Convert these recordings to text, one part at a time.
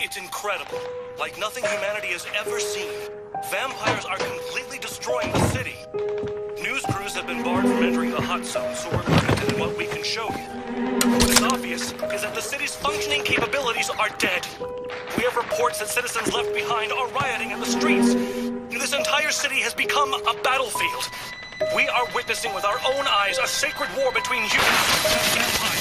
It's incredible. Like nothing humanity has ever seen. Vampires are completely destroying the city. News crews have been barred from entering the hot zone, so we're limited in what we can show you. What is obvious is that the city's functioning capabilities are dead. We have reports that citizens left behind are rioting in the streets. This entire city has become a battlefield. We are witnessing with our own eyes a sacred war between humans and vampires.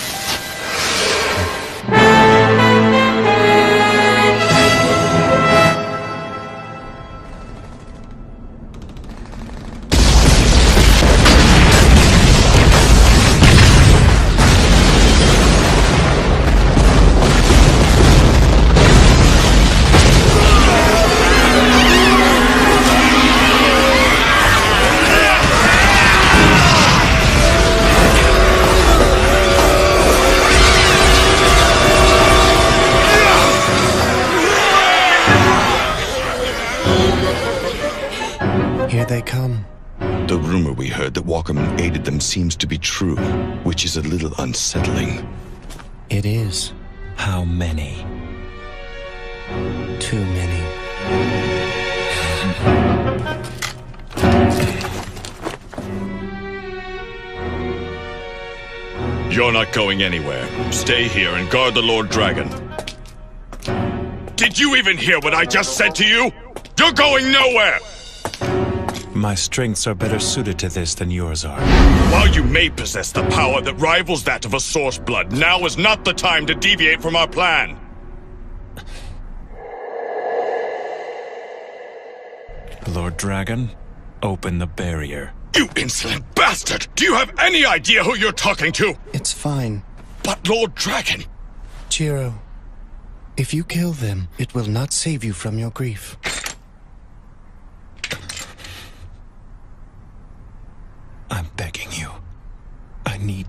Here they come. The rumor we heard that Walkerman aided them seems to be true, which is a little unsettling. It is. How many? Too many. You're not going anywhere. Stay here and guard the Lord Dragon. Did you even hear what I just said to you? You're going nowhere! My strengths are better suited to this than yours are. While you may possess the power that rivals that of a source blood, now is not the time to deviate from our plan. Lord Dragon, open the barrier. You insolent bastard! Do you have any idea who you're talking to? It's fine. But Lord Dragon... Jiro, if you kill them, it will not save you from your grief. I'm begging you. I need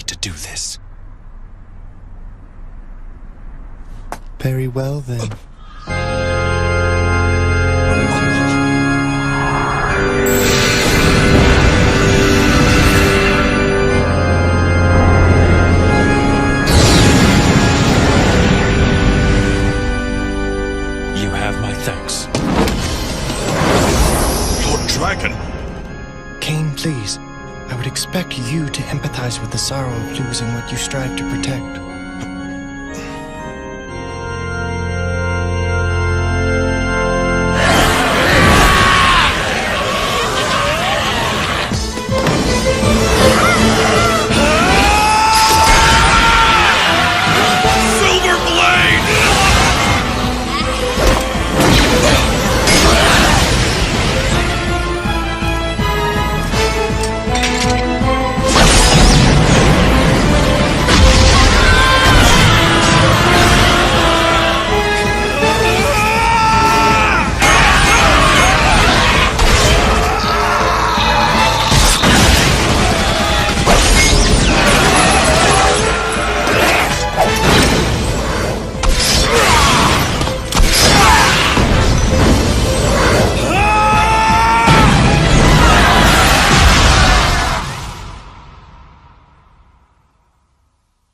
to do this. Very well, then. You have my thanks. Lord Dragon... Kane, please. I would expect you to empathize with the sorrow of losing what you strive to protect.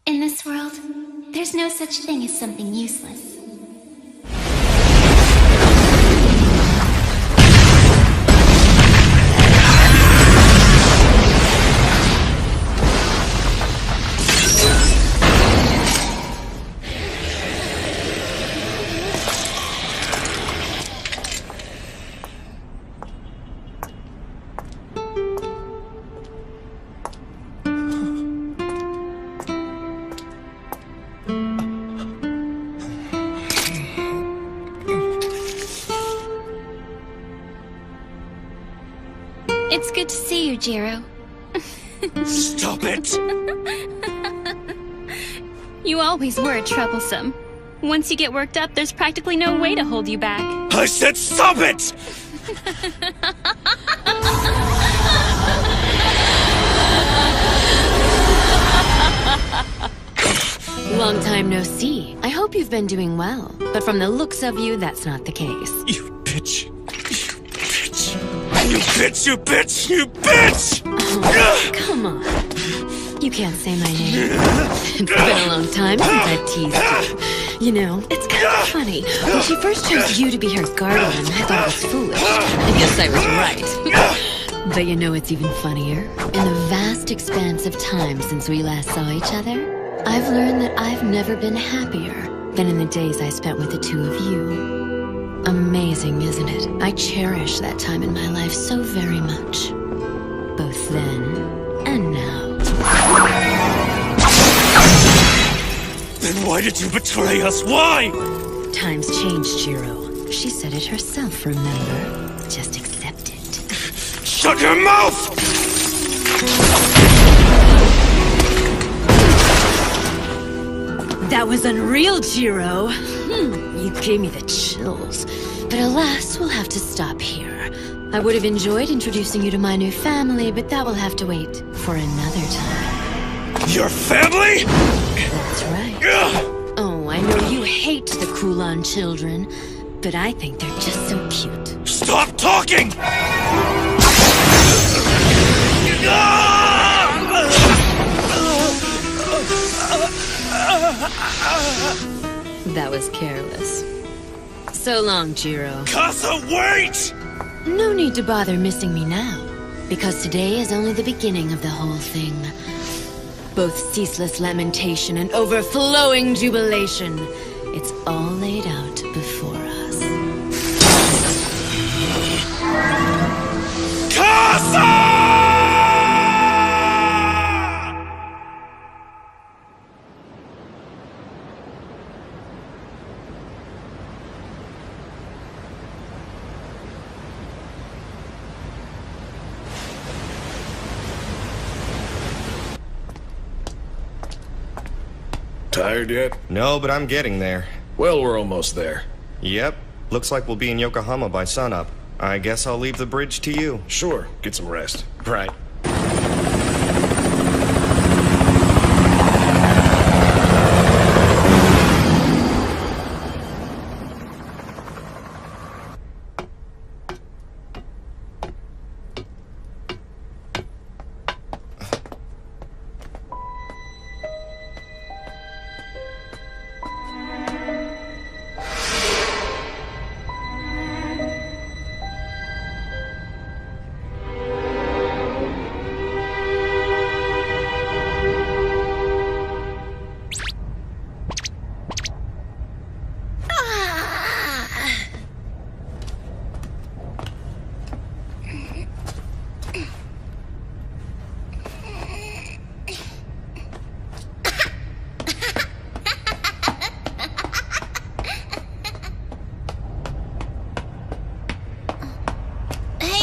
In this world, there's no such thing as something useless. It's good to see you, Jiro. Stop it! You always were troublesome. Once you get worked up, there's practically no way to hold you back. I said stop it! Long time no see. I hope you've been doing well. But from the looks of you, that's not the case. You bitch! You bitch! You bitch! You bitch! You bitch! Oh, come on. You can't say my name. It's been a long time since I've teased you. You know, it's kind of funny. When she first chose you to be her guardian, I thought it was foolish. I guess I was right. But you know what's even funnier? In the vast expanse of time since we last saw each other, I've learned that I've never been happier than in the days I spent with the two of you. Amazing, isn't it? I cherish that time in my life so very much. Both then and now. Then why did you betray us? Why? Times changed, Jiro. She said it herself, remember? Just accept it. Shut your mouth! That was unreal, Jiro. You gave me the chills. But alas, we'll have to stop here. I would have enjoyed introducing you to my new family, but that will have to wait for another time. Your family? That's right. Oh, I know you hate the Kowloon Children, but I think they're just so cute. Stop talking! That was careless. So long, Jiro. Casa, wait! No need to bother missing me now, because today is only the beginning of the whole thing. Both ceaseless lamentation and overflowing jubilation. It's all laid out before us. Casa! Tired yet? No, but I'm getting there. Well, we're almost there. Yep. Looks like we'll be in Yokohama by sunup. I guess I'll leave the bridge to you. Sure, get some rest. Right.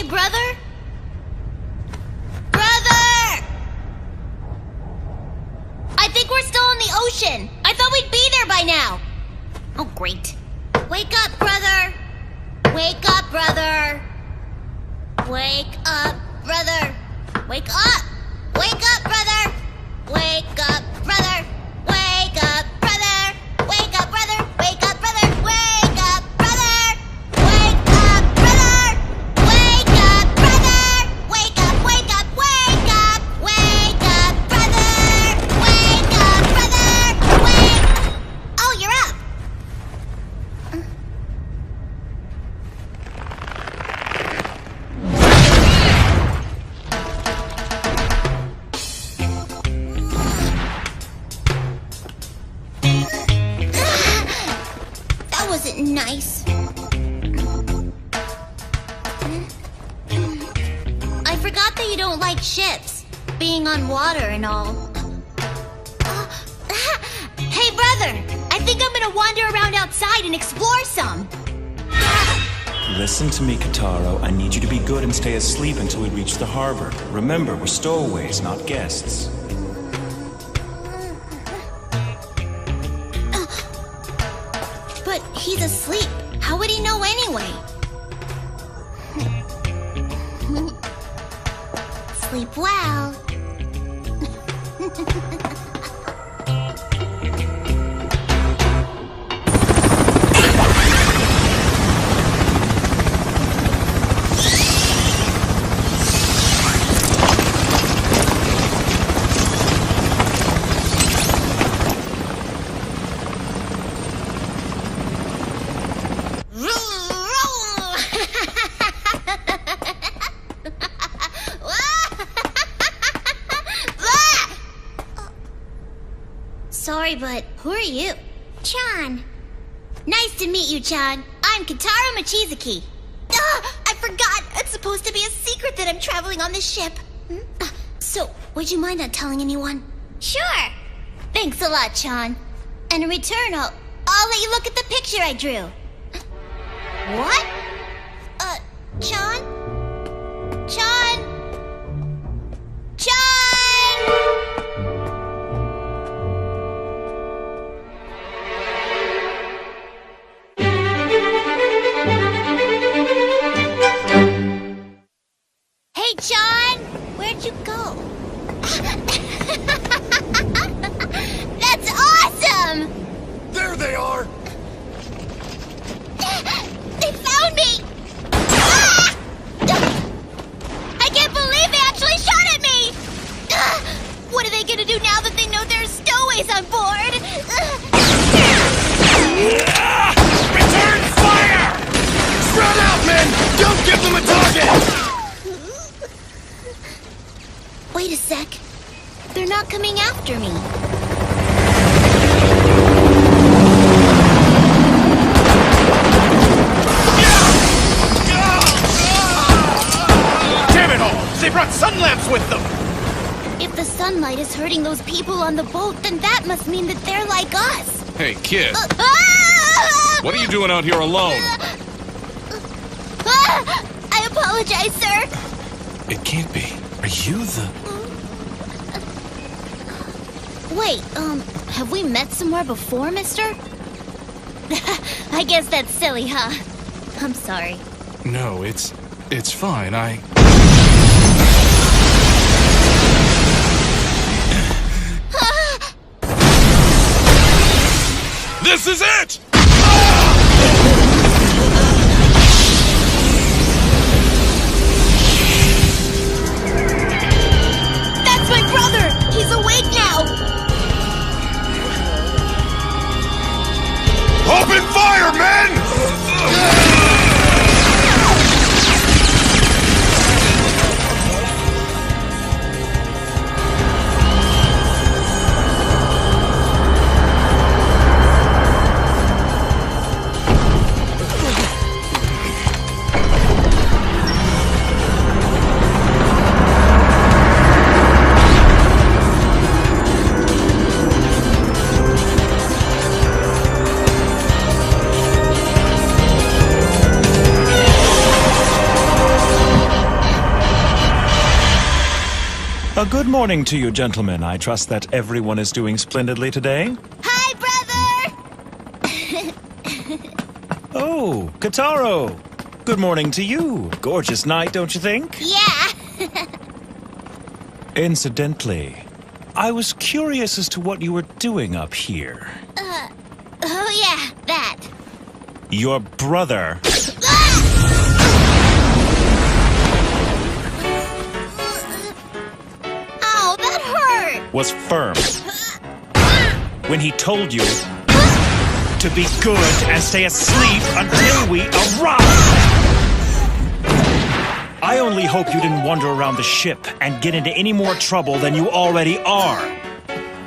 Brother? Brother! I think we're still in the ocean. I thought we'd be there by now. Oh, great. Wake up, brother. Wake up, brother. Wake up, brother. Wake up. Wake up, brother. Wake up, brother. Wake up, brother. Wake up, brother. Wake up, brother. Wake up, brother. Wake up, brother. Wake up, brother. Wake up, wake up, wake up. Wake up, brother. Wake up, brother. Wake. Oh, you're up. That wasn't nice. I forgot that you don't like ships, being on water and all. Hey, brother! I think I'm gonna wander around outside and explore some. Listen to me, Kotaro. I need you to be good and stay asleep until we reach the harbor. Remember, we're stowaways, not guests. But he's asleep. How would he know anyway? Sleep well. sorry, but who are you? Chan. Nice to meet you, Chan. I'm Kotaro Mochizuki. I forgot. It's supposed to be a secret that I'm traveling on this ship. So, would you mind not telling anyone? Sure. Thanks a lot, Chan. And in return, I'll let you look at the picture I drew. What? Chan? Chan? Hey, Chan! Where'd you go? That's awesome! There they are! They found me! Ah! I can't believe they actually shot at me! What are they gonna do now that they know there's stowaways on board? Return fire! Spread out, men! Don't give them a target! Wait a sec. They're not coming after me. Damn it all! They brought sun lamps with them! If the sunlight is hurting those people on the boat, then that must mean that they're like us. Hey, kid. Ah! What are you doing out here alone? I apologize, sir. It can't be. Are you the... Wait, have we met somewhere before, mister? I guess that's silly, huh? I'm sorry. No, it's fine. This is it! That's my brother! He's awake now! Open fire, men! Good morning to you, gentlemen. I trust that everyone is doing splendidly today. Hi, brother! Oh, Kotaro! Good morning to you. Gorgeous night, don't you think? Yeah! Incidentally, I was curious as to what you were doing up here. Oh yeah, that. Your brother... Ow, that hurt! was firm when he told you to be good and stay asleep until we arrive. I only hope you didn't wander around the ship and get into any more trouble than you already are.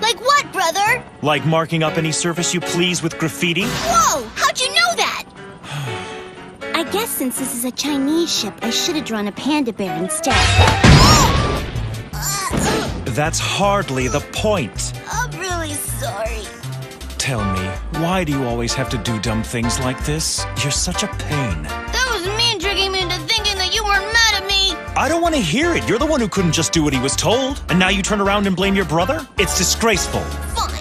Like what, brother? Like marking up any surface you please with graffiti? Whoa! How'd you know that? I guess since this is a Chinese ship, I should have drawn a panda bear instead. That's hardly the point. I'm really sorry. Tell me, why do you always have to do dumb things like this? You're such a pain. That was mean tricking me into thinking that you weren't mad at me. I don't want to hear it. You're the one who couldn't just do what he was told. And now you turn around and blame your brother? It's disgraceful. Fine.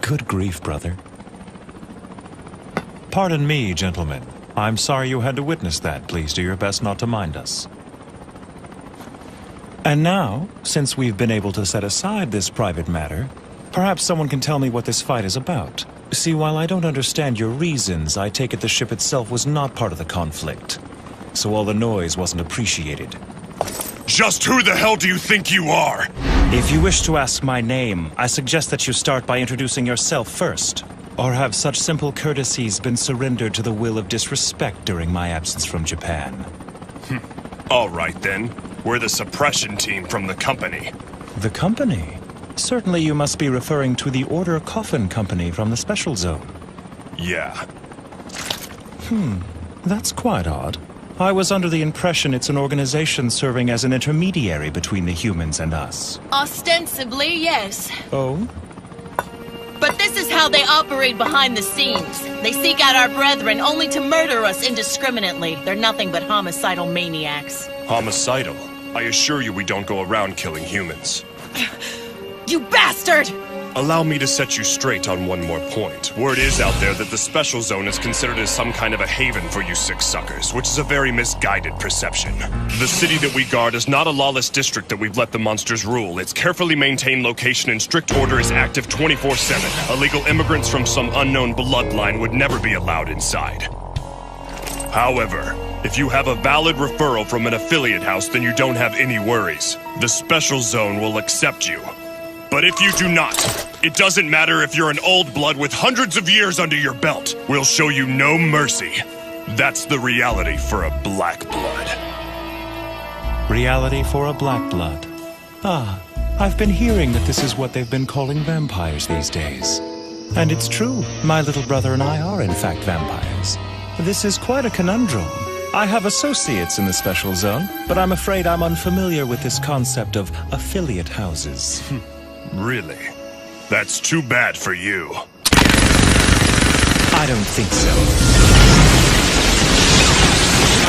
Good grief, brother. Pardon me, gentlemen. I'm sorry you had to witness that. Please do your best not to mind us. And now, since we've been able to set aside this private matter, perhaps someone can tell me what this fight is about. See, while I don't understand your reasons, I take it the ship itself was not part of the conflict. So all the noise wasn't appreciated. Just who the hell do you think you are? If you wish to ask my name, I suggest that you start by introducing yourself first. Or have such simple courtesies been surrendered to the will of disrespect during my absence from Japan? All right, then. We're the suppression team from the company. The company? Certainly you must be referring to the Order Coffin Company from the Special Zone. Yeah. That's quite odd. I was under the impression it's an organization serving as an intermediary between the humans and us. Ostensibly, yes. Oh? But this is how they operate behind the scenes. They seek out our brethren only to murder us indiscriminately. They're nothing but homicidal maniacs. Homicidal? I assure you we don't go around killing humans. You bastard! Allow me to set you straight on one more point. Word is out there that the Special Zone is considered as some kind of a haven for you sick suckers, which is a very misguided perception. The city that we guard is not a lawless district that we've let the monsters rule. Its carefully maintained location and strict order is active 24/7. Illegal immigrants from some unknown bloodline would never be allowed inside. However, if you have a valid referral from an affiliate house, then you don't have any worries. The Special Zone will accept you. But if you do not, it doesn't matter if you're an old blood with hundreds of years under your belt. We'll show you no mercy. That's the reality for a black blood. Reality for a black blood. Ah, I've been hearing that this is what they've been calling vampires these days. And it's true, my little brother and I are in fact vampires. This is quite a conundrum. I have associates in the Special Zone, but I'm afraid I'm unfamiliar with this concept of affiliate houses. Really? That's too bad for you. I don't think so.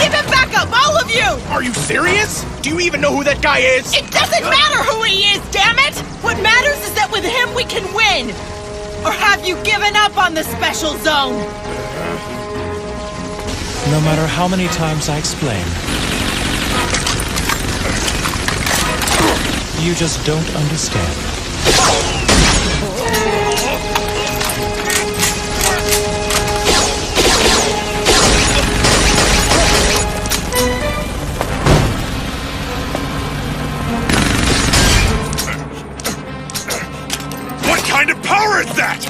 Give him back up, all of you! Are you serious? Do you even know who that guy is? It doesn't matter who he is, damn it! What matters is that with him we can win! Or have you given up on the Special Zone? No matter how many times I explain, you just don't understand. What kind of power is that?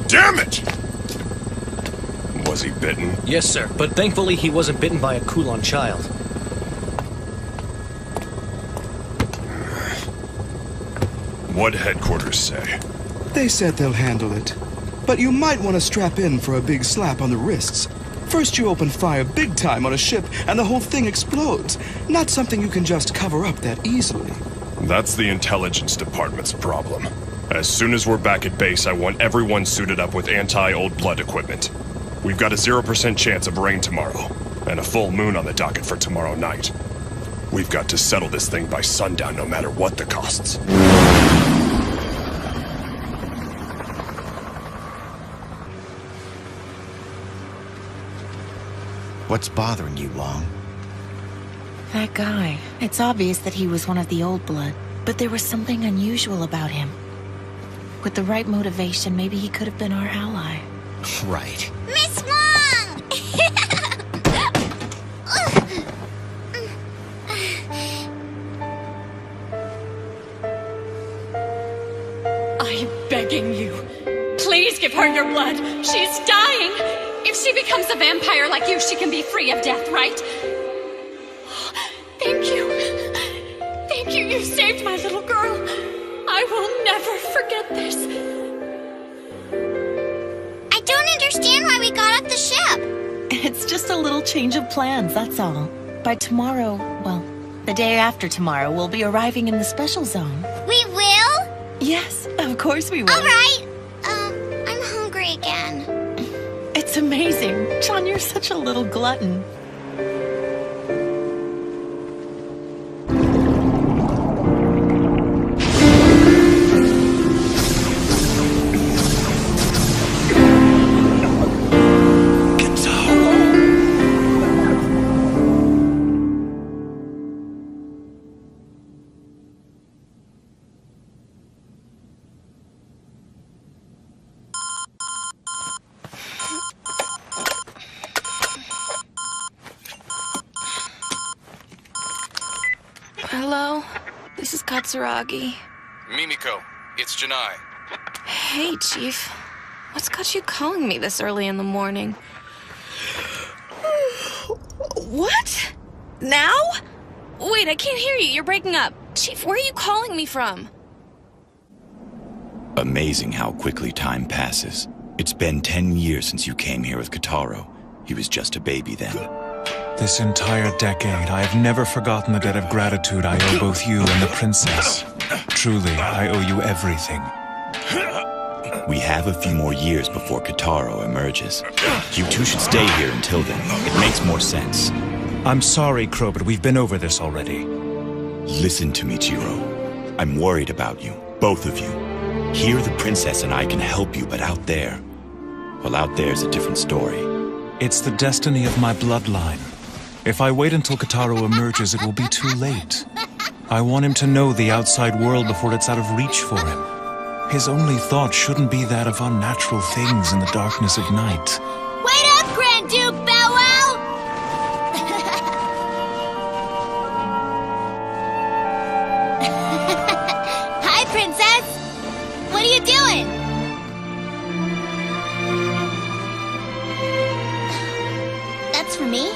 Damn it! Was he bitten? Yes, sir, but thankfully he wasn't bitten by a Kowloon child. What'd headquarters say? They said they'll handle it. But you might want to strap in for a big slap on the wrists. First you open fire big time on a ship and the whole thing explodes. Not something you can just cover up that easily. That's the intelligence department's problem. As soon as we're back at base, I want everyone suited up with anti-old blood equipment. We've got a 0% chance of rain tomorrow, and a full moon on the docket for tomorrow night. We've got to settle this thing by sundown no matter what the costs. What's bothering you, Long? That guy. It's obvious that he was one of the old blood, but there was something unusual about him. With the right motivation, maybe he could have been our ally. Right. Miss Wong! I'm begging you. Please give her your blood. She's dying. If she becomes a vampire like you, she can be free of death, right? Thank you. Thank you. You saved my little girl. I will never forget this. I don't understand why we got off the ship. It's just a little change of plans, that's all. By tomorrow, well, the day after tomorrow, we'll be arriving in the Special Zone. We will? Yes, of course we will. All right. I'm hungry again. It's amazing. John, you're such a little glutton. Gintō! Hello? This is Katsuragi. Mimiko, it's Janai. Hey, Chief. What's got you calling me this early in the morning? What? Now? Wait, I can't hear you. You're breaking up. Chief, where are you calling me from? Amazing how quickly time passes. It's been 10 years since you came here with Kotaro. He was just a baby then. This entire decade, I have never forgotten the debt of gratitude I owe both you and the princess. Truly, I owe you everything. We have a few more years before Kotaro emerges. You two should stay here until then. It makes more sense. I'm sorry, Crow, but we've been over this already. Listen to me, Jiro. I'm worried about you, both of you. Here, the princess and I can help you, but out there... well, out there's a different story. It's the destiny of my bloodline. If I wait until Kotaro emerges, it will be too late. I want him to know the outside world before it's out of reach for him. His only thought shouldn't be that of unnatural things in the darkness of night. Wait up, Grand Duke Bow Wow! Hi, Princess! What are you doing? That's for me?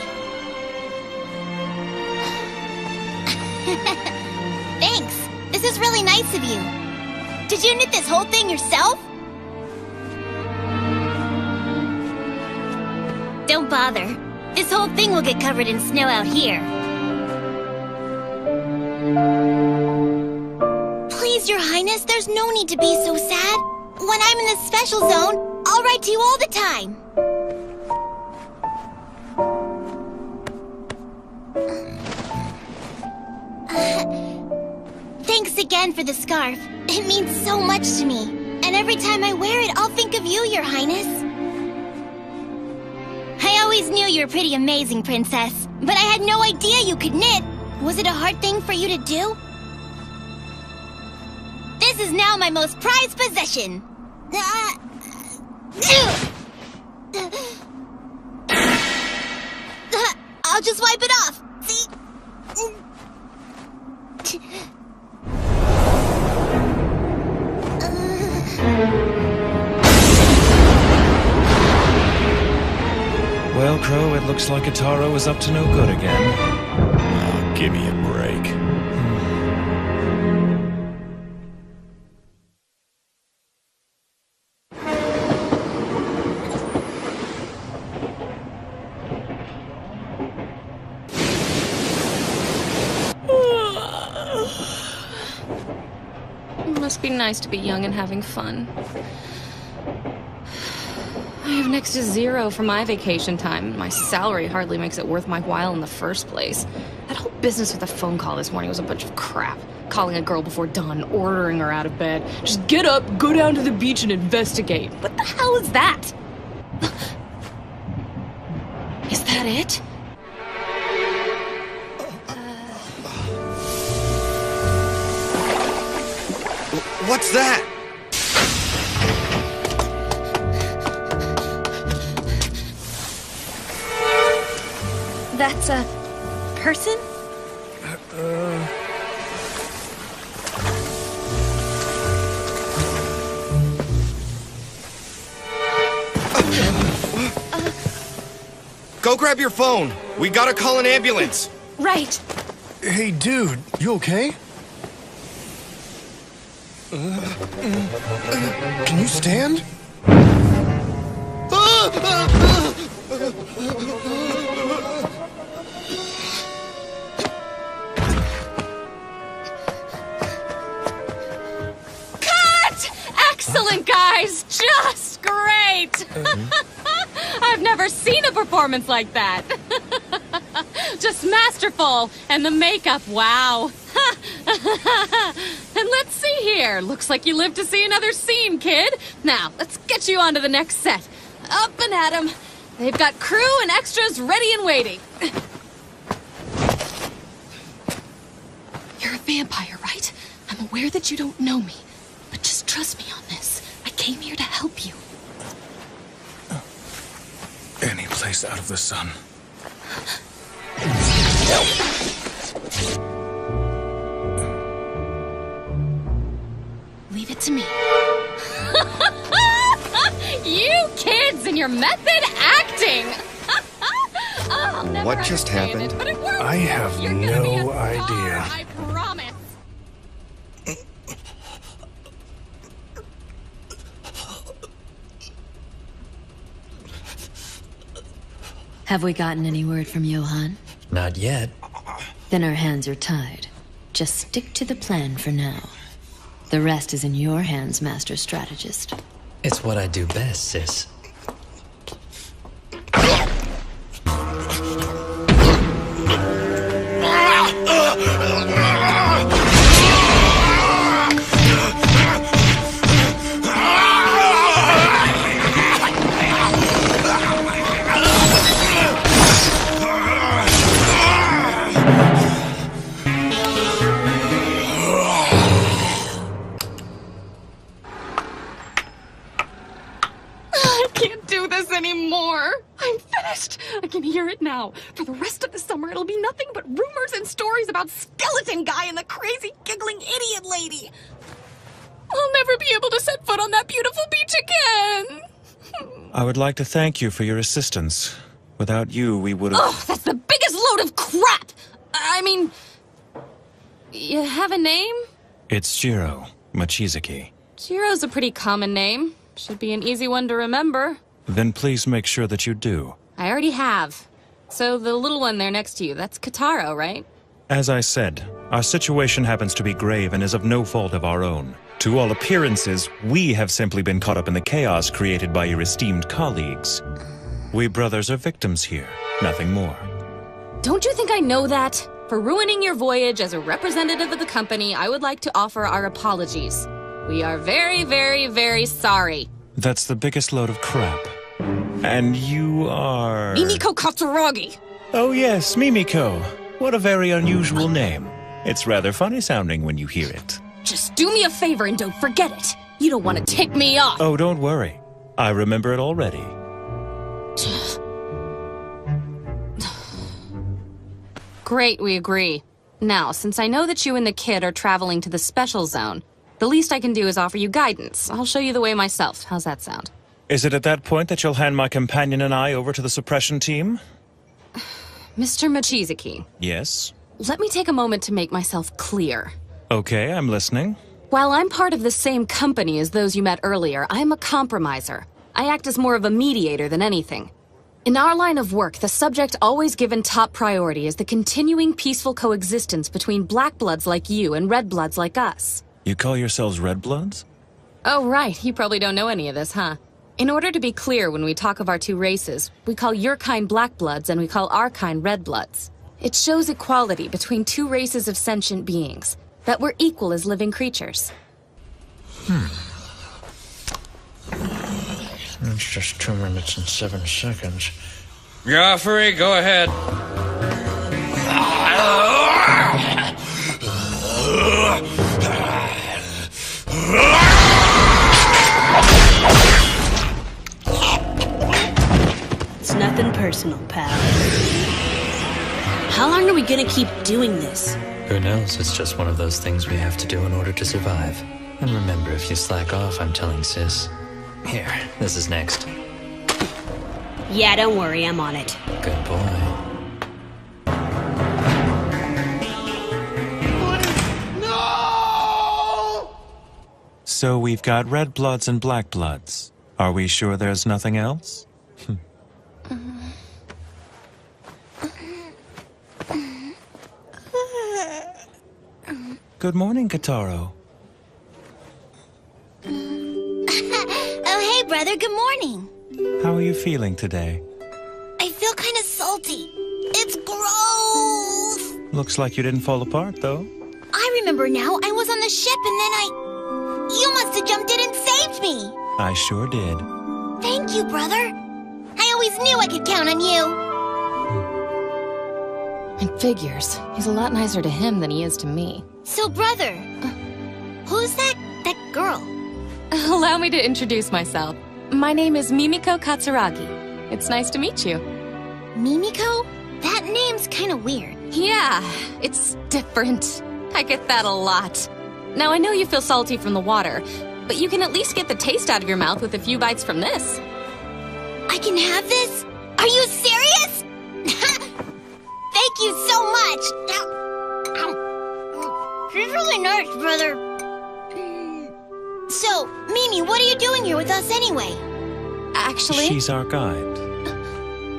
Thanks. This is really nice of you. Did you knit this whole thing yourself? Don't bother. This whole thing will get covered in snow out here. Please, Your Highness, there's no need to be so sad. When I'm in the special zone, I'll write to you all the time. Thanks again for the scarf. It means so much to me. And every time I wear it, I'll think of you, Your Highness. I always knew you were pretty amazing, Princess. But I had no idea you could knit. Was it a hard thing for you to do? This is now my most prized possession. I'll just wipe it off. See? Well, Crow, it looks like Kotaro is up to no good again. Oh, give me a break. It must be nice to be young and having fun. I have next to zero for my vacation time. My salary hardly makes it worth my while in the first place. That whole business with the phone call this morning was a bunch of crap. Calling a girl before dawn, ordering her out of bed. Just get up, go down to the beach and investigate. What the hell is that? Is that it? What's that? That's a person? Go grab your phone. We gotta call an ambulance. Right. Hey, dude, you okay? Can you stand? Cut! Excellent, guys! Just great! I've never seen a performance like that. Just masterful. And the makeup, wow. And let's see here. Looks like you live to see another scene, kid. Now, let's get you on to the next set. Up and at 'em. They've got crew and extras ready and waiting. You're a vampire, right? I'm aware that you don't know me. But just trust me on this. I came here to help you. Any place out of the sun. your method acting! I'll never What just understand happened? It, but it works. I have You're gonna be a no star, idea. I promise. Have we gotten any word from Johann? Not yet. Then our hands are tied. Just stick to the plan for now. The rest is in your hands, Master Strategist. It's what I do best, sis. I can hear it now. For the rest of the summer, it'll be nothing but rumors and stories about Skeleton Guy and the crazy, giggling idiot lady. I'll never be able to set foot on that beautiful beach again. I would like to thank you for your assistance. Without you, we would have... Oh, that's the biggest load of crap! I mean... You have a name? It's Jiro Mochizuki. Jiro's a pretty common name. Should be an easy one to remember. Then please make sure that you do. I already have. So the little one there next to you, that's Kotaro, right? As I said, our situation happens to be grave and is of no fault of our own. To all appearances, we have simply been caught up in the chaos created by your esteemed colleagues. We brothers are victims here, nothing more. Don't you think I know that? For ruining your voyage as a representative of the company, I would like to offer our apologies. We are very, very, very sorry. That's the biggest load of crap. And you are... Mimiko Katsuragi! Oh yes, Mimiko. What a very unusual name. It's rather funny sounding when you hear it. Just do me a favor and don't forget it. You don't want to tick me off. Oh, don't worry. I remember it already. Great, we agree. Now, since I know that you and the kid are traveling to the special zone, the least I can do is offer you guidance. I'll show you the way myself. How's that sound? Is it at that point that you'll hand my companion and I over to the suppression team? Mr. Mochizuki. Yes? Let me take a moment to make myself clear. Okay, I'm listening. While I'm part of the same company as those you met earlier, I'm a compromiser. I act as more of a mediator than anything. In our line of work, the subject always given top priority is the continuing peaceful coexistence between black bloods like you and red bloods like us. You call yourselves red bloods? Oh, right. You probably don't know any of this, huh? In order to be clear when we talk of our two races, we call your kind black bloods and we call our kind red bloods. It shows equality between two races of sentient beings, that we're equal as living creatures. It's just 2 minutes and 7 seconds. Joffrey, go ahead. It's nothing personal, pal. How long are we gonna keep doing this? Who knows? It's just one of those things we have to do in order to survive. And remember, if you slack off, I'm telling sis. Here, this is next. Yeah, don't worry, I'm on it. Good boy. So we've got red bloods and black bloods. Are we sure there's nothing else? Good morning, Kotaro. Oh, hey, brother, good morning. How are you feeling today? I feel kind of salty. It's gross. Looks like you didn't fall apart, though. I remember now. I was on the ship and then You must have jumped in and saved me. I sure did. Thank you, brother. I always knew I could count on you. It figures. He's a lot nicer to him than he is to me. So, brother, who's that girl? Allow me to introduce myself. My name is Mimiko Katsuragi. It's nice to meet you. Mimiko? That name's kind of weird. Yeah, it's different. I get that a lot. Now, I know you feel salty from the water, but you can at least get the taste out of your mouth with a few bites from this. I can have this? Are you serious? Thank you so much. She's really nice, brother. So, Mimi, what are you doing here with us anyway? Actually... She's our guide.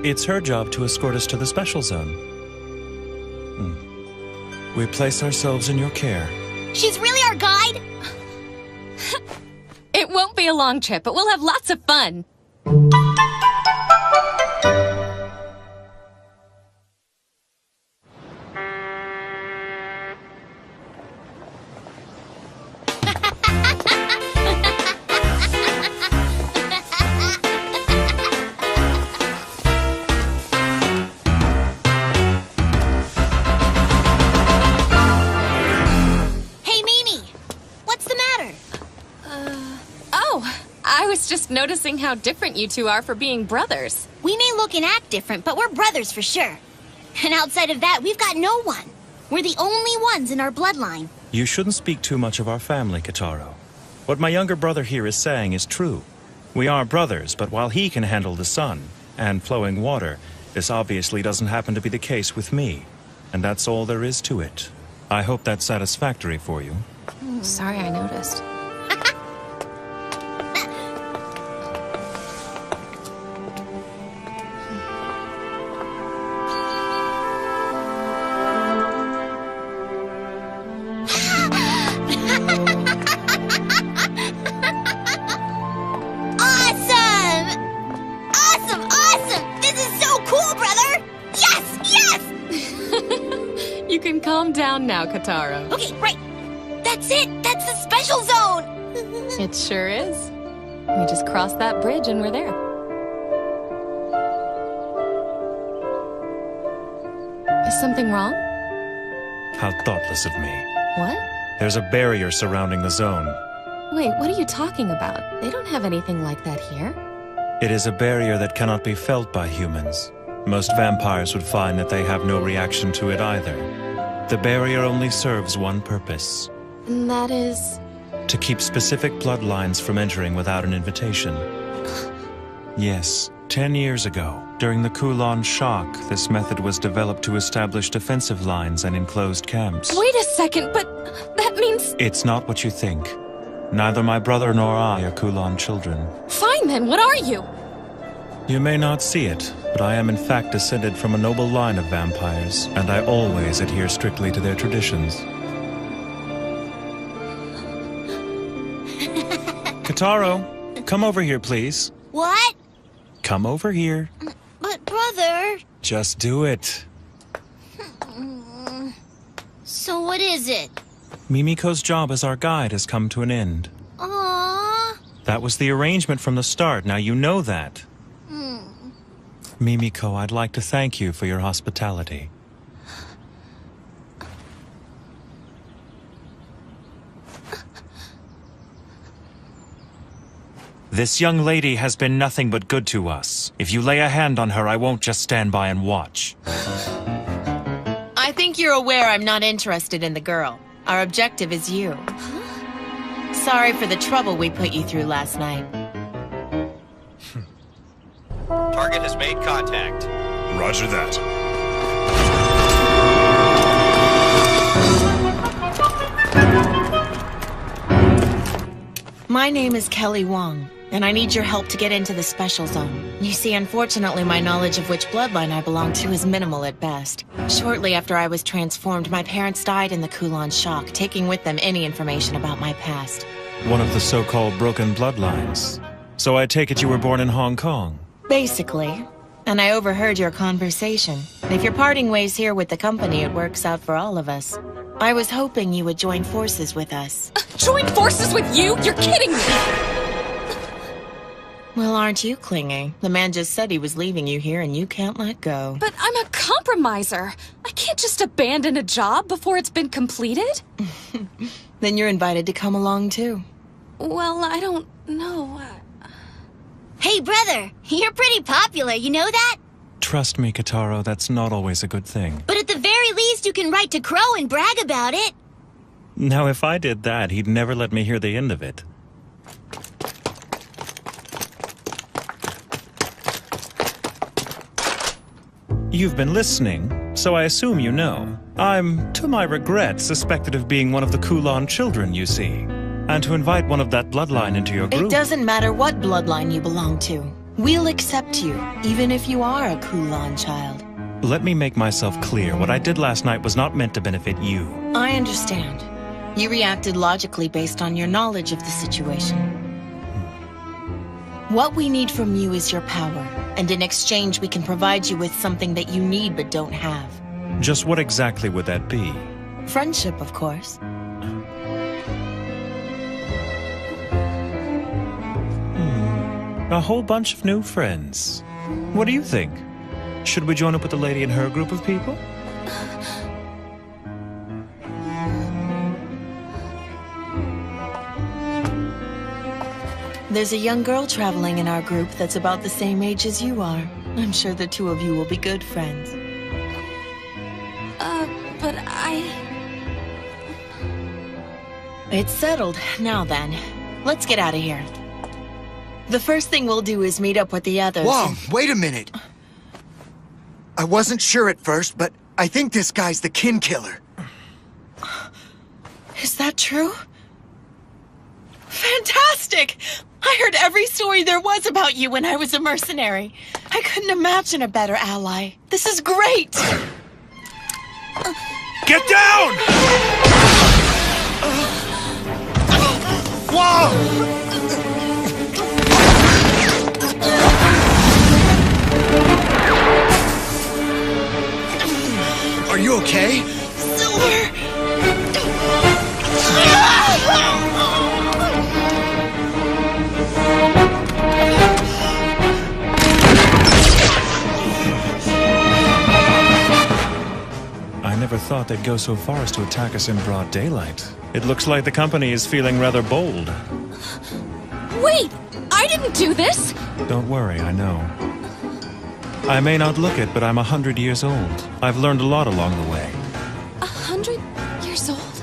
It's her job to escort us to the special zone. We place ourselves in your care. She's really our guide? It won't be a long trip, but we'll have lots of fun. Just noticing how different you two are for being brothers. We may look and act different, but we're brothers for sure. And outside of that, we've got no one. We're the only ones in our bloodline. You shouldn't speak too much of our family, Kotaro. What my younger brother here is saying is true. We are brothers, but while he can handle the sun and flowing water, this obviously doesn't happen to be the case with me. And that's all there is to it. I hope that's satisfactory for you. Sorry I noticed. Calm down now, Kotaro. Okay, right. That's it. That's the special zone. It sure is. We just crossed that bridge and we're there. Is something wrong? How thoughtless of me. What? There's a barrier surrounding the zone. Wait, what are you talking about? They don't have anything like that here. It is a barrier that cannot be felt by humans. Most vampires would find that they have no reaction to it either. The barrier only serves one purpose. And that is? To keep specific bloodlines from entering without an invitation. Yes, 10 years ago, during the Kowloon shock, this method was developed to establish defensive lines and enclosed camps. Wait a second, but that means... It's not what you think. Neither my brother nor I are Kowloon children. Fine then, what are you? You may not see it, but I am in fact descended from a noble line of vampires, and I always adhere strictly to their traditions. Kotaro, come over here, please. What? Come over here. But, brother... Just do it. So what is it? Mimiko's job as our guide has come to an end. Aww. That was the arrangement from the start, now you know that. Mimiko, I'd like to thank you for your hospitality. This young lady has been nothing but good to us. If you lay a hand on her, I won't just stand by and watch. I think you're aware I'm not interested in the girl. Our objective is you. Sorry for the trouble we put you through last night. Target has made contact. Roger that. My name is Kelly Wong, and I need your help to get into the special zone. You see, unfortunately, my knowledge of which bloodline I belong to is minimal at best. Shortly after I was transformed, my parents died in the Kowloon shock, taking with them any information about my past. One of the so-called broken bloodlines. So I take it you were born in Hong Kong? Basically. And I overheard your conversation. If you're parting ways here with the company, it works out for all of us. I was hoping you would join forces with us. Join forces with you? You're kidding me! Well, aren't you clingy? The man just said he was leaving you here and you can't let go. But I'm a compromiser. I can't just abandon a job before it's been completed. Then you're invited to come along too. Well, I don't know. Hey, brother, you're pretty popular, you know that? Trust me, Kotaro, that's not always a good thing. But at the very least, you can write to Crow and brag about it. Now, if I did that, he'd never let me hear the end of it. You've been listening, so I assume you know. I'm, to my regret, suspected of being one of the Kowloon Children, you see. And to invite one of that bloodline into your group... It doesn't matter what bloodline you belong to. We'll accept you, even if you are a Kowloon child. Let me make myself clear. What I did last night was not meant to benefit you. I understand. You reacted logically based on your knowledge of the situation. What we need from you is your power, and in exchange we can provide you with something that you need but don't have. Just what exactly would that be? Friendship, of course. A whole bunch of new friends. What do you think? Should we join up with the lady and her group of people? There's a young girl traveling in our group that's about the same age as you are. I'm sure the two of you will be good friends. But I... It's settled. Now then, let's get out of here. The first thing we'll do is meet up with the others. Whoa, wait a minute. I wasn't sure at first, but I think this guy's the kin killer. Is that true? Fantastic! I heard every story there was about you when I was a mercenary. I couldn't imagine a better ally. This is great! Get down! Whoa! Are you okay? Silver! I never thought they'd go so far as to attack us in broad daylight. It looks like the company is feeling rather bold. Wait! I didn't do this! Don't worry, I know. I may not look it, but I'm 100 years old. I've learned a lot along the way. 100 years old?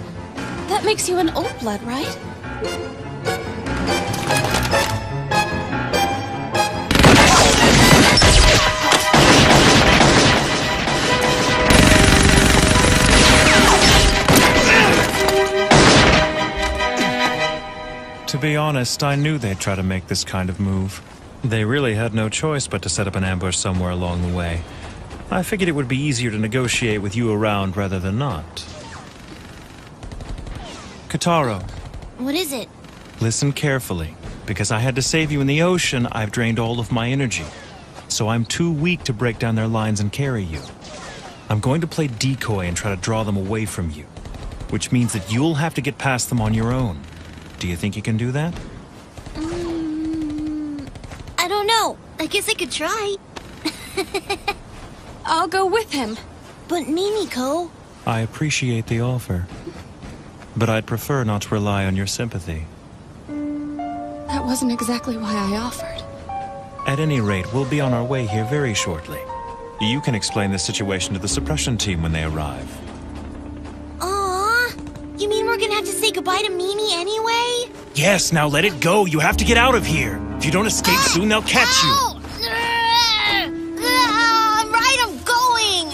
That makes you an old blood, right? To be honest, I knew they'd try to make this kind of move. They really had no choice but to set up an ambush somewhere along the way. I figured it would be easier to negotiate with you around rather than not. Kotaro. What is it? Listen carefully. Because I had to save you in the ocean, I've drained all of my energy. So I'm too weak to break down their lines and carry you. I'm going to play decoy and try to draw them away from you. Which means that you'll have to get past them on your own. Do you think you can do that? I don't know. I guess I could try. I'll go with him. But Mimiko... I appreciate the offer. But I'd prefer not to rely on your sympathy. That wasn't exactly why I offered. At any rate, we'll be on our way here very shortly. You can explain the situation to the suppression team when they arrive. Aww. You mean we're gonna have to say goodbye to Mimi anyway? Yes, now let it go. You have to get out of here. If you don't escape soon, they'll catch you. I'm right, I'm going!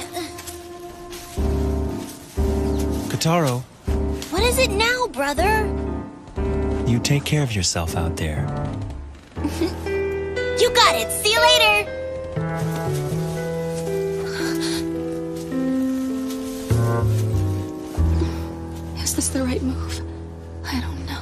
Kotaro. What is it now, brother? You take care of yourself out there. You got it. See you later. Is this the right move? I don't know.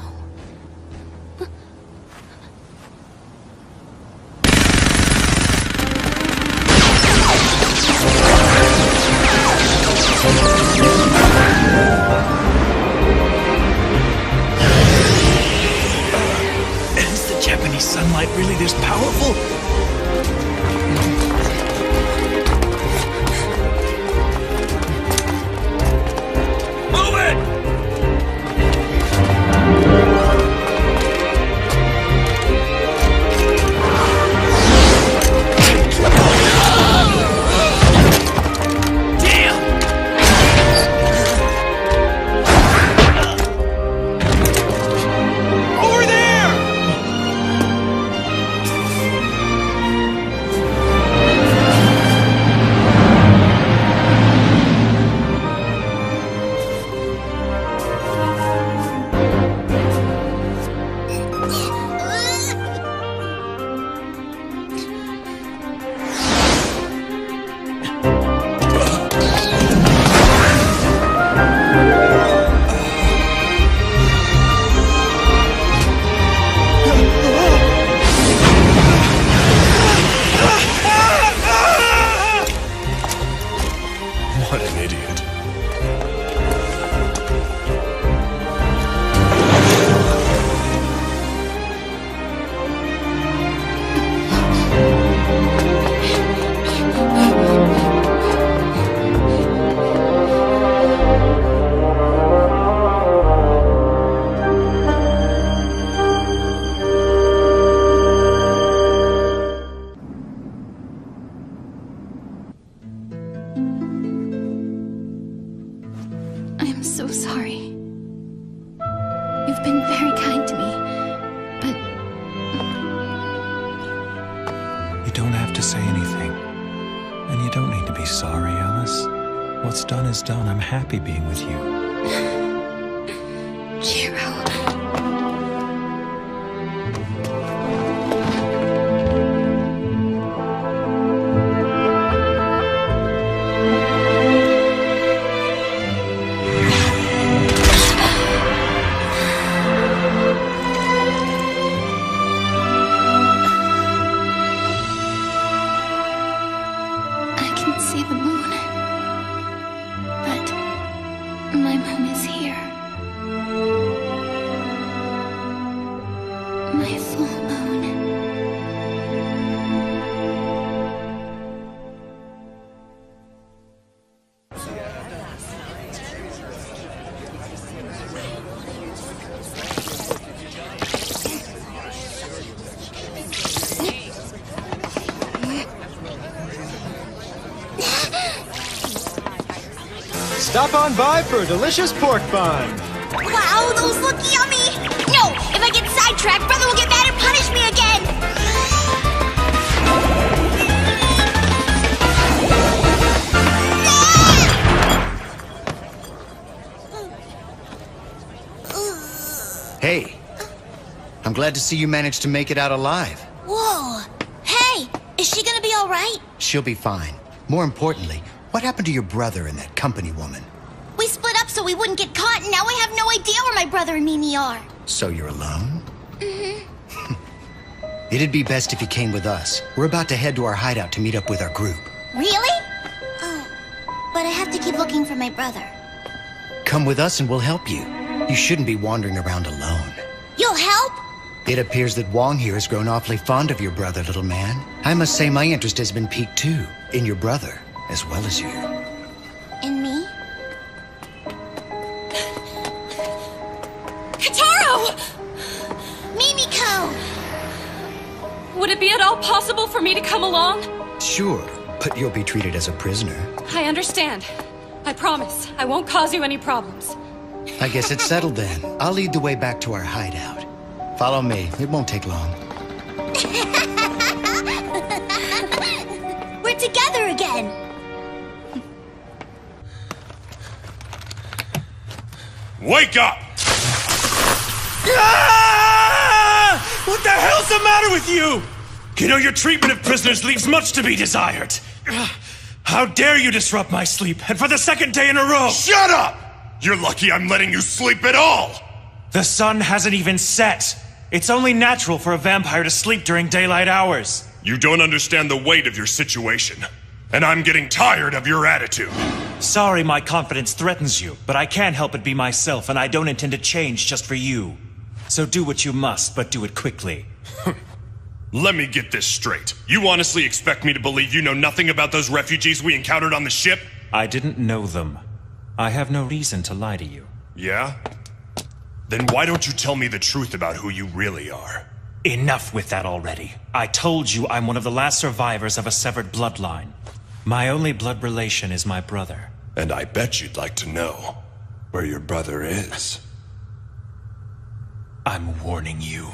Is the Japanese sunlight really this powerful? Move it! What an idiot. I'm so sorry. You've been very kind to me, but... You don't have to say anything. And you don't need to be sorry, Alice. What's done is done. I'm happy being with you. Jiro... I can see the moon. But my moon is here. My full moon. Stop on by for a delicious pork bun. Wow, those look yummy! No! If I get sidetracked, Brother will get mad and punish me again! Hey, I'm glad to see you managed to make it out alive. Whoa! Hey! Is she gonna be alright? She'll be fine. More importantly, what happened to your brother and that company woman? We split up so we wouldn't get caught, and now I have no idea where my brother and Mimi are. So you're alone? Mm-hmm. It'd be best if you came with us. We're about to head to our hideout to meet up with our group. Really? Oh, but I have to keep looking for my brother. Come with us and we'll help you. You shouldn't be wandering around alone. You'll help? It appears that Wong here has grown awfully fond of your brother, little man. I must say my interest has been piqued too, in your brother, as well as you. And me? Kotaro! Mimiko! Would it be at all possible for me to come along? Sure, but you'll be treated as a prisoner. I understand. I promise. I won't cause you any problems. I guess it's settled then. I'll lead the way back to our hideout. Follow me. It won't take long. We're together again! Wake up! Ah! What the hell's the matter with you? You know, your treatment of prisoners leaves much to be desired. How dare you disrupt my sleep, and for the second day in a row! Shut up! You're lucky I'm letting you sleep at all! The sun hasn't even set. It's only natural for a vampire to sleep during daylight hours. You don't understand the weight of your situation, and I'm getting tired of your attitude. Sorry my confidence threatens you, but I can't help but be myself, and I don't intend to change just for you. So do what you must, but do it quickly. Let me get this straight. You honestly expect me to believe you know nothing about those refugees we encountered on the ship? I didn't know them. I have no reason to lie to you. Yeah? Then why don't you tell me the truth about who you really are? Enough with that already. I told you I'm one of the last survivors of a severed bloodline. My only blood relation is my brother. And I bet you'd like to know where your brother is. I'm warning you.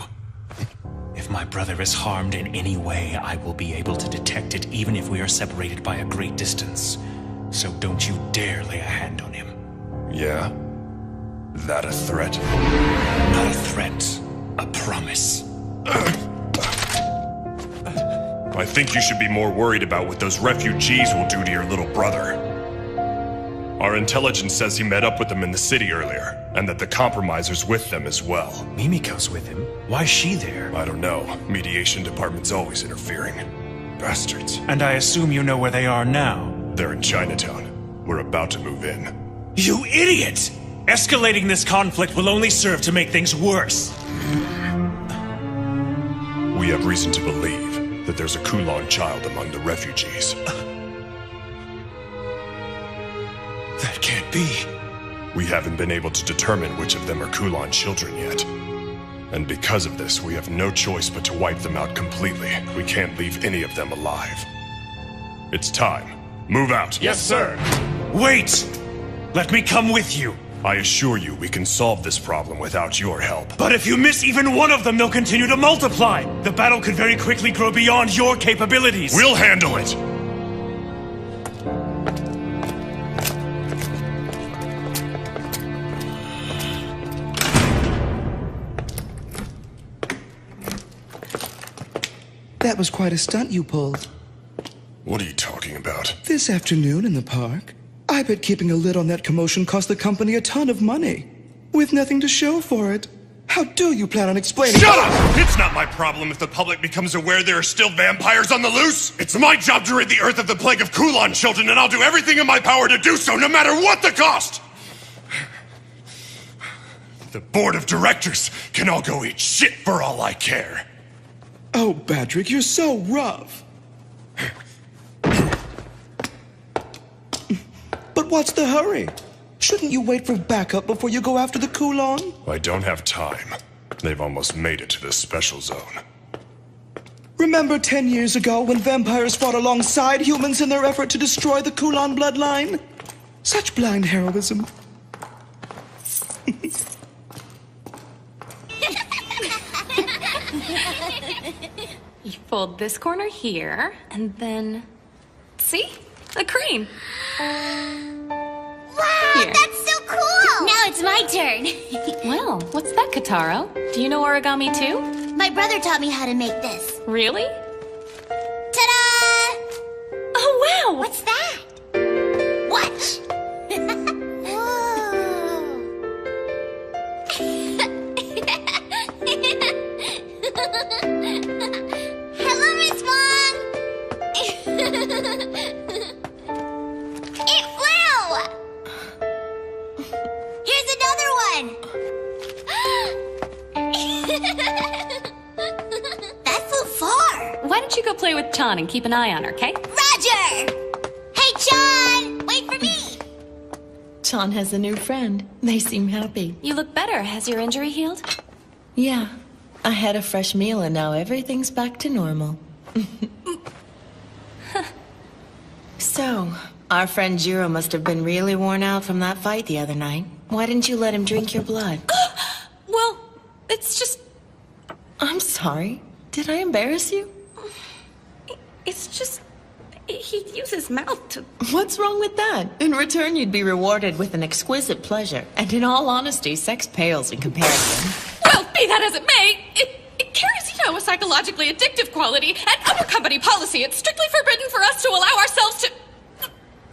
If my brother is harmed in any way, I will be able to detect it even if we are separated by a great distance. So don't you dare lay a hand on him. Yeah? That a threat? Not a threat. A promise. I think you should be more worried about what those refugees will do to your little brother. Our intelligence says he met up with them in the city earlier, and that the compromiser's with them as well. Mimiko's with him? Why's she there? I don't know. Mediation department's always interfering. Bastards. And I assume you know where they are now? They're in Chinatown. We're about to move in. You idiot! Escalating this conflict will only serve to make things worse. We have reason to believe that there's a Kowloon child among the refugees. That can't be. We haven't been able to determine which of them are Kowloon Children yet. And because of this, we have no choice but to wipe them out completely. We can't leave any of them alive. It's time. Move out. Yes, sir. Wait! Let me come with you. I assure you, we can solve this problem without your help. But if you miss even one of them, they'll continue to multiply. The battle could very quickly grow beyond your capabilities. We'll handle it! That was quite a stunt you pulled. What are you talking about? This afternoon in the park, I bet keeping a lid on that commotion cost the company a ton of money. With nothing to show for it. How do you plan on explaining— Shut up! It's not my problem if the public becomes aware there are still vampires on the loose. It's my job to rid the Earth of the plague of Kowloon Children, and I'll do everything in my power to do so, no matter what the cost! The board of directors can all go eat shit for all I care. Oh, Patrick, you're so rough. But what's the hurry? Shouldn't you wait for backup before you go after the Kowloon? I don't have time. They've almost made it to the special zone. Remember 10 years ago when vampires fought alongside humans in their effort to destroy the Kowloon bloodline? Such blind heroism. You fold this corner here, and then... See? A crane. Wow, Here. that's so cool! Now it's my turn. Well, what's that, Kotaro? Do you know origami too? My brother taught me how to make this. Really? Ta-da! Oh, wow! What's that? Watch! Hello, Miss Wong! It flew! Here's another one! That flew far! Why don't you go play with Chan and keep an eye on her, okay? Roger! Hey, John! Wait for me! Chan has a new friend. They seem happy. You look better. Has your injury healed? Yeah. I had a fresh meal and now everything's back to normal. So, our friend Jiro must have been really worn out from that fight the other night. Why didn't you let him drink your blood? Well, it's just... I'm sorry. Did I embarrass you? It's just... He used his mouth to... What's wrong with that? In return, you'd be rewarded with an exquisite pleasure. And in all honesty, sex pales in comparison. Well, be that as it may, it carries, a psychologically addictive quality, and under company policy, it's strictly forbidden for us to allow ourselves to...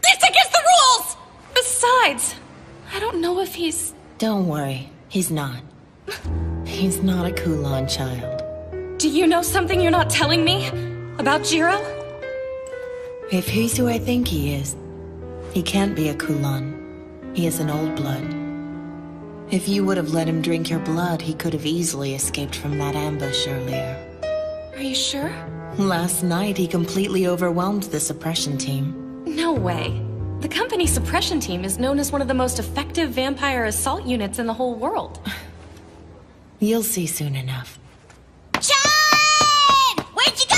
It's against the rules! Besides, I don't know if he's... Don't worry, he's not. He's not a Kowloon child. Do you know something you're not telling me? About Jiro? If he's who I think he is, he can't be a Kowloon. He is an old blood. If you would have let him drink your blood, he could have easily escaped from that ambush earlier. Are you sure? Last night, he completely overwhelmed the suppression team. No way. The company suppression team is known as one of the most effective vampire assault units in the whole world. You'll see soon enough. John! Where'd you go?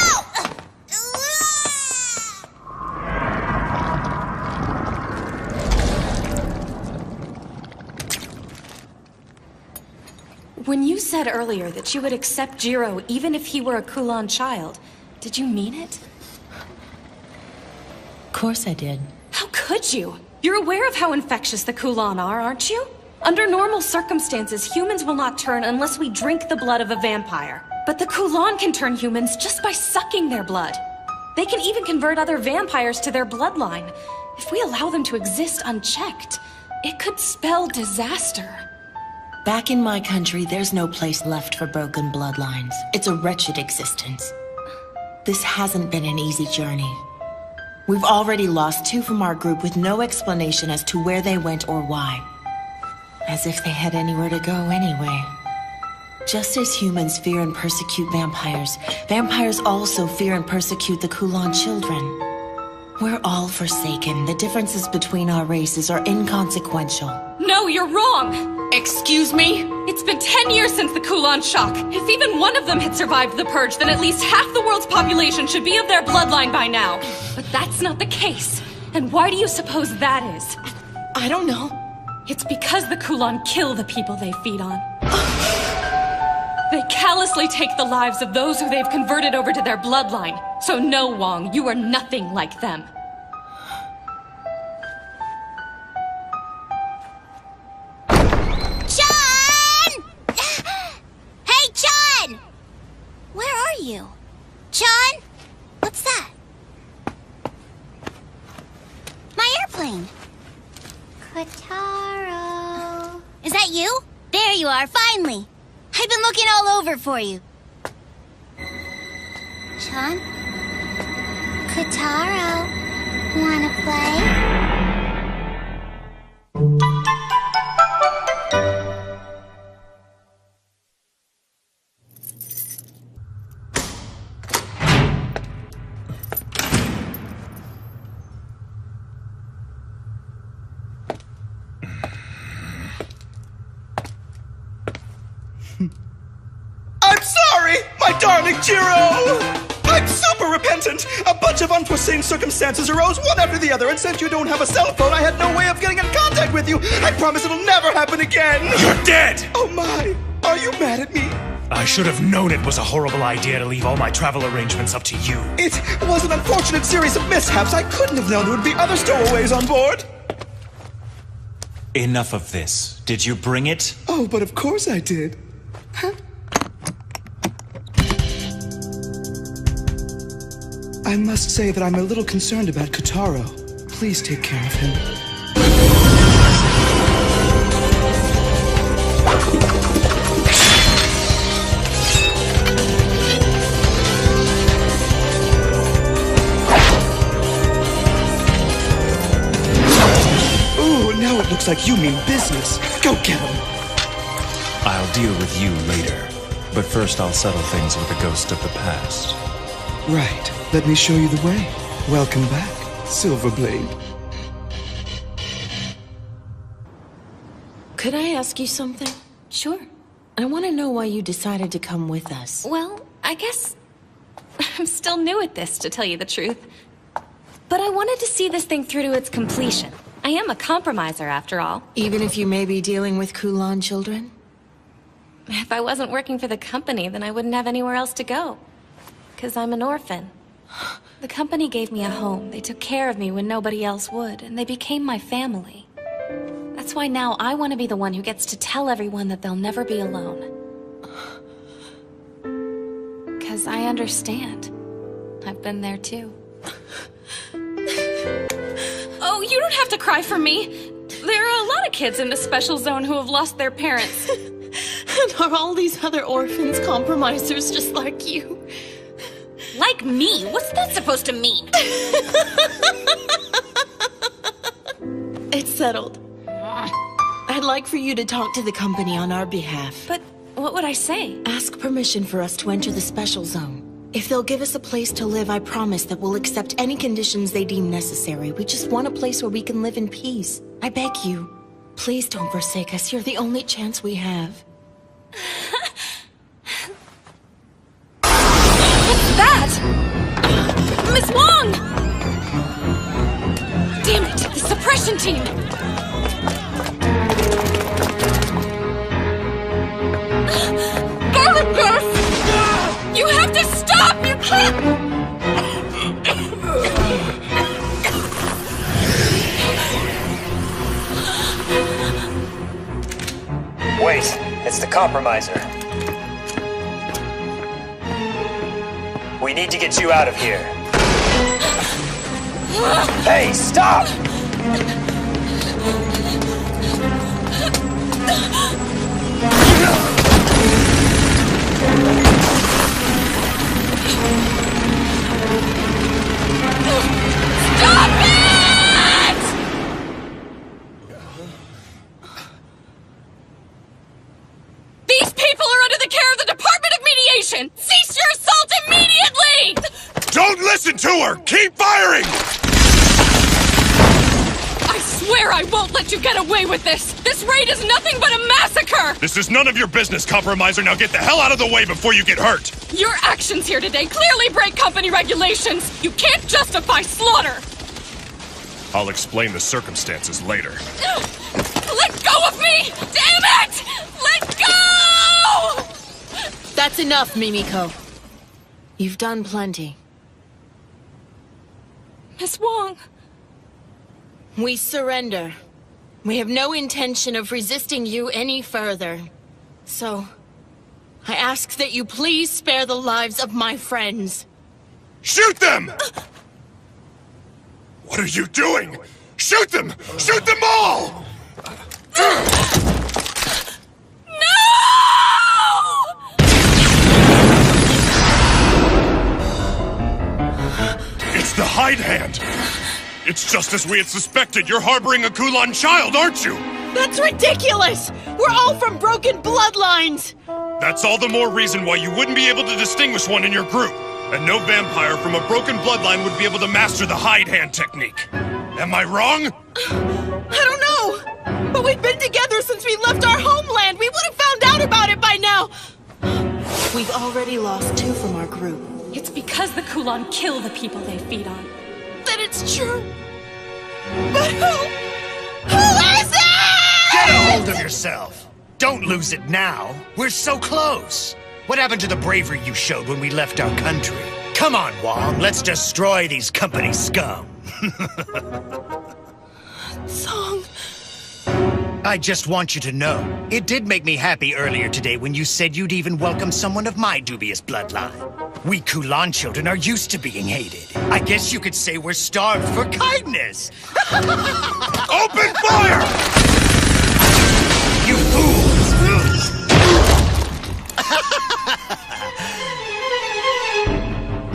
When you said earlier that you would accept Jiro even if he were a Kowloon child, did you mean it? Of course I did. How could you? You're aware of how infectious the Kowloon are, aren't you? Under normal circumstances, humans will not turn unless we drink the blood of a vampire. But the Kowloon can turn humans just by sucking their blood. They can even convert other vampires to their bloodline. If we allow them to exist unchecked, it could spell disaster. Back in my country, there's no place left for broken bloodlines. It's a wretched existence. This hasn't been an easy journey. We've already lost 2 from our group with no explanation as to where they went or why. As if they had anywhere to go anyway. Just as humans fear and persecute vampires, vampires also fear and persecute the Kowloon Children. We're all forsaken. The differences between our races are inconsequential. No, you're wrong! Excuse me? It's been 10 years since the Kowloon shock. If even one of them had survived the purge, then at least half the world's population should be of their bloodline by now. But that's not the case. And why do you suppose that is? I don't know. It's because the Kowloon kill the people they feed on. They callously take the lives of those who they've converted over to their bloodline. So no, Wong, you are nothing like them. Chun! Hey, Chun! Where are you? Chun? What's that? My airplane. Kotaro. Is that you? There you are, finally. I've been looking all over for you. Chun? Kotaro, wanna play? I'm sorry, my darling Jiro! I'm super repentant! A bunch of unforeseen circumstances arose one after the other, and since you don't have a cell phone, I had no way of getting in contact with you! I promise it'll never happen again! You're dead! Oh my! Are you mad at me? I should have known it was a horrible idea to leave all my travel arrangements up to you. It was an unfortunate series of mishaps. I couldn't have known there would be other stowaways on board. Enough of this. Did you bring it? Oh, but of course I did. Huh? I must say that I'm a little concerned about Kotaro. Please take care of him. Ooh, now it looks like you mean business. Go get him. I'll deal with you later. But first I'll settle things with the ghost of the past. Right. Let me show you the way. Welcome back, Silverblade. Could I ask you something? Sure. I want to know why you decided to come with us. Well, I guess I'm still new at this, to tell you the truth. But I wanted to see this thing through to its completion. I am a compromiser, after all. Even if you may be dealing with Kowloon Children? If I wasn't working for the company, then I wouldn't have anywhere else to go. 'Cause I'm an orphan. The company gave me a home. They took care of me when nobody else would, and they became my family. That's why now I want to be the one who gets to tell everyone that they'll never be alone. 'Cause I understand. I've been there too. Oh, you don't have to cry for me. There are a lot of kids in the special zone who have lost their parents. And are all these other orphans compromisers just like you? Like me? What's that supposed to mean? It's settled. I'd like for you to talk to the company on our behalf. But what would I say? Ask permission for us to enter the special zone. If they'll give us a place to live, I promise that we'll accept any conditions they deem necessary. We just want a place where we can live in peace. I beg you. Please don't forsake us. You're the only chance we have. What's that? Miss Wong! Damn it, the suppression team! Garlic gas! You have to stop! You can't! Wait, it's the compromiser. We need to get you out of here. Hey, stop! Stop it! These people are under the care of the Department of Mediation! Cease your assault immediately! Don't listen to her! Keep firing! I swear I won't let you get away with this! This raid is nothing but a massacre! This is none of your business, Compromiser. Now get the hell out of the way before you get hurt! Your actions here today clearly break company regulations! You can't justify slaughter! I'll explain the circumstances later. Let go of me! Damn it! Let go! That's enough, Mimiko. You've done plenty. Miss Wong. We surrender. We have no intention of resisting you any further. So, I ask that you please spare the lives of my friends. Shoot them! What are you doing? Shoot them! Shoot them all! It's the Hide Hand! It's just as we had suspected. You're harboring a Kowloon child, aren't you? That's ridiculous! We're all from broken bloodlines! That's all the more reason why you wouldn't be able to distinguish one in your group. And no vampire from a broken bloodline would be able to master the Hide Hand technique. Am I wrong? I don't know! But we've been together since we left our homeland! We would have found out about it by now! We've already lost 2 from our group. It's because the Kowloon kill the people they feed on. That it's true. But who is it? Get a hold of yourself. Don't lose it now. We're so close. What happened to the bravery you showed when we left our country? Come on, Wong. Let's destroy these company scum. Song. I just want you to know, it did make me happy earlier today when you said you'd even welcome someone of my dubious bloodline. We Kowloon children are used to being hated. I guess you could say we're starved for kindness. Open fire! You fools!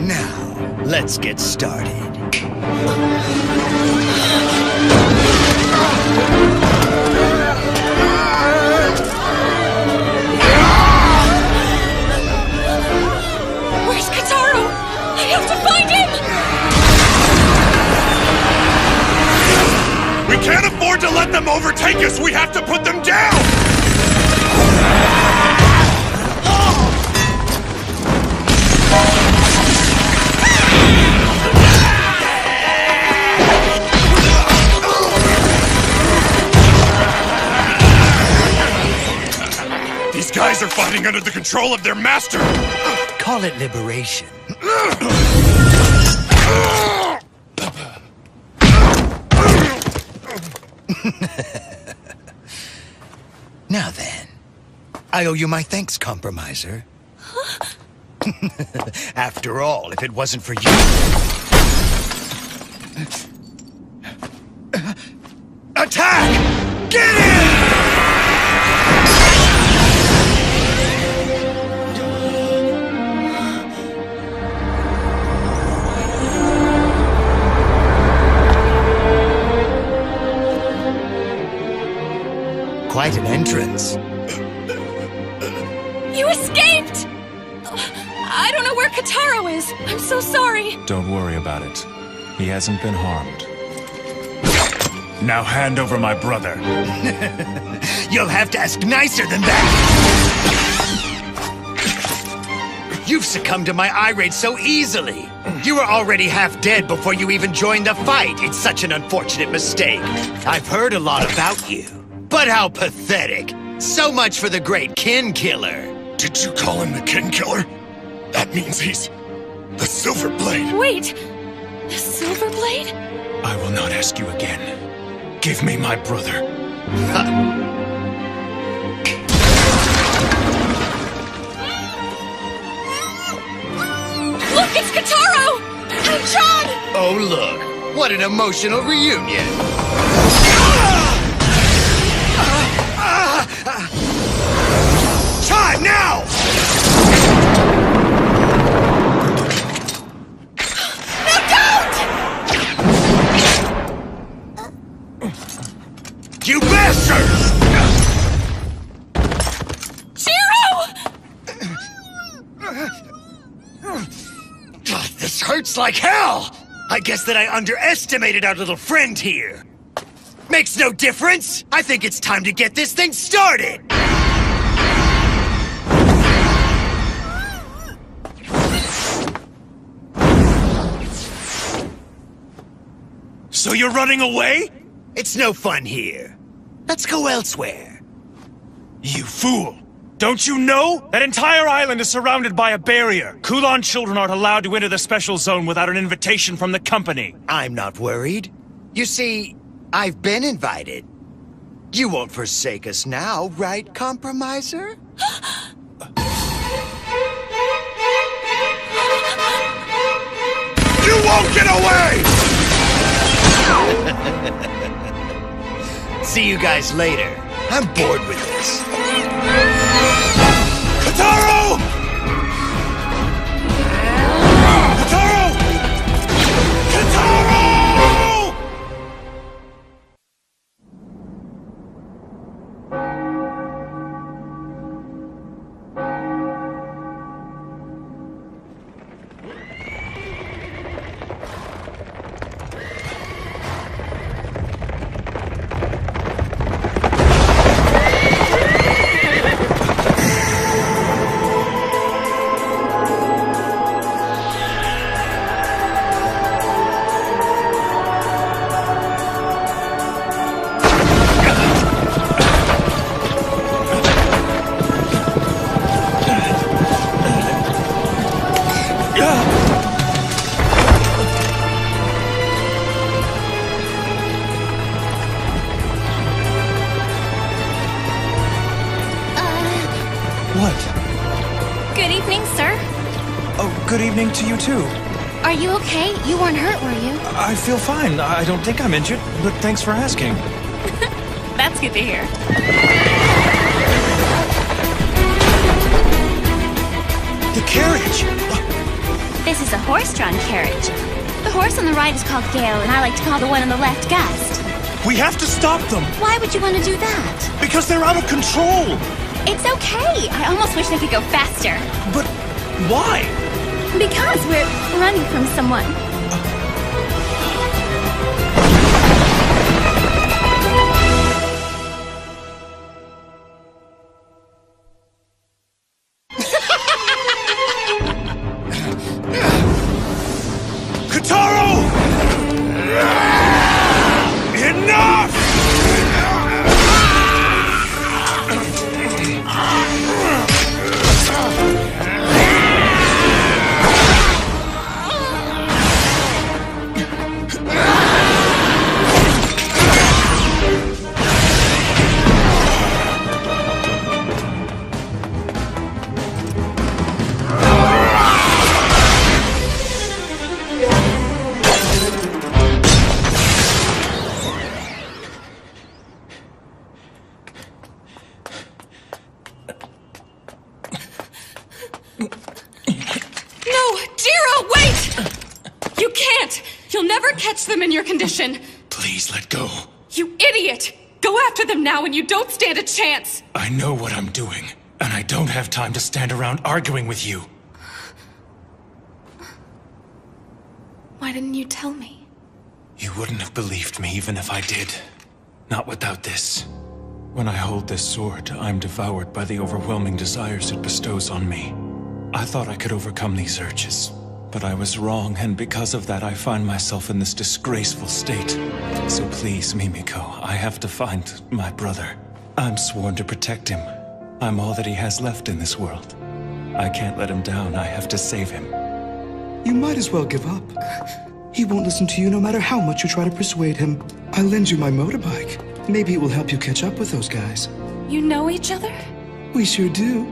Now, let's get started. Where's Kotaro? I have to find him! We can't afford to let them overtake us! We have to put them down! These guys are fighting under the control of their master! Call it liberation. Now then, I owe you my thanks, Compromiser. After all, if it wasn't for you... Attack! Get in! Quite an entrance. You escaped! I don't know where Kotaro is. I'm so sorry. Don't worry about it. He hasn't been harmed. Now hand over my brother. You'll have to ask nicer than that! You've succumbed to my irate so easily! You were already half dead before you even joined the fight! It's such an unfortunate mistake! I've heard a lot about you. But how pathetic! So much for the great kin killer! Did you call him the kin killer? That means he's... the Silver Blade. Wait! The Silver Blade? I will not ask you again. Give me my brother. Look, it's Kotaro! And John! Oh, look. What an emotional reunion! Time now! No, don't! You bastard! Jiro! God, this hurts like hell! I guess that I underestimated our little friend here. Makes no difference! I think it's time to get this thing started! So you're running away? It's no fun here. Let's go elsewhere. You fool! Don't you know? That entire island is surrounded by a barrier. Kowloon Children aren't allowed to enter the special zone without an invitation from the company. I'm not worried. You see, I've been invited. You won't forsake us now, right, Compromiser? You won't get away! See you guys later. I'm bored with this. Kotaro! Kotaro! Kotaro! Good evening, sir. Oh, good evening to you too. Are you okay? You weren't hurt, were you? I feel fine. I don't think I'm injured, but thanks for asking. That's good to hear. The carriage! This is a horse-drawn carriage. The horse on the right is called Gale, and I like to call the one on the left Gust. We have to stop them! Why would you want to do that? Because they're out of control! It's okay. I almost wish they could go faster. But why? Because we're running from someone. Kotaro! Enough! Catch them in your condition. Please let go. You idiot! Go after them now and you don't stand a chance! I know what I'm doing, and I don't have time to stand around arguing with you. Why didn't you tell me? You wouldn't have believed me even if I did. Not without this. When I hold this sword, I'm devoured by the overwhelming desires it bestows on me. I thought I could overcome these urges. But I was wrong, and because of that, I find myself in this disgraceful state. So please, Mimiko, I have to find my brother. I'm sworn to protect him. I'm all that he has left in this world. I can't let him down. I have to save him. You might as well give up. He won't listen to you no matter how much you try to persuade him. I'll lend you my motorbike. Maybe it will help you catch up with those guys. You know each other? We sure do.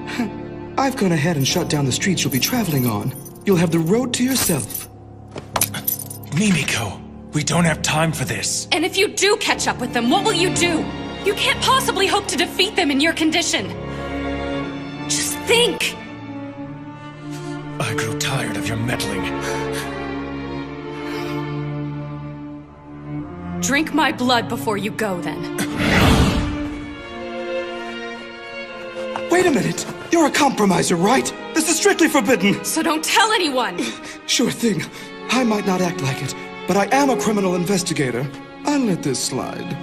I've gone ahead and shut down the streets you'll be traveling on. You'll have the road to yourself. Mimiko, We don't have time for this. And if you do catch up with them, what will you do? You can't possibly hope to defeat them in your condition. Just think! I grew tired of your meddling. Drink my blood before you go, then. Wait a minute! You're a compromiser, right? This is strictly forbidden! So don't tell anyone! Sure thing. I might not act like it, but I am a criminal investigator. I'll let this slide.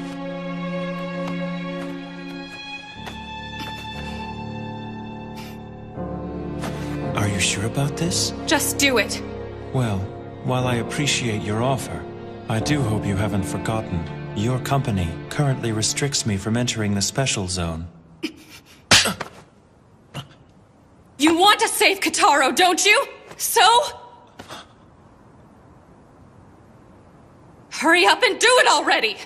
Are you sure about this? Just do it. Well, while I appreciate your offer, I do hope you haven't forgotten. Your company currently restricts me from entering the special zone. You want to save Kotaro, don't you? So? Hurry up and do it already!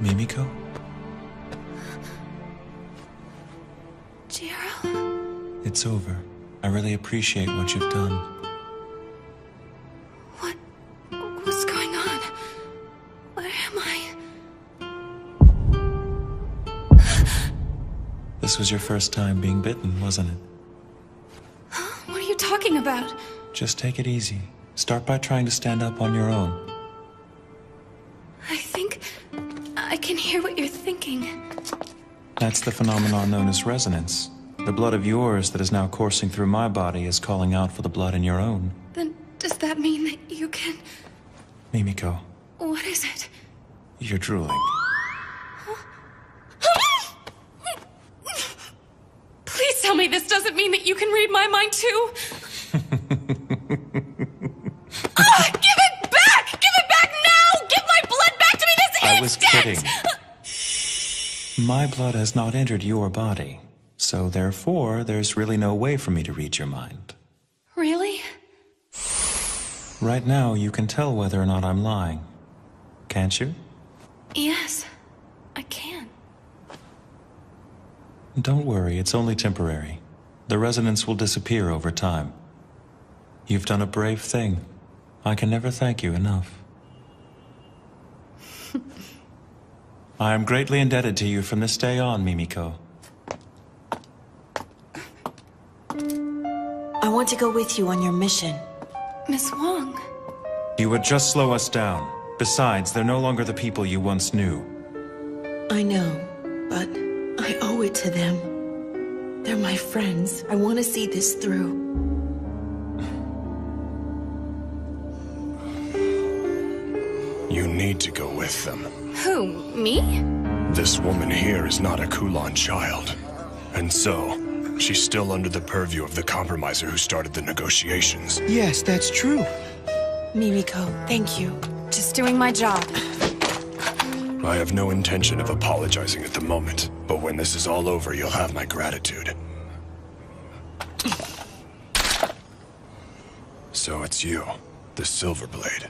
Mimiko? Jiro? It's over. I really appreciate what you've done. What's going on? Where am I? This was your first time being bitten, wasn't it? What are you talking about? Just take it easy. Start by trying to stand up on your own. I think I can hear what you're thinking. That's the phenomenon known as resonance. The blood of yours that is now coursing through my body is calling out for the blood in your own. Then does that mean that you can... Mimiko, What is it? you're drooling. Please tell me this doesn't mean that you can read my mind too. Give it back! Give it back now! Give my blood back to me this I was instant! kidding. My blood has not entered your body, so therefore there's really no way for me to read your mind. Really? Right now, you can tell whether or not I'm lying. Can't you? Yes, I can. Don't worry, it's only temporary. The resonance will disappear over time. You've done a brave thing. I can never thank you enough. I am greatly indebted to you from this day on, Mimiko. I want to go with you on your mission. Miss Wong. You would just slow us down. Besides, they're no longer the people you once knew. I know, but I owe it to them. They're my friends. I want to see this through. You need to go with them. Who, me? This woman here is not a Kowloon child. And so, she's still under the purview of the compromiser who started the negotiations. Yes, that's true. Mimiko, thank you. Just doing my job. I have no intention of apologizing at the moment, but when this is all over, you'll have my gratitude. So it's you, the Silverblade.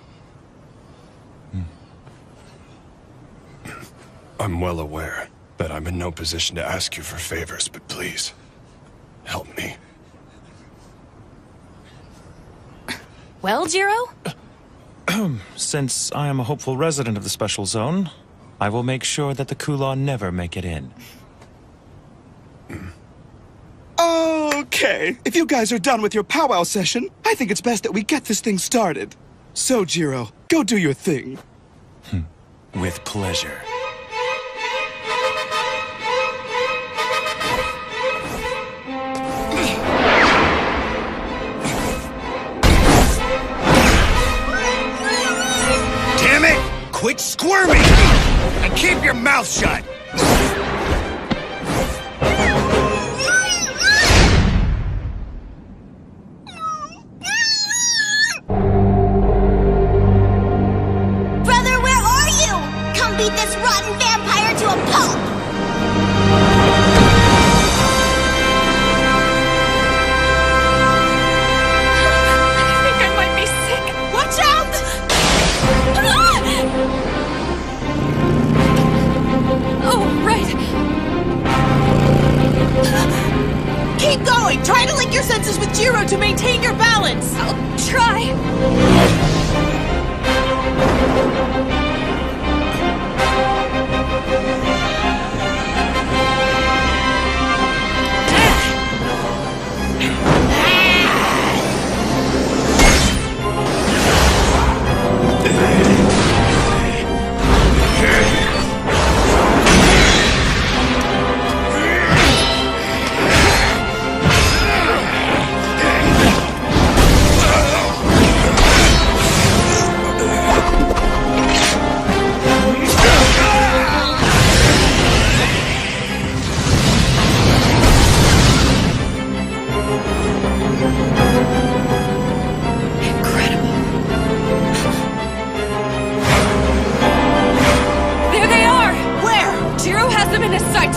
I'm well aware that I'm in no position to ask you for favors, but please, help me. Well, Jiro? Since I am a hopeful resident of the Special Zone, I will make sure that the Kowloon never make it in. Okay, if you guys are done with your powwow session, I think it's best that we get this thing started. So, Jiro, go do your thing. With pleasure. Damn it! Quit squirming! And keep your mouth shut! Brother, where are you? Come beat this rotten vampire to a pulp! I think I might be sick. Watch out! Oh, right. Keep going! Try to link your senses with Jiro to maintain your balance! I'll try.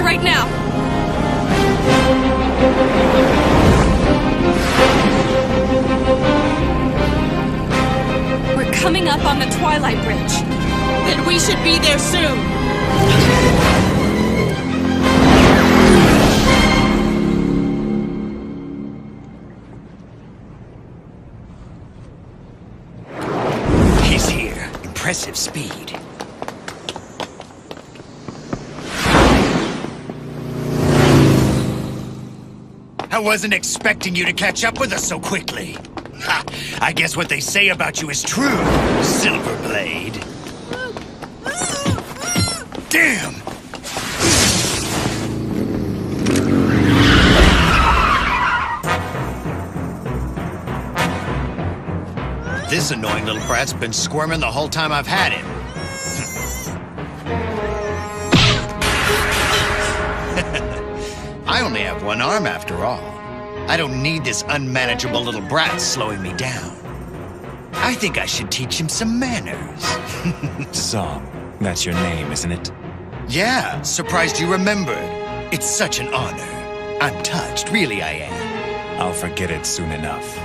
Right now. We're coming up on the Twilight Bridge. Then we should be there soon. He's here. Impressive speed. I wasn't expecting you to catch up with us so quickly. Ha! I guess what they say about you is true, Silverblade. Damn! This annoying little brat's been squirming the whole time I've had him. I only have one arm after all. I don't need this unmanageable little brat slowing me down. I think I should teach him some manners. Song, that's your name, isn't it? Yeah, surprised you remembered. It's such an honor. I'm touched, really I am. I'll forget it soon enough.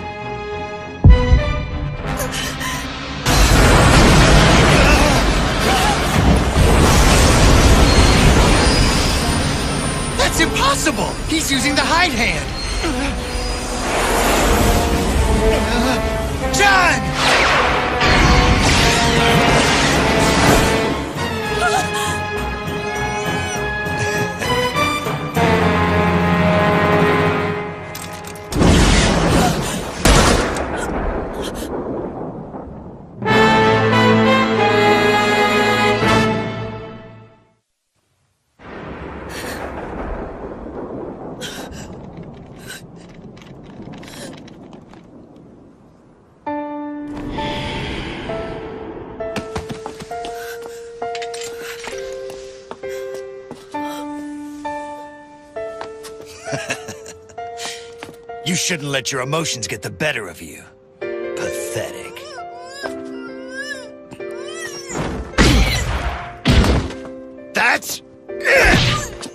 That's impossible! He's using the hide hand! John! You shouldn't let your emotions get the better of you. Pathetic. That's it!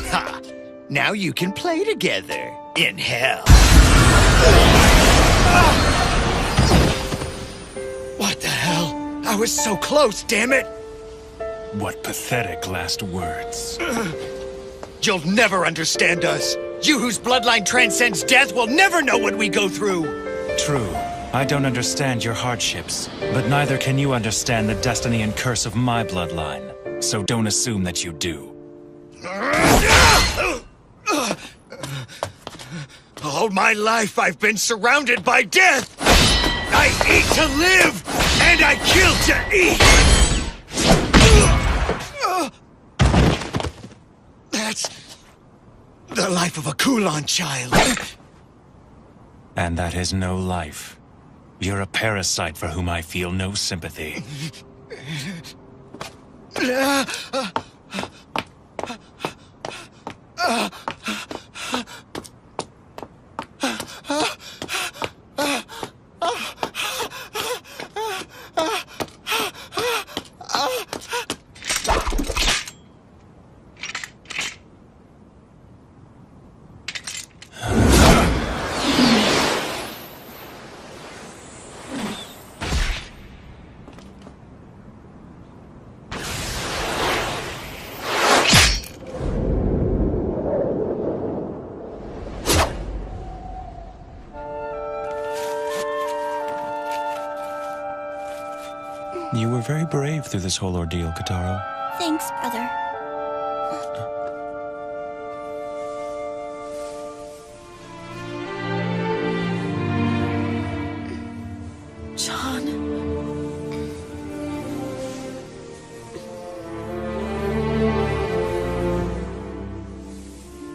Ha! Now you can play together in hell. What the hell? I was so close, damn it! What pathetic last words. You'll never understand us. You whose bloodline transcends death will never know what we go through! True. I don't understand your hardships, but neither can you understand the destiny and curse of my bloodline. So don't assume that you do. All my life I've been surrounded by death! I eat to live, and I kill to eat! That's the life of a Kowloon child. And that is no life. You're a parasite for whom I feel no sympathy. You were very brave through this whole ordeal, Kotaro. Thanks, brother. John.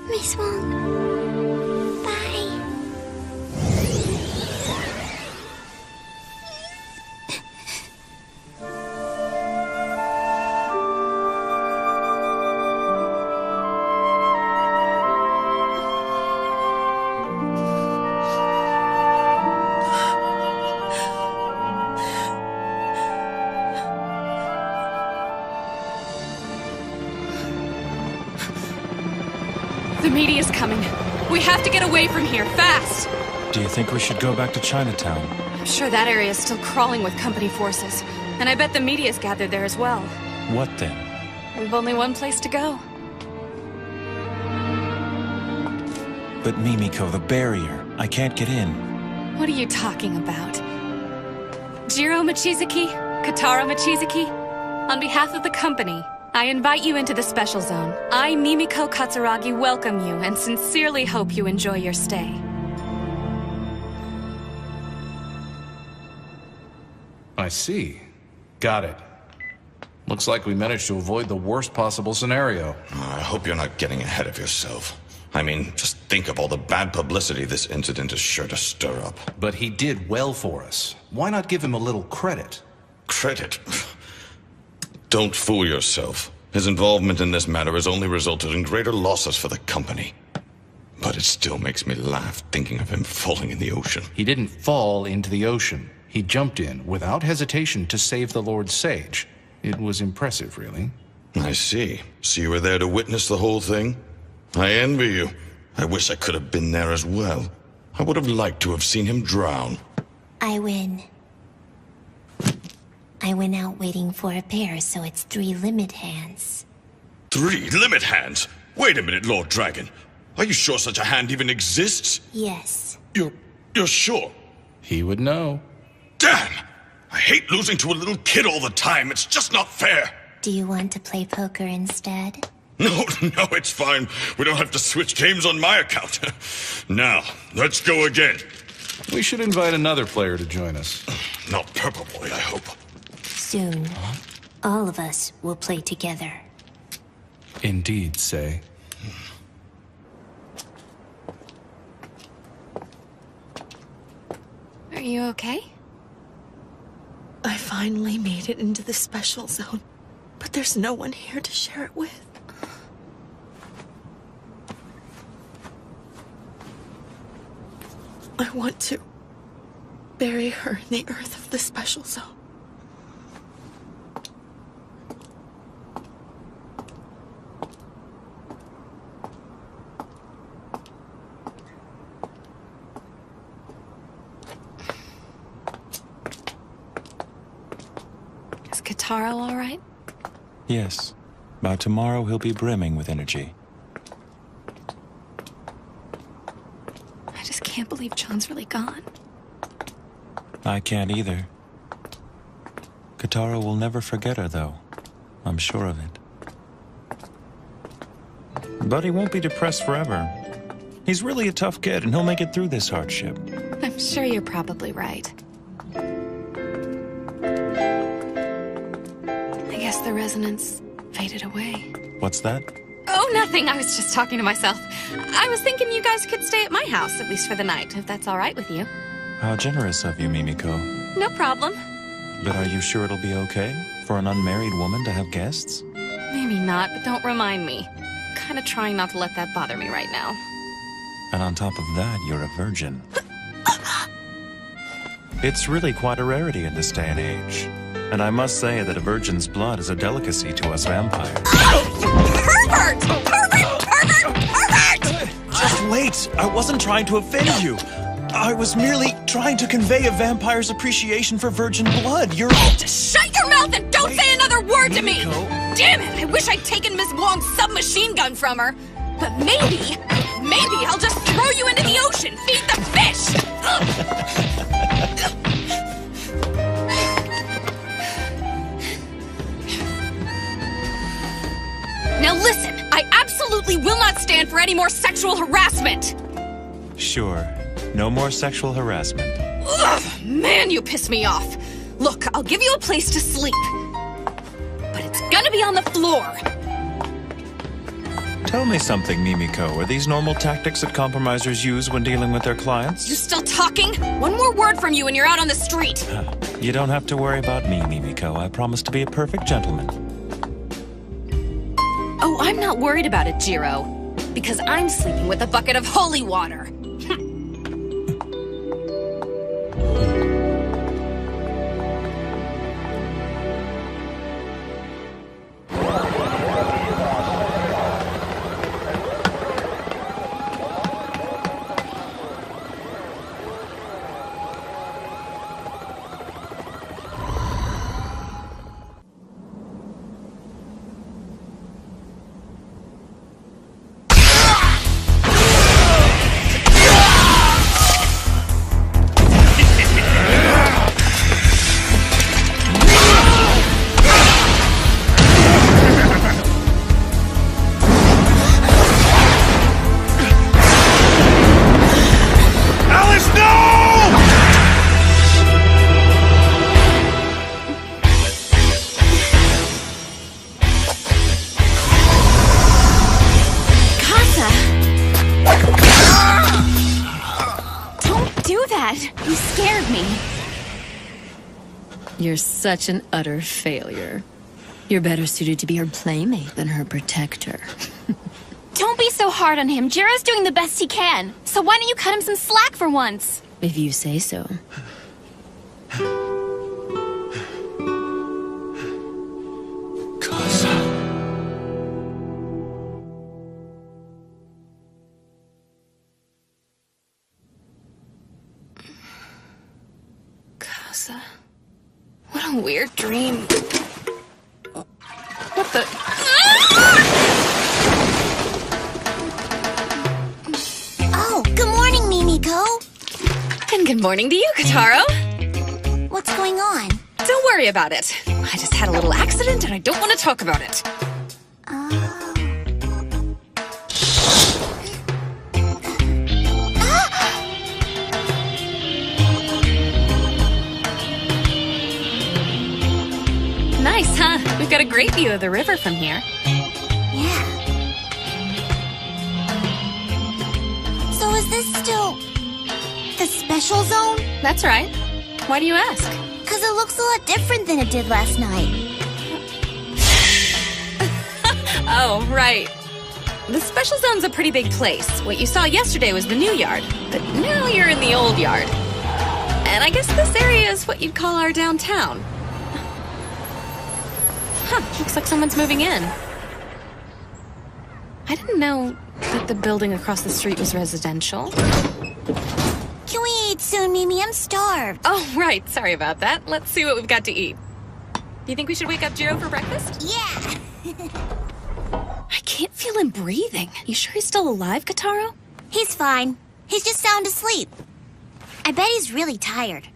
Miss Wong. Bye. The media's coming. We have to get away from here, fast! Do you think we should go back to Chinatown? I'm sure that area is still crawling with company forces. And I bet the media's gathered there as well. What then? We've only one place to go. But Mimiko, the barrier. I can't get in. What are you talking about? Jiro Mochizuki? Kotaro Mochizuki? On behalf of the company, I invite you into the special zone. I, Mimiko Katsuragi, welcome you and sincerely hope you enjoy your stay. I see. Got it. Looks like we managed to avoid the worst possible scenario. I hope you're not getting ahead of yourself. I mean, just think of all the bad publicity this incident is sure to stir up. But he did well for us. Why not give him a little credit? Credit? Don't fool yourself. His involvement in this matter has only resulted in greater losses for the company. But it still makes me laugh thinking of him falling in the ocean. He didn't fall into the ocean. He jumped in without hesitation to save the Lord Sage. It was impressive, really. I see. So you were there to witness the whole thing? I envy you. I wish I could have been there as well. I would have liked to have seen him drown. I win. I went out waiting for a pair, so it's 3 limit hands. 3 limit hands? Wait a minute, Lord Dragon. Are you sure such a hand even exists? Yes. You're sure? He would know. Damn! I hate losing to a little kid all the time. It's just not fair. Do you want to play poker instead? No, it's fine. We don't have to switch games on my account. Now, let's go again. We should invite another player to join us. Not Purple Boy, I hope. Soon, all of us will play together. Indeed, Say. Are you okay? I finally made it into the special zone, but there's no one here to share it with. I want to bury her in the earth of the special zone. Is Kotaro all right? Yes. By tomorrow, he'll be brimming with energy. can't believe John's really gone. I can't either. Kotaro will never forget her, though. I'm sure of it. But he won't be depressed forever. He's really a tough kid, and he'll make it through this hardship. I'm sure you're probably right. I guess the resonance faded away. What's that? Oh, nothing. I was just talking to myself. I was thinking you guys could stay at my house, at least for the night, if that's all right with you. How generous of you, Mimiko. No problem. But are you sure it'll be okay for an unmarried woman to have guests? Maybe not, but don't remind me. I'm kind of trying not to let that bother me right now. And on top of that, you're a virgin. It's really quite a rarity in this day and age. And I must say that a virgin's blood is a delicacy to us vampires. Pervert! Pervert! Pervert! Pervert! Just wait! I wasn't trying to offend you. I was merely trying to convey a vampire's appreciation for virgin blood. You're... Just shut your mouth and don't say another word to me! Damn it! I wish I'd taken Miss Wong's submachine gun from her. But maybe I'll just throw you into the ocean. Feed the fish! Now listen, I absolutely will not stand for any more sexual harassment! Sure. No more sexual harassment. Ugh, man, you piss me off. Look, I'll give you a place to sleep. But it's gonna be on the floor. Tell me something, Mimiko. Are these normal tactics that compromisers use when dealing with their clients? You still talking? One more word from you and you're out on the street. You don't have to worry about me, Mimiko. I promise to be a perfect gentleman. Oh, I'm not worried about it, Jiro. Because I'm sleeping with a bucket of holy water. You scared me. You're such an utter failure. You're better suited to be her playmate than her protector. Don't be so hard on him. Jiro's doing the best he can. So why don't you cut him some slack for once? If you say so. What a weird dream. What the... Oh, good morning, Mimiko. And good morning to you, Kotaro. What's going on? Don't worry about it. I just had a little accident and I don't want to talk about it. Nice, huh? We've got a great view of the river from here. Yeah. So is this still the special zone? That's right. Why do you ask? Because it looks a lot different than it did last night. Oh, right. The special zone's a pretty big place. What you saw yesterday was the new yard, but now you're in the old yard. And I guess this area is what you'd call our downtown. Huh, looks like someone's moving in. I didn't know that the building across the street was residential. Can we eat soon, Mimi? I'm starved. Oh, right. Sorry about that. Let's see what we've got to eat. Do you think we should wake up Jiro for breakfast? Yeah. I can't feel him breathing. You sure he's still alive, Kotaro? He's fine. He's just sound asleep. I bet he's really tired.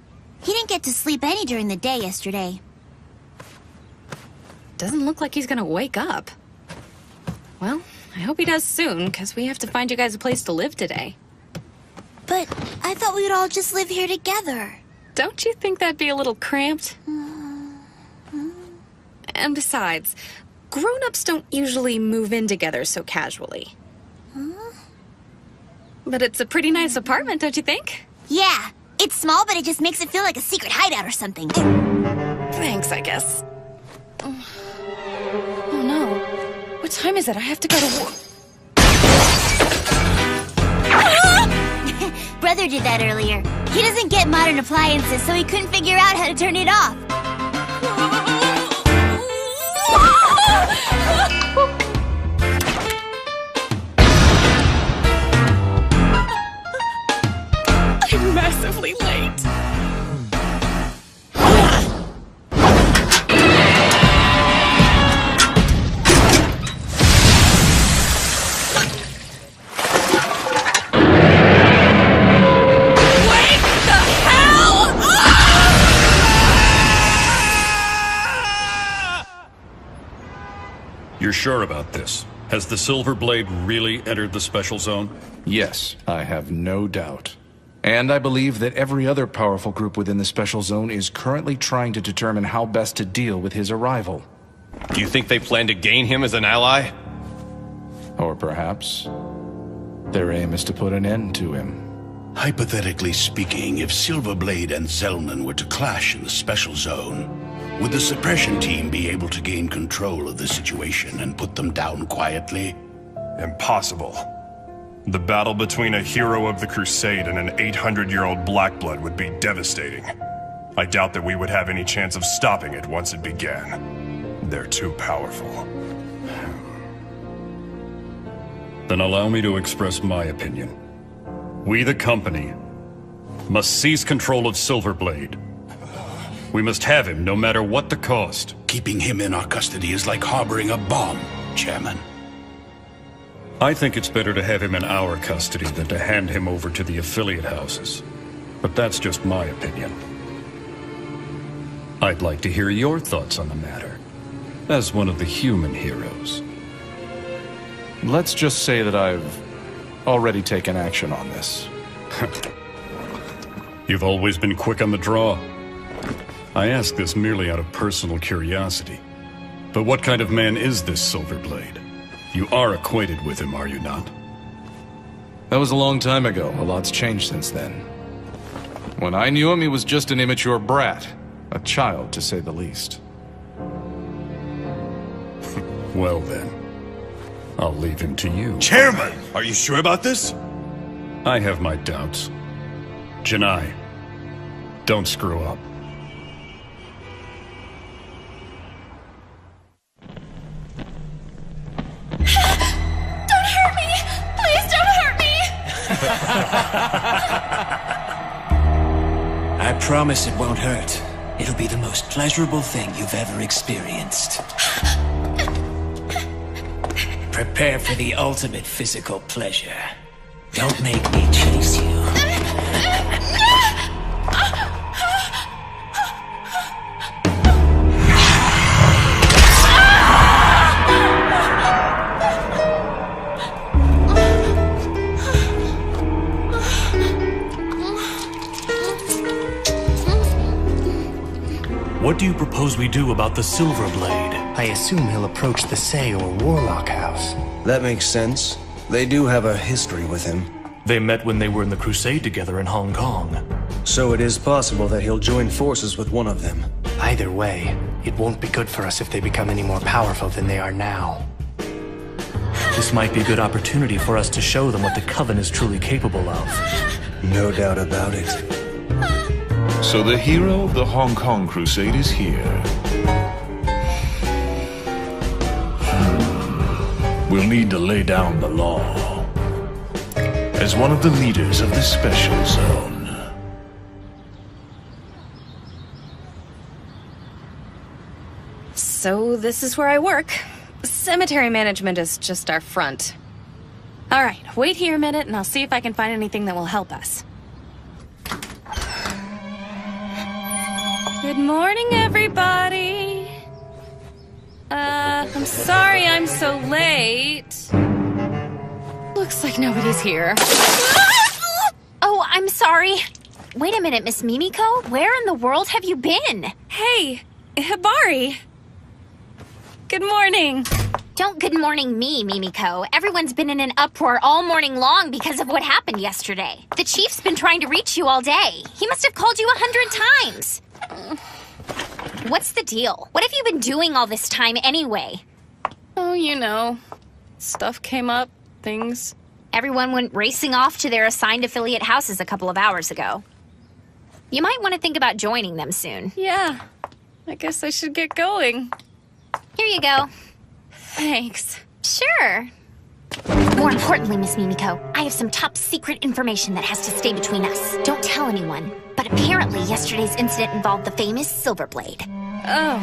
He didn't get to sleep any during the day yesterday. Doesn't look like he's gonna wake up. Well, I hope he does soon, because we have to find you guys a place to live today. But I thought we would all just live here together. Don't you think that'd be a little cramped? And besides, grown-ups don't usually move in together so casually. But it's a pretty nice apartment, don't you think? Yeah, it's small, but it just makes it feel like a secret hideout or something. Thanks, I guess. Oh no. What time is it? I have to go to work. Brother did that earlier. He doesn't get modern appliances, so he couldn't figure out how to turn it off. I'm massively late. You're sure about this? Has the Silver Blade really entered the special zone? Yes, I have no doubt. And I believe that every other powerful group within the special zone is currently trying to determine how best to deal with his arrival. Do you think they plan to gain him as an ally? Or perhaps their aim is to put an end to him. Hypothetically speaking, if Silverblade and Zellman were to clash in the special zone, would the suppression team be able to gain control of the situation and put them down quietly? Impossible. The battle between a hero of the Crusade and an 800-year-old Blackblood would be devastating. I doubt that we would have any chance of stopping it once it began. They're too powerful. Then allow me to express my opinion. We, the company, must seize control of Silverblade. We must have him, no matter what the cost. Keeping him in our custody is like harboring a bomb, Chairman. I think it's better to have him in our custody than to hand him over to the affiliate houses. But that's just my opinion. I'd like to hear your thoughts on the matter, as one of the human heroes. Let's just say that I've already taken action on this. You've always been quick on the draw. I ask this merely out of personal curiosity. But what kind of man is this Silverblade? You are acquainted with him, are you not? That was a long time ago. A lot's changed since then. When I knew him, he was just an immature brat. A child, to say the least. Well then, I'll leave him to you. Chairman! Are you sure about this? I have my doubts. Janai, don't screw up. Don't hurt me! Please don't hurt me! I promise it won't hurt. It'll be the most pleasurable thing you've ever experienced. Prepare for the ultimate physical pleasure. Don't make me chase you. What do you propose we do about the Silver Blade? I assume he'll approach the Say or Warlock House. That makes sense. They do have a history with him. They met when they were in the Crusade together in Hong Kong. So it is possible that he'll join forces with one of them. Either way, it won't be good for us if they become any more powerful than they are now. This might be a good opportunity for us to show them what the Coven is truly capable of. No doubt about it. So the hero of the Hong Kong Crusade is here. We'll need to lay down the law. As one of the leaders of the special zone. So this is where I work. Cemetery management is just our front. Alright, wait here a minute and I'll see if I can find anything that will help us. Good morning, everybody. I'm sorry I'm so late. Looks like nobody's here. Oh, I'm sorry. Wait a minute, Miss Mimiko. Where in the world have you been? Hey, Hibari. Good morning. Don't good morning me, Mimiko. Everyone's been in an uproar all morning long because of what happened yesterday. The chief's been trying to reach you all day. He must have called you 100 times. What's the deal? What have you been doing all this time anyway? Oh, you know. Stuff came up, things. Everyone went racing off to their assigned affiliate houses a couple of hours ago. You might want to think about joining them soon. Yeah, I guess I should get going. Here you go. Thanks. Sure. More importantly, Miss Mimiko, I have some top secret information that has to stay between us. Don't tell anyone. But apparently yesterday's incident involved the famous Silverblade. Oh,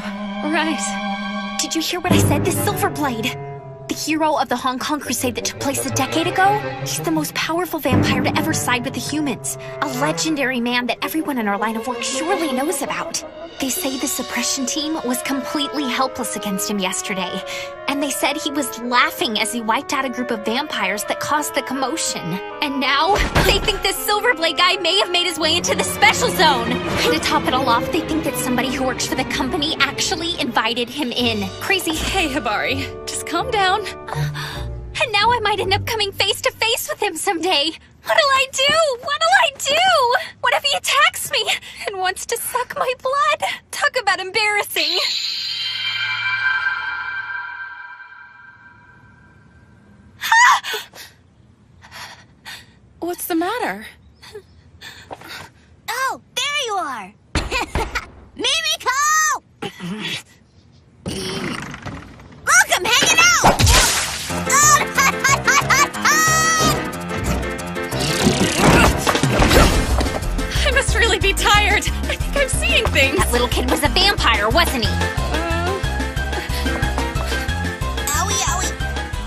right. Did you hear what I said? The Silverblade! The hero of the Hong Kong Crusade that took place a decade ago? He's the most powerful vampire to ever side with the humans. A legendary man that everyone in our line of work surely knows about. They say the suppression team was completely helpless against him yesterday. And they said he was laughing as he wiped out a group of vampires that caused the commotion. And now, they think this Silverblade guy may have made his way into the special zone. And to top it all off, they think that somebody who works for the company actually invited him in. Crazy. Hey, Hibari, just calm down. And now I might end up coming face to face with him someday. What'll I do? What'll I do? What if he attacks me and wants to suck my blood? Talk about embarrassing. What's the matter? Oh, there you are! Mimiko! Look, I'm hanging out! I must really be tired. I think I'm seeing things. That little kid was a vampire, wasn't he? Owie, owie.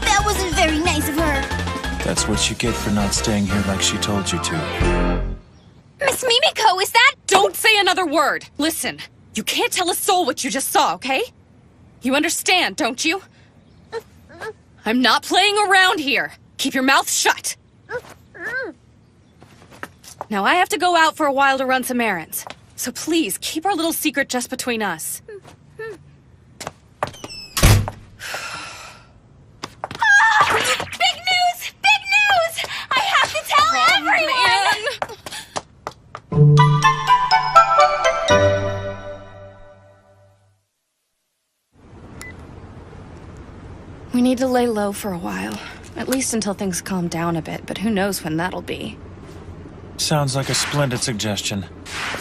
That wasn't very nice of her. That's what you get for not staying here like she told you to. Miss Mimiko, is that— Don't say another word! Listen, you can't tell a soul what you just saw, okay? You understand, don't you? I'm not playing around here. Keep your mouth shut. Now I have to go out for a while to run some errands. So please, keep our little secret just between us. Big news! Big news! I have to tell everyone! We need to lay low for a while. At least until things calm down a bit, but who knows when that'll be. Sounds like a splendid suggestion.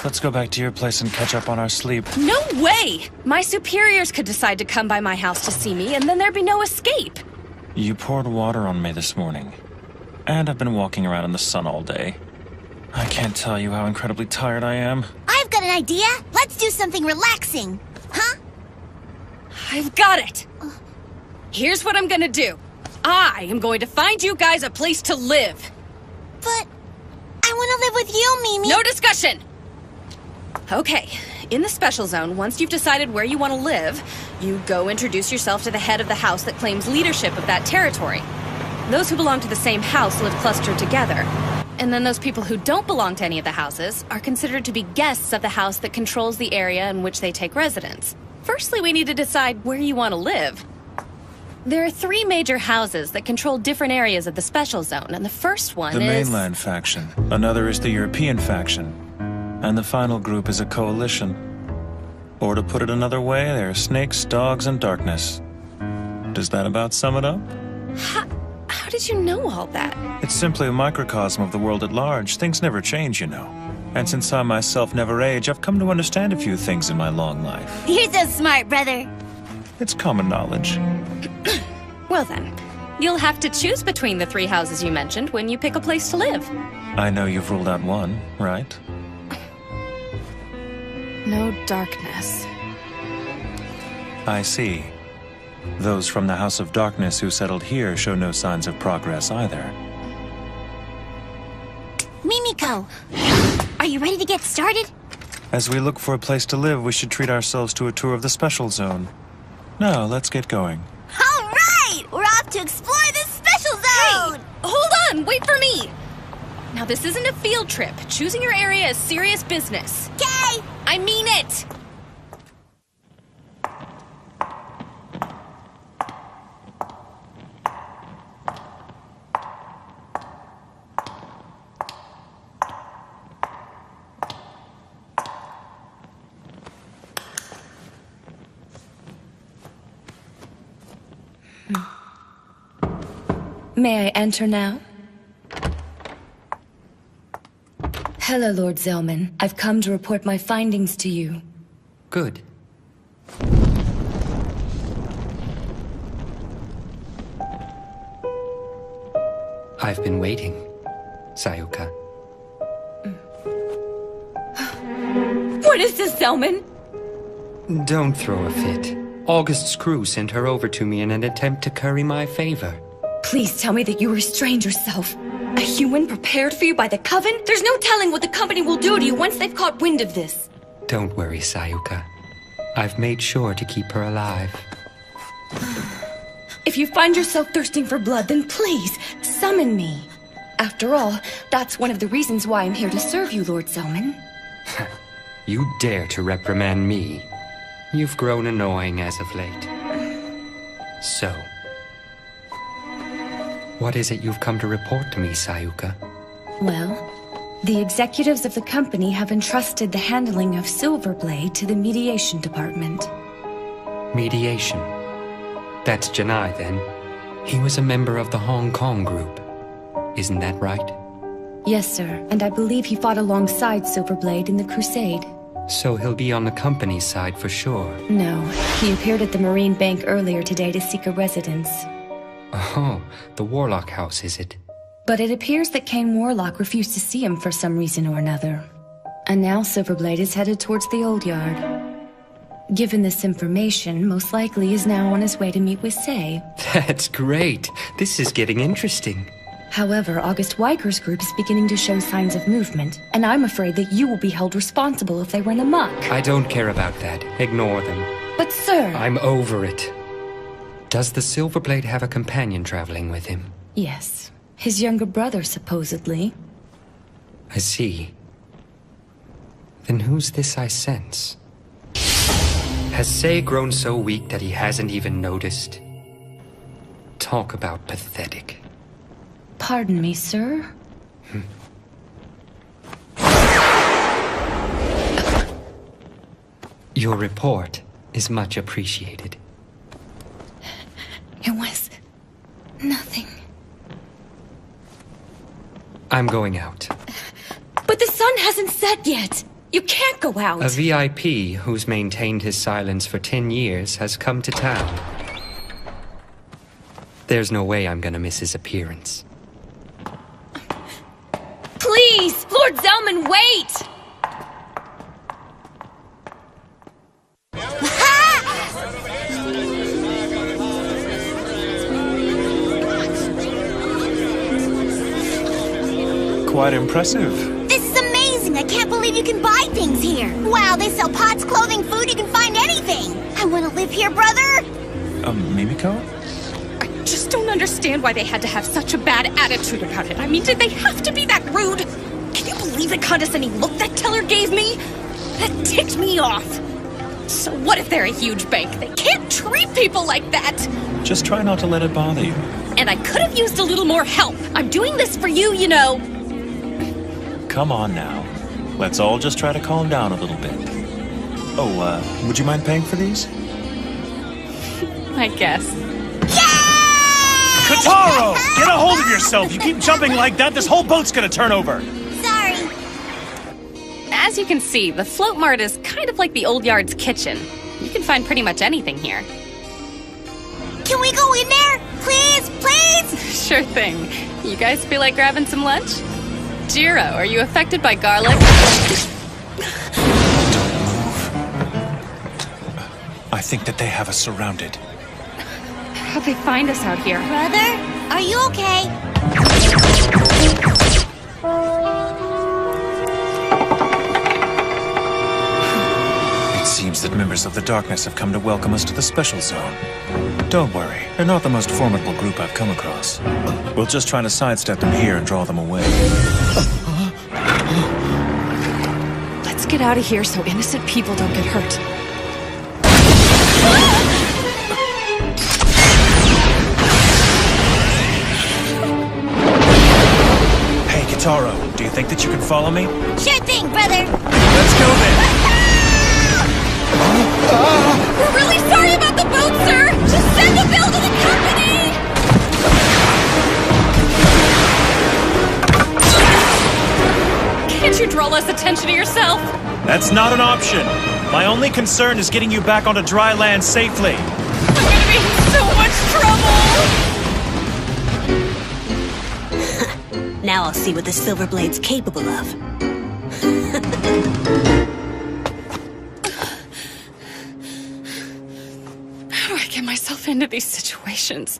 Let's go back to your place and catch up on our sleep. No way! My superiors could decide to come by my house to see me, and then there'd be no escape. You poured water on me this morning. And I've been walking around in the sun all day. I can't tell you how incredibly tired I am. I've got an idea. Let's do something relaxing. Huh? I've got it! Here's what I'm gonna do. I am going to find you guys a place to live. But I want to live with you, Mimi. No discussion! Okay, in the special zone, once you've decided where you want to live, you go introduce yourself to the head of the house that claims leadership of that territory. Those who belong to the same house live clustered together. And then those people who don't belong to any of the houses are considered to be guests of the house that controls the area in which they take residence. Firstly, we need to decide where you want to live. There are 3 major houses that control different areas of the special zone, and the first one The is... mainland faction. Another is the European faction. And the final group is a coalition. Or to put it another way, there are snakes, dogs, and darkness. Does that about sum it up? How did you know all that? It's simply a microcosm of the world at large. Things never change, you know. And since I myself never age, I've come to understand a few things in my long life. You're so smart, brother. It's common knowledge. Well then, you'll have to choose between the 3 houses you mentioned when you pick a place to live. I know you've ruled out one, right? No darkness. I see. Those from the House of Darkness who settled here show no signs of progress either. Mimiko, are you ready to get started? As we look for a place to live, we should treat ourselves to a tour of the special zone. Now, let's get going. All right! We're off to explore this special zone! Hey! Hold on! Wait for me! Now, this isn't a field trip. Choosing your area is serious business. Okay! I mean it! May I enter now? Hello, Lord Zellman. I've come to report my findings to you. Good. I've been waiting, Sayuka. What is this, Zellman? Don't throw a fit. August's crew sent her over to me in an attempt to curry my favor. Please tell me that you restrained yourself. A human prepared for you by the Coven? There's no telling what the company will do to you once they've caught wind of this. Don't worry, Sayuka. I've made sure to keep her alive. If you find yourself thirsting for blood, then please, summon me. After all, that's one of the reasons why I'm here to serve you, Lord Zellman. You dare to reprimand me? You've grown annoying as of late. So, what is it you've come to report to me, Sayuka? Well, the executives of the company have entrusted the handling of Silverblade to the mediation department. Mediation? That's Janai, then. He was a member of the Hong Kong group. Isn't that right? Yes, sir, and I believe he fought alongside Silverblade in the Crusade. So he'll be on the company's side for sure. No, he appeared at the Marine Bank earlier today to seek a residence. Oh, the Warlock House, is it? But it appears that Kane Warlock refused to see him for some reason or another. And now Silverblade is headed towards the Old Yard. Given this information, most likely is now on his way to meet with Sei. That's great. This is getting interesting. However, August Weiger's group is beginning to show signs of movement, and I'm afraid that you will be held responsible if they run amok. I don't care about that. Ignore them. But sir... I'm over it. Does the Silverblade have a companion traveling with him? Yes. His younger brother, supposedly. I see. Then who's this I sense? Has Sei grown so weak that he hasn't even noticed? Talk about pathetic. Pardon me, sir? Your report is much appreciated. It was... nothing. I'm going out. But the sun hasn't set yet! You can't go out! A VIP who's maintained his silence for 10 years has come to town. There's no way I'm gonna miss his appearance. Please! Lord Zellman, wait! Quite impressive. This is amazing! I can't believe you can buy things here! Wow, they sell pots, clothing, food, you can find anything! I want to live here, brother! Mimiko? I just don't understand why they had to have such a bad attitude about it. I mean, did they have to be that rude? Can you believe the condescending look that teller gave me? That ticked me off. So what if they're a huge bank? They can't treat people like that! Just try not to let it bother you. And I could have used a little more help. I'm doing this for you, you know. Come on now. Let's all just try to calm down a little bit. Oh, would you mind paying for these? I guess. Kotaro! Get a hold of yourself! You keep jumping like that, this whole boat's gonna turn over! Sorry. As you can see, the float mart is kind of like the old yard's kitchen. You can find pretty much anything here. Can we go in there? Please, please? Sure thing. You guys feel like grabbing some lunch? Jiro, are you affected by garlic? I think that they have us surrounded. How'd they find us out here? Brother, are you okay? It seems that members of the Darkness have come to welcome us to the Special Zone. Don't worry, they're not the most formidable group I've come across. We'll just try to sidestep them here and draw them away. Let's get out of here so innocent people don't get hurt. Hey, Kotaro, do you think that you can follow me? Sure thing, brother. Let's go then! We're really sorry about the boat, sir! Just send the bill to the company! Can't you draw less attention to yourself? That's not an option. My only concern is getting you back onto dry land safely. I'm gonna be in so much trouble! Now I'll see what the Silver Blade's capable of. How do I get myself into these situations?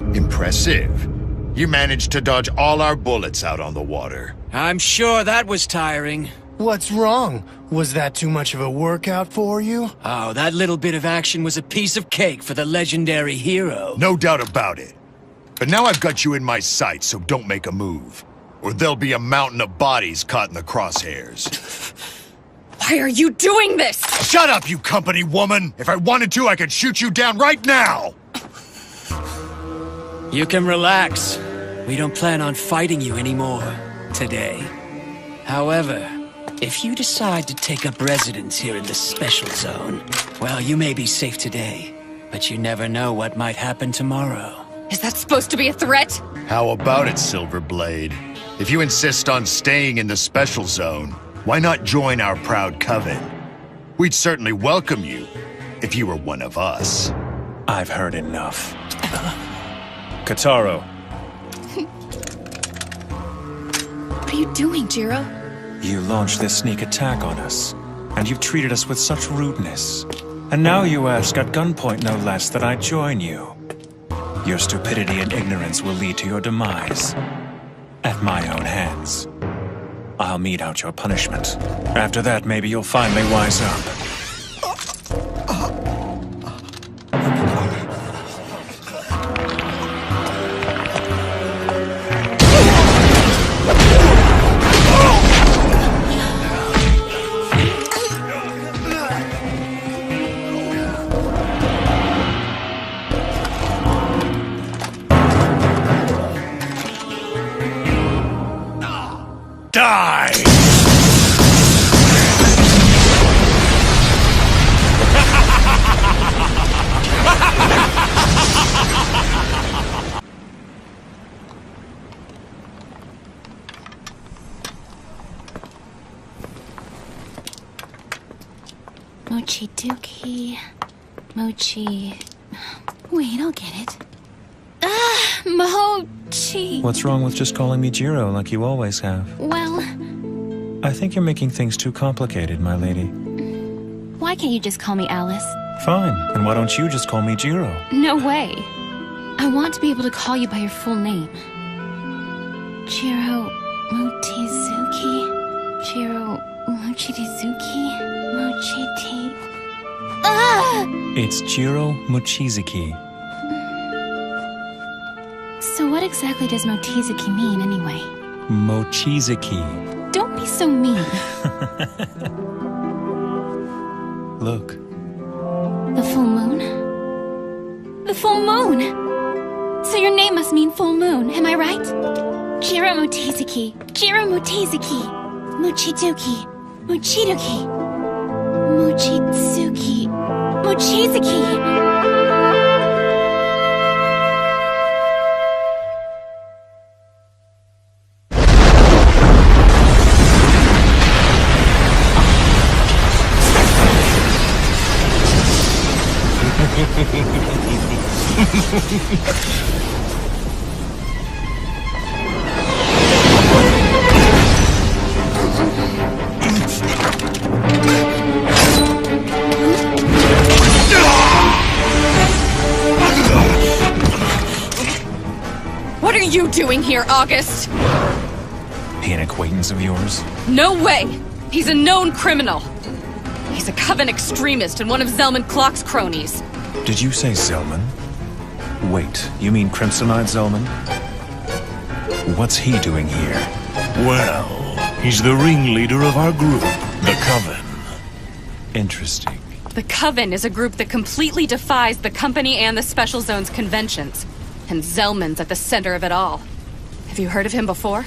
Impressive. You managed to dodge all our bullets out on the water. I'm sure that was tiring. What's wrong? Was that too much of a workout for you? Oh, that little bit of action was a piece of cake for the legendary hero. No doubt about it. But now I've got you in my sights, so don't make a move. Or there'll be a mountain of bodies caught in the crosshairs. Why are you doing this? Shut up, you company woman! If I wanted to, I could shoot you down right now! You can relax. We don't plan on fighting you anymore today. However, if you decide to take up residence here in the Special Zone, well, you may be safe today, but you never know what might happen tomorrow. Is that supposed to be a threat? How about it, Silverblade? If you insist on staying in the Special Zone, why not join our proud coven? We'd certainly welcome you, if you were one of us. I've heard enough. Kotaro. What are you doing, Jiro? You launched this sneak attack on us, and you've treated us with such rudeness. And now you ask at gunpoint, no less, that I join you. Your stupidity and ignorance will lead to your demise. At my own hands. I'll mete out your punishment. After that, maybe you'll finally wise up. Die! Mochizuki. Mochi... Wait, I'll get it. Mochi... What's wrong with just calling me Jiro like you always have? Well... I think you're making things too complicated, my lady. Why can't you just call me Alice? Fine, and why don't you just call me Jiro? No way. I want to be able to call you by your full name. Jiro Mochizuki? Jiro Mochizuki? Mochiti... It's Jiro Mochizuki. So what exactly does Mochizuki mean, anyway? Mochizuki. Don't be so mean. Look. The full moon? The full moon! So your name must mean full moon, am I right? Jiro Mochizuki. Jiro Mochizuki. Mochizuki. Mochizuki. Mochizuki. Mochizuki. you doing here, August? He an acquaintance of yours? No way! He's a known criminal. He's a Coven extremist and one of Zelman Clock's cronies. Did you say Zelman? Wait, you mean Crimsonite Zelman? What's he doing here? Well, he's the ringleader of our group, the Coven. Interesting. The Coven is a group that completely defies the company and the Special Zone's conventions. And Zelman's at the center of it all. Have you heard of him before?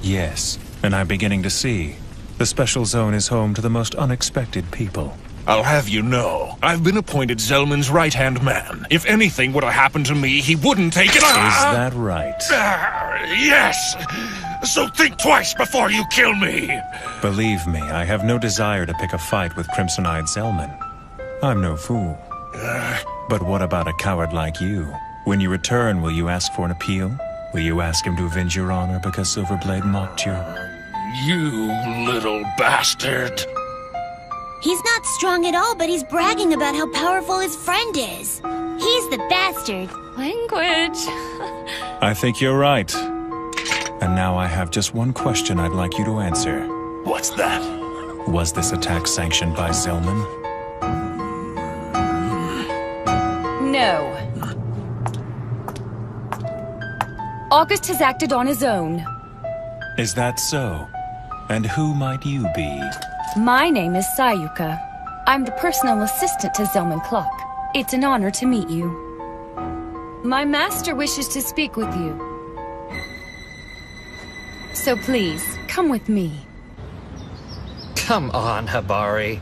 Yes, and I'm beginning to see. The Special Zone is home to the most unexpected people. I'll have you know, I've been appointed Zelman's right-hand man. If anything were to happen to me, he wouldn't take it. Is that right? Yes! So think twice before you kill me! Believe me, I have no desire to pick a fight with Crimsonite Zelman. I'm no fool. But what about a coward like you? When you return, will you ask for an appeal? Will you ask him to avenge your honor because Silverblade mocked you? You little bastard! He's not strong at all, but he's bragging about how powerful his friend is. He's the bastard. Language. I think you're right. And now I have just one question I'd like you to answer. What's that? Was this attack sanctioned by Zelman? No. August has acted on his own. Is that so? And who might you be? My name is Sayuka. I'm the personal assistant to Zelman Clock. It's an honor to meet you. My master wishes to speak with you. So please, come with me. Come on, Hibari.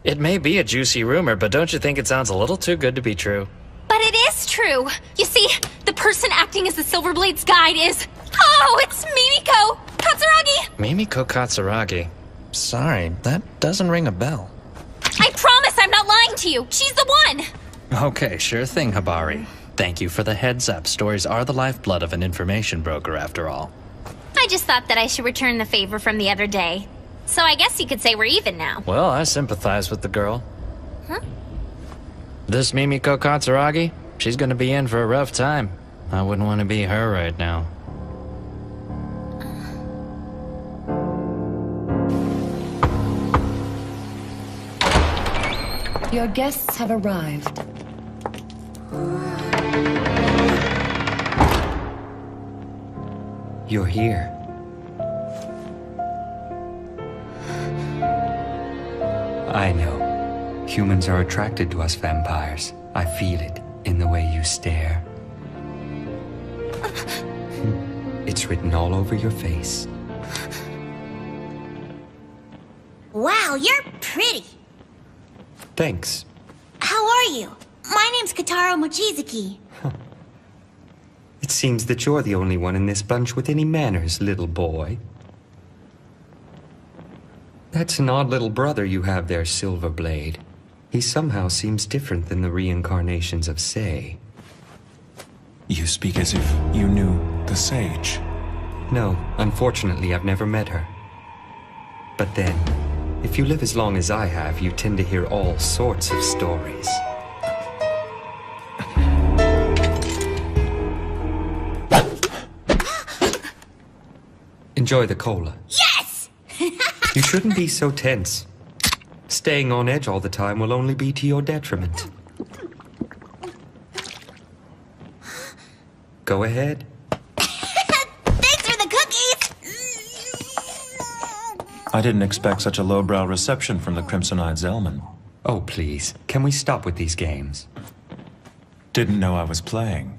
It may be a juicy rumor, but don't you think it sounds a little too good to be true? But it is true. You see, the person acting as the Silverblade's guide is... Oh, it's Mimiko Katsuragi! Mimiko Katsuragi. Sorry, that doesn't ring a bell. I promise I'm not lying to you. She's the one. Okay, sure thing, Hibari. Thank you for the heads up. Stories are the lifeblood of an information broker, after all. I just thought that I should return the favor from the other day. So I guess you could say we're even now. Well, I sympathize with the girl. Huh? This Mimiko Katsuragi, she's gonna be in for a rough time. I wouldn't want to be her right now. Your guests have arrived. You're here. I know. Humans are attracted to us vampires. I feel it in the way you stare. It's written all over your face. Wow, you're pretty. Thanks. How are you? My name's Kotaro Mochizuki. It seems that you're the only one in this bunch with any manners, little boy. That's an odd little brother you have there, Silverblade. He somehow seems different than the reincarnations of Sei. You speak as if you knew the Sage. No, unfortunately, I've never met her. But then, if you live as long as I have, you tend to hear all sorts of stories. Enjoy the cola. Yes! You shouldn't be so tense. Staying on edge all the time will only be to your detriment. Go ahead. Thanks for the cookies! I didn't expect such a lowbrow reception from the Crimsonite Zelman. Oh, please. Can we stop with these games? Didn't know I was playing.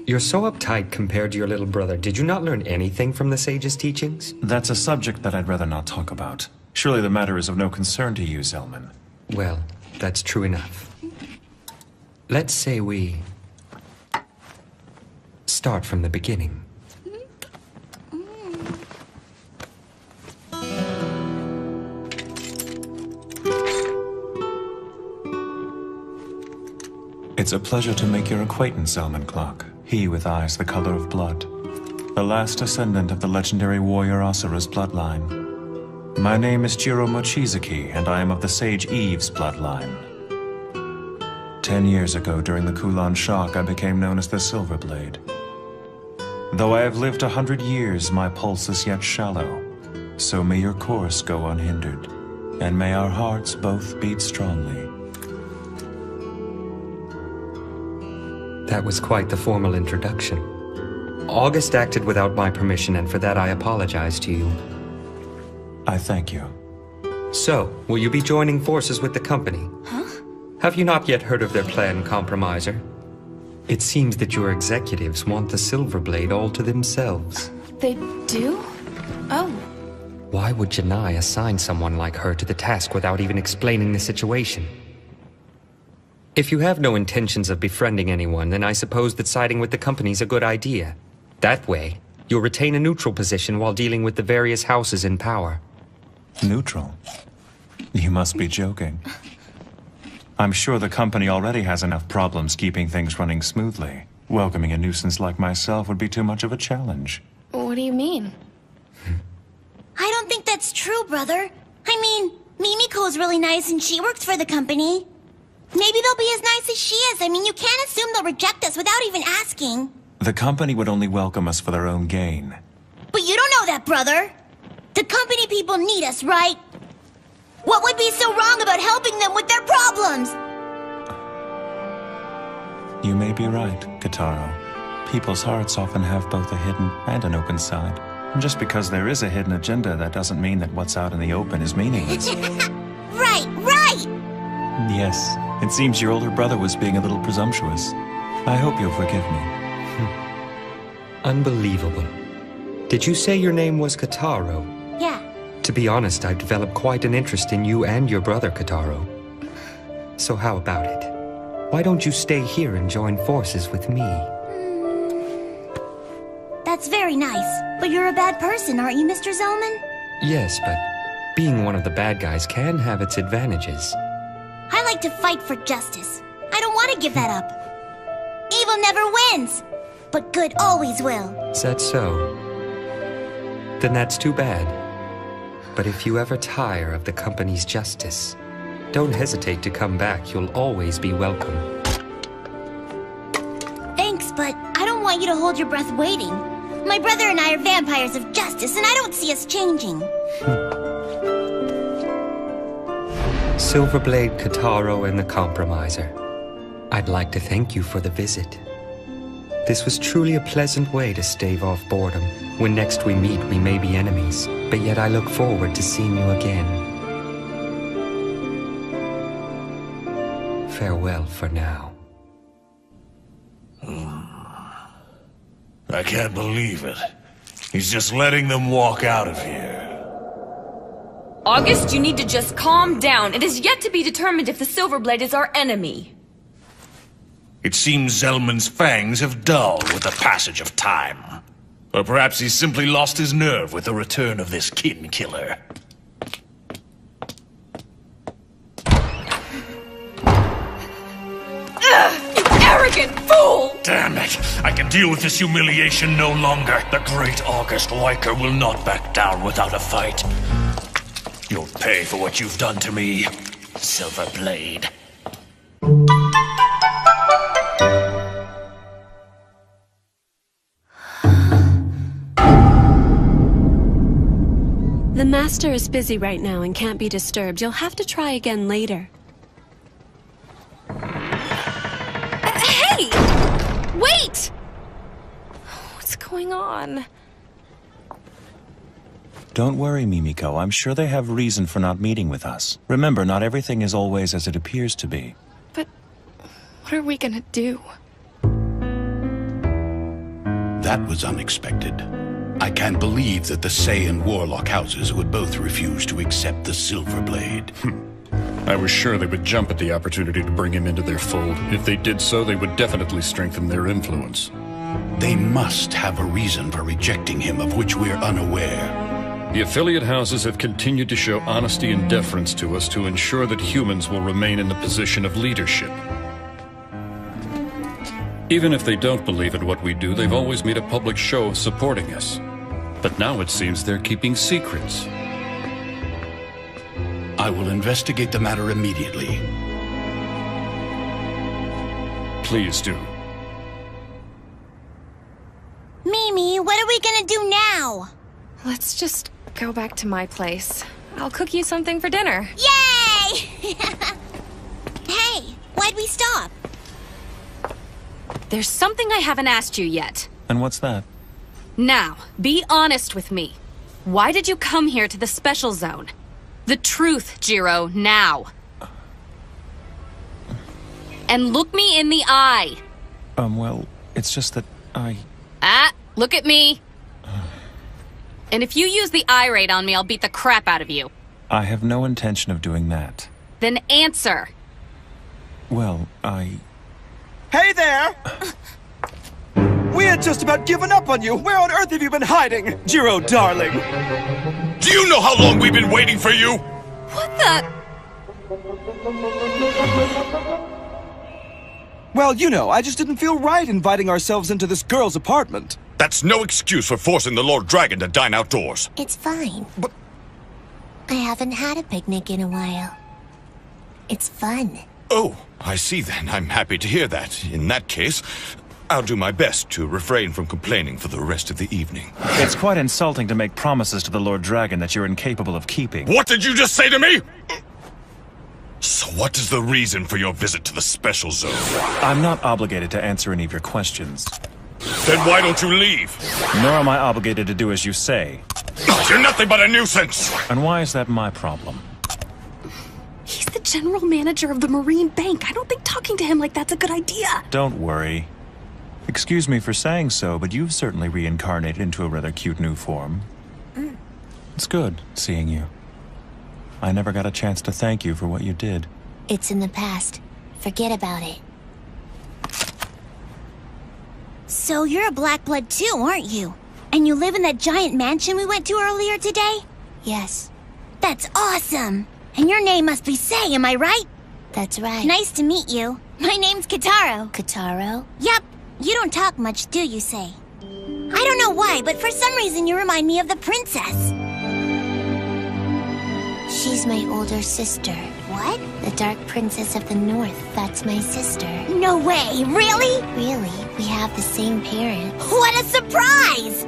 You're so uptight compared to your little brother. Did you not learn anything from the sage's teachings? That's a subject that I'd rather not talk about. Surely the matter is of no concern to you, Zelman. Well, that's true enough. Let's say we start from the beginning. It's a pleasure to make your acquaintance, Zelman Clock. He with eyes the color of blood. The last descendant of the legendary warrior Asura's bloodline. My name is Jiro Mochizuki, and I am of the Sage Eve's bloodline. 10 years ago, during the Kowloon shock, I became known as the Silverblade. Though I have lived 100 years, my pulse is yet shallow. So may your course go unhindered, and may our hearts both beat strongly. That was quite the formal introduction. August acted without my permission, and for that I apologize to you. I thank you. So, will you be joining forces with the company? Huh? Have you not yet heard of their plan, Compromiser? It seems that your executives want the Silver Blade all to themselves. They do? Oh. Why would Janai assign someone like her to the task without even explaining the situation? If you have no intentions of befriending anyone, then I suppose that siding with the company's a good idea. That way, you'll retain a neutral position while dealing with the various houses in power. Neutral? You must be joking. I'm sure the company already has enough problems keeping things running smoothly. Welcoming a nuisance like myself would be too much of a challenge. What do you mean? I don't think that's true, brother. I mean, Mimiko's really nice and she works for the company. Maybe they'll be as nice as she is. I mean, you can't assume they'll reject us without even asking. The company would only welcome us for their own gain. But you don't know that, brother. The company people need us, right? What would be so wrong about helping them with their problems? You may be right, Kotaro. People's hearts often have both a hidden and an open side. And just because there is a hidden agenda, that doesn't mean that what's out in the open is meaningless. Right, right! Yes, it seems your older brother was being a little presumptuous. I hope you'll forgive me. Unbelievable. Did you say your name was Kotaro? Yeah. To be honest, I've developed quite an interest in you and your brother, Kotaro. So how about it? Why don't you stay here and join forces with me? That's very nice. But you're a bad person, aren't you, Mr. Zellman? Yes, but being one of the bad guys can have its advantages. I like to fight for justice. I don't want to give that up. Evil never wins, but good always will. Is that so? Then that's too bad. But if you ever tire of the company's justice, don't hesitate to come back. You'll always be welcome. Thanks, but I don't want you to hold your breath waiting. My brother and I are vampires of justice, and I don't see us changing. Silverblade, Kotaro, and the Compromiser. I'd like to thank you for the visit. This was truly a pleasant way to stave off boredom. When next we meet, we may be enemies, but yet I look forward to seeing you again. Farewell for now. I can't believe it. He's just letting them walk out of here. August, you need to just calm down. It is yet to be determined if the Silverblade is our enemy. It seems Zellman's fangs have dulled with the passage of time. Or perhaps he's simply lost his nerve with the return of this kin killer. Ugh, you arrogant fool! Damn it! I can deal with this humiliation no longer. The great August Weicker will not back down without a fight. You'll pay for what you've done to me, Silverblade. The Master is busy right now and can't be disturbed. You'll have to try again later. Hey! Wait! What's going on? Don't worry, Mimiko. I'm sure they have reason for not meeting with us. Remember, not everything is always as it appears to be. But what are we gonna do? That was unexpected. I can't believe that the Sei and Warlock houses would both refuse to accept the Silverblade. I was sure they would jump at the opportunity to bring him into their fold. If they did so, they would definitely strengthen their influence. They must have a reason for rejecting him of which we're unaware. The affiliate houses have continued to show honesty and deference to us to ensure that humans will remain in the position of leadership. Even if they don't believe in what we do, they've always made a public show of supporting us. But now it seems they're keeping secrets. I will investigate the matter immediately. Please do. Mimi, what are we gonna do now? Let's just go back to my place. I'll cook you something for dinner. Yay! Hey, why'd we stop? There's something I haven't asked you yet. And what's that? Now, be honest with me. Why did you come here to the special zone? The truth, Jiro, now. And look me in the eye. Well, it's just that Look at me. And if you use the eye raid on me, I'll beat the crap out of you. I have no intention of doing that. Then answer. Well, Hey there! We had just about given up on you. Where on earth have you been hiding, Jiro, darling? Do you know how long we've been waiting for you? What the? Well, you know, I just didn't feel right inviting ourselves into this girl's apartment. That's no excuse for forcing the Lord Dragon to dine outdoors. It's fine. But I haven't had a picnic in a while. It's fun. Oh, I see then. I'm happy to hear that. In that case, I'll do my best to refrain from complaining for the rest of the evening. It's quite insulting to make promises to the Lord Dragon that you're incapable of keeping. What did you just say to me? So what is the reason for your visit to the special zone? I'm not obligated to answer any of your questions. Then why don't you leave? Nor am I obligated to do as you say. You're nothing but a nuisance! And why is that my problem? He's the general manager of the Marine Bank. I don't think talking to him like that's a good idea. Don't worry. Excuse me for saying so, but you've certainly reincarnated into a rather cute new form. It's good seeing you. I never got a chance to thank you for what you did. It's in the past. Forget about it. So you're a black blood too, aren't you? And you live in that giant mansion we went to earlier today? Yes. That's awesome! And your name must be Sei, am I right? That's right. Nice to meet you. My name's Kotaro. Kotaro? Yep. You don't talk much, do you, Sei? I don't know why, but for some reason you remind me of the princess. She's my older sister. What? The Dark Princess of the North. That's my sister. No way! Really? Really. We have the same parents. What a surprise!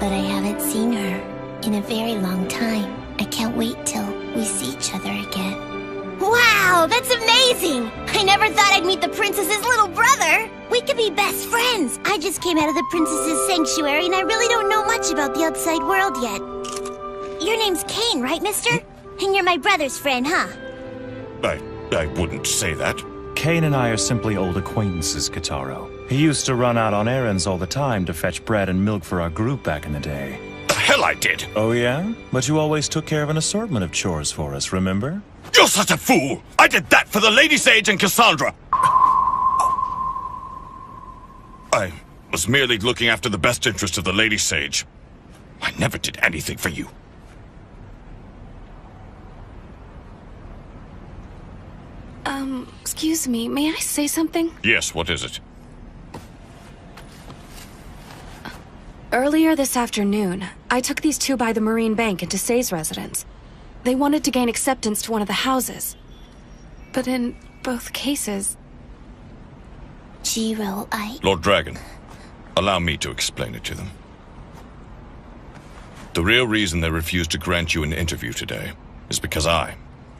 But I haven't seen her in a very long time. I can't wait till we see each other again. Wow, that's amazing! I never thought I'd meet the princess's little brother! We could be best friends! I just came out of the princess's sanctuary and I really don't know much about the outside world yet. Your name's Kane, right, mister? And you're my brother's friend, huh? I wouldn't say that. Kane and I are simply old acquaintances, Kotaro. He used to run out on errands all the time to fetch bread and milk for our group back in the day. The hell I did! Oh yeah? But you always took care of an assortment of chores for us, remember? You're such a fool! I did that for the Lady Sage and Cassandra! I was merely looking after the best interest of the Lady Sage. I never did anything for you. Excuse me, may I say something? Yes, what is it? Earlier this afternoon, I took these two by the Marine Bank into Sei's residence. They wanted to gain acceptance to one of the houses. But in both cases... Jiro, Lord Dragon, allow me to explain it to them. The real reason they refused to grant you an interview today is because I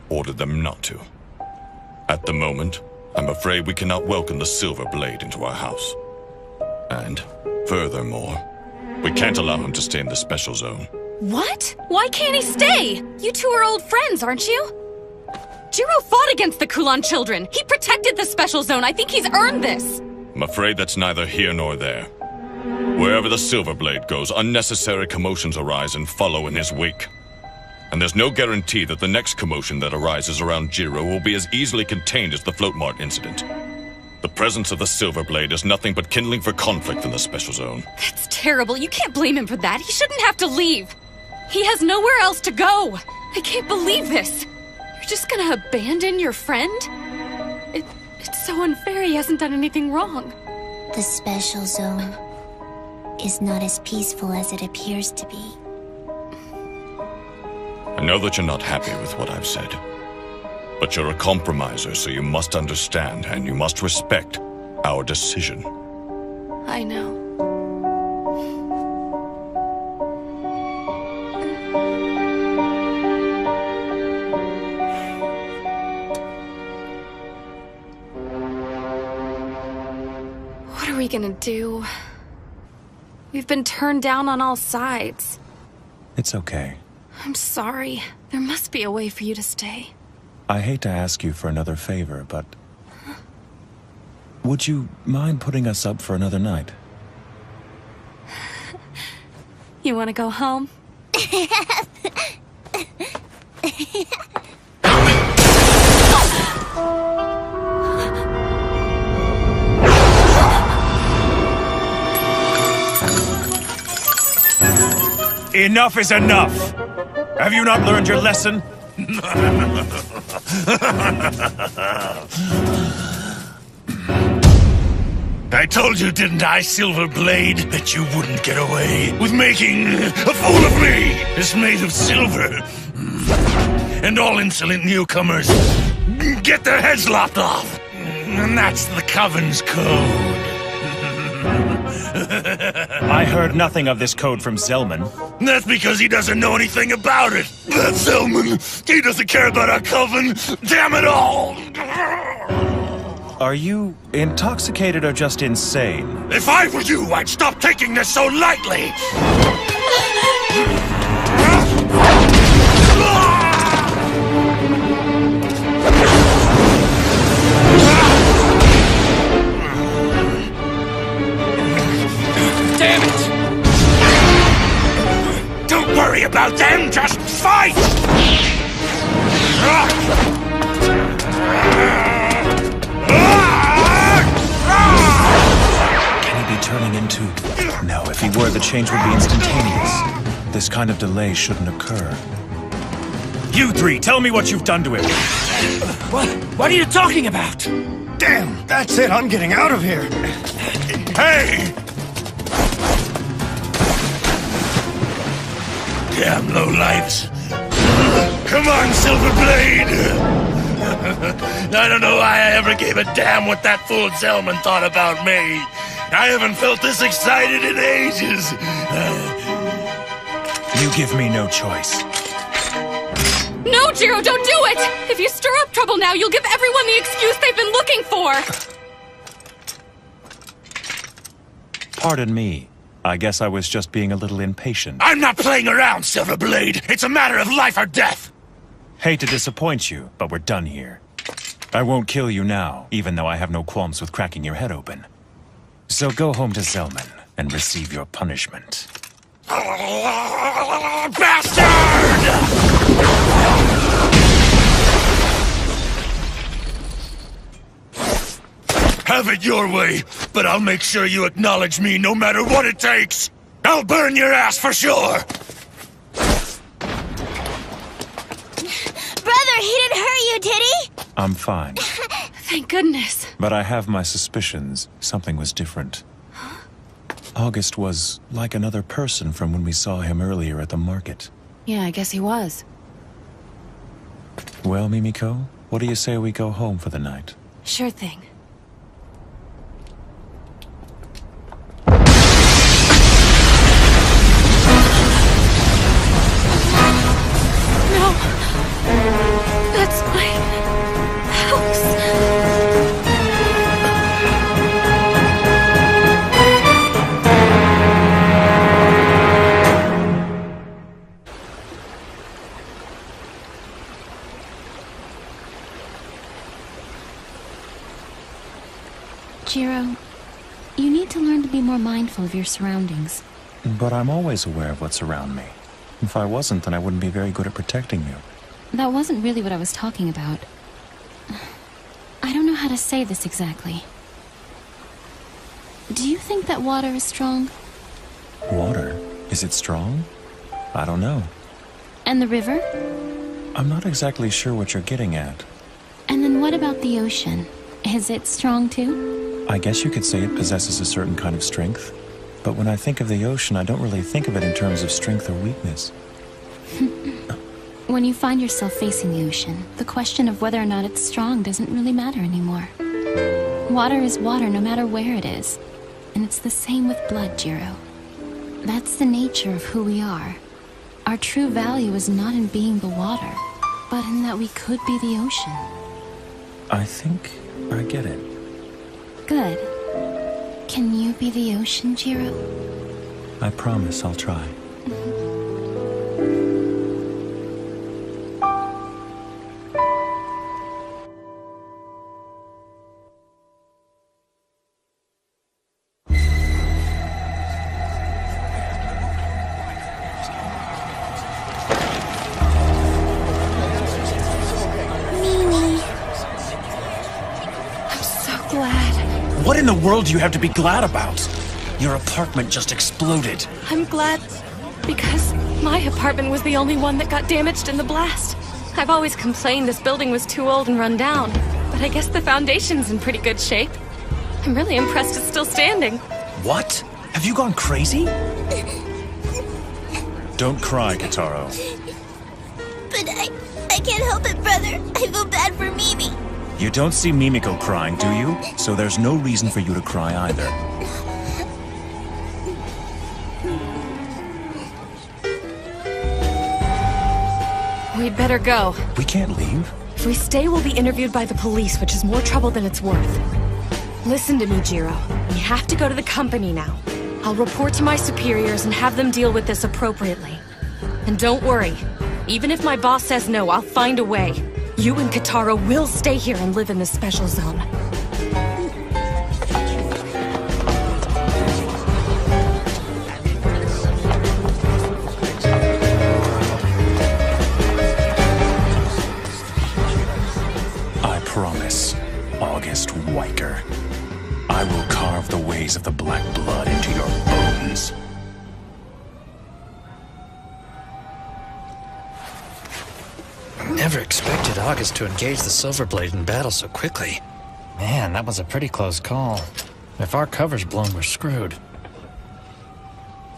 ordered them not to. At the moment, I'm afraid we cannot welcome the Silver Blade into our house. And, furthermore, we can't allow him to stay in the special zone. What? Why can't he stay? You two are old friends, aren't you? Jiro fought against the Kowloon Children. He protected the special zone. I think he's earned this. I'm afraid that's neither here nor there. Wherever the Silver Blade goes, unnecessary commotions arise and follow in his wake. And there's no guarantee that the next commotion that arises around Jiro will be as easily contained as the Float Mart incident. The presence of the Silver Blade is nothing but kindling for conflict in the special zone. That's terrible. You can't blame him for that. He shouldn't have to leave. He has nowhere else to go. I can't believe this. You're just gonna abandon your friend? It's so unfair. He hasn't done anything wrong. The special zone is not as peaceful as it appears to be. I know that you're not happy with what I've said. But you're a compromiser, so you must understand and you must respect our decision. I know. we gonna do? We've been turned down on all sides. It's okay. I'm sorry. There must be a way for you to stay. I hate to ask you for another favor, but... would you mind putting us up for another night? You wanna go home? Enough is enough! Have you not learned your lesson? I told you, didn't I, Silverblade, that you wouldn't get away with making a fool of me! It's made of silver. And all insolent newcomers get their heads lopped off. And that's the Coven's code. I heard nothing of this code from Zelman. That's because he doesn't know anything about it. That Zelman, he doesn't care about our Coven. Damn it all! Are you intoxicated or just insane? If I were you, I'd stop taking this so lightly! Damn it! Don't worry about them, just fight! Can he be turning into... No, if he were, the change would be instantaneous. This kind of delay shouldn't occur. You three, tell me what you've done to him. What are you talking about? Damn, that's it. I'm getting out of here. Hey! Damn lowlifes. Come on, Silverblade! I don't know why I ever gave a damn what that fool Zelman thought about me. I haven't felt this excited in ages. You give me no choice. No, Jiro, don't do it! If you stir up trouble now, you'll give everyone the excuse they've been looking for! Pardon me. I guess I was just being a little impatient. I'm not playing around, Silverblade. It's a matter of life or death. Hate to disappoint you, but we're done here. I won't kill you now, even though I have no qualms with cracking your head open. So go home to Zelman and receive your punishment. Bastard! Have it your way, but I'll make sure you acknowledge me no matter what it takes. I'll burn your ass for sure. Brother, he didn't hurt you, did he? I'm fine. Thank goodness. But I have my suspicions. Something was different. August was like another person from when we saw him earlier at the market. Yeah, I guess he was. Well, Mimiko, what do you say we go home for the night? Sure thing. No! That's my house! Jiro, you need to learn to be more mindful of your surroundings. But I'm always aware of what's around me. If I wasn't, then I wouldn't be very good at protecting you. That wasn't really what I was talking about. I don't know how to say this exactly. Do you think that water is strong? Water? Is it strong? I don't know. And the river? I'm not exactly sure what you're getting at. And then what about the ocean? Is it strong too? I guess you could say it possesses a certain kind of strength. But when I think of the ocean, I don't really think of it in terms of strength or weakness. When you find yourself facing the ocean, the question of whether or not it's strong doesn't really matter anymore. Water is water no matter where it is. And it's the same with blood, Jiro. That's the nature of who we are. Our true value is not in being the water, but in that we could be the ocean. I think I get it. Good. Can you be the ocean, Jiro? I promise I'll try. What in the world do you have to be glad about? Your apartment just exploded. I'm glad because my apartment was the only one that got damaged in the blast. I've always complained this building was too old and run down, but I guess the foundation's in pretty good shape. I'm really impressed it's still standing. What? Have you gone crazy? Don't cry, Kotaro. But I can't help it, brother. I feel bad for Mimi. You don't see Mimiko crying, do you? So there's no reason for you to cry either. We'd better go. We can't leave. If we stay, we'll be interviewed by the police, which is more trouble than it's worth. Listen to me, Jiro. We have to go to the company now. I'll report to my superiors and have them deal with this appropriately. And don't worry. Even if my boss says no, I'll find a way. You and Kotaro will stay here and live in the special zone. I promise, August Weicker. I will carve the ways of the black blood into your bones. Never expected August to engage the Silverblade in battle so quickly. Man, that was a pretty close call. If our cover's blown, we're screwed.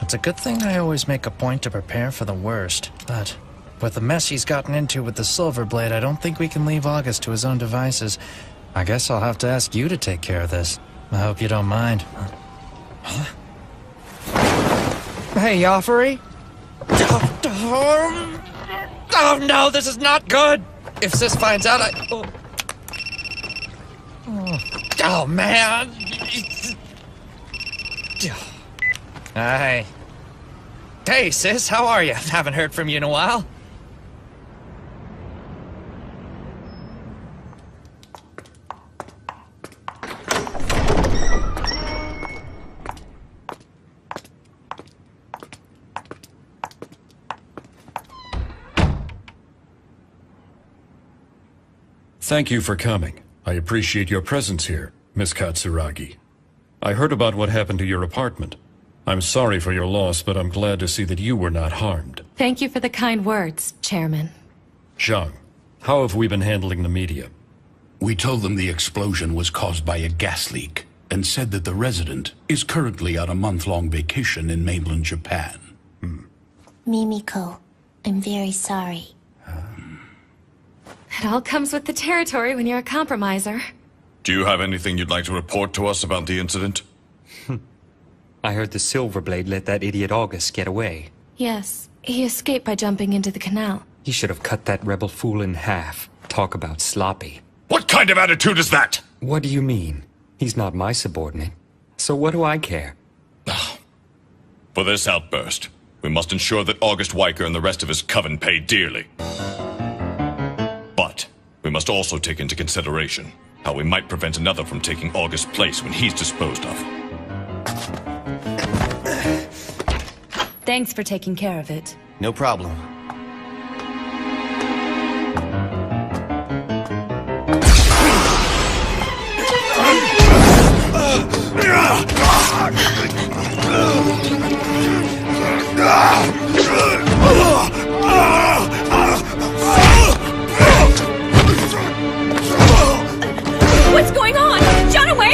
It's a good thing I always make a point to prepare for the worst, but with the mess he's gotten into with the Silverblade, I don't think we can leave August to his own devices. I guess I'll have to ask you to take care of this. I hope you don't mind. Huh? Hey, Yoffrey? Oh no, this is not good! If Sis finds out, Oh man! Hi. Hey, Sis, how are you? Haven't heard from you in a while. Thank you for coming. I appreciate your presence here, Miss Katsuragi. I heard about what happened to your apartment. I'm sorry for your loss, but I'm glad to see that you were not harmed. Thank you for the kind words, Chairman. Zhang, how have we been handling the media? We told them the explosion was caused by a gas leak, and said that the resident is currently on a month-long vacation in mainland Japan. Mimiko, I'm very sorry. It all comes with the territory when you're a compromiser. Do you have anything you'd like to report to us about the incident? I heard the Silverblade let that idiot August get away. Yes, he escaped by jumping into the canal. He should have cut that rebel fool in half. Talk about sloppy. What kind of attitude is that? What do you mean? He's not my subordinate. So what do I care? For this outburst, we must ensure that August Weicker and the rest of his coven pay dearly. But we must also take into consideration how we might prevent another from taking August's place when he's disposed of. Thanks for taking care of it. No problem. What's going on? John, away!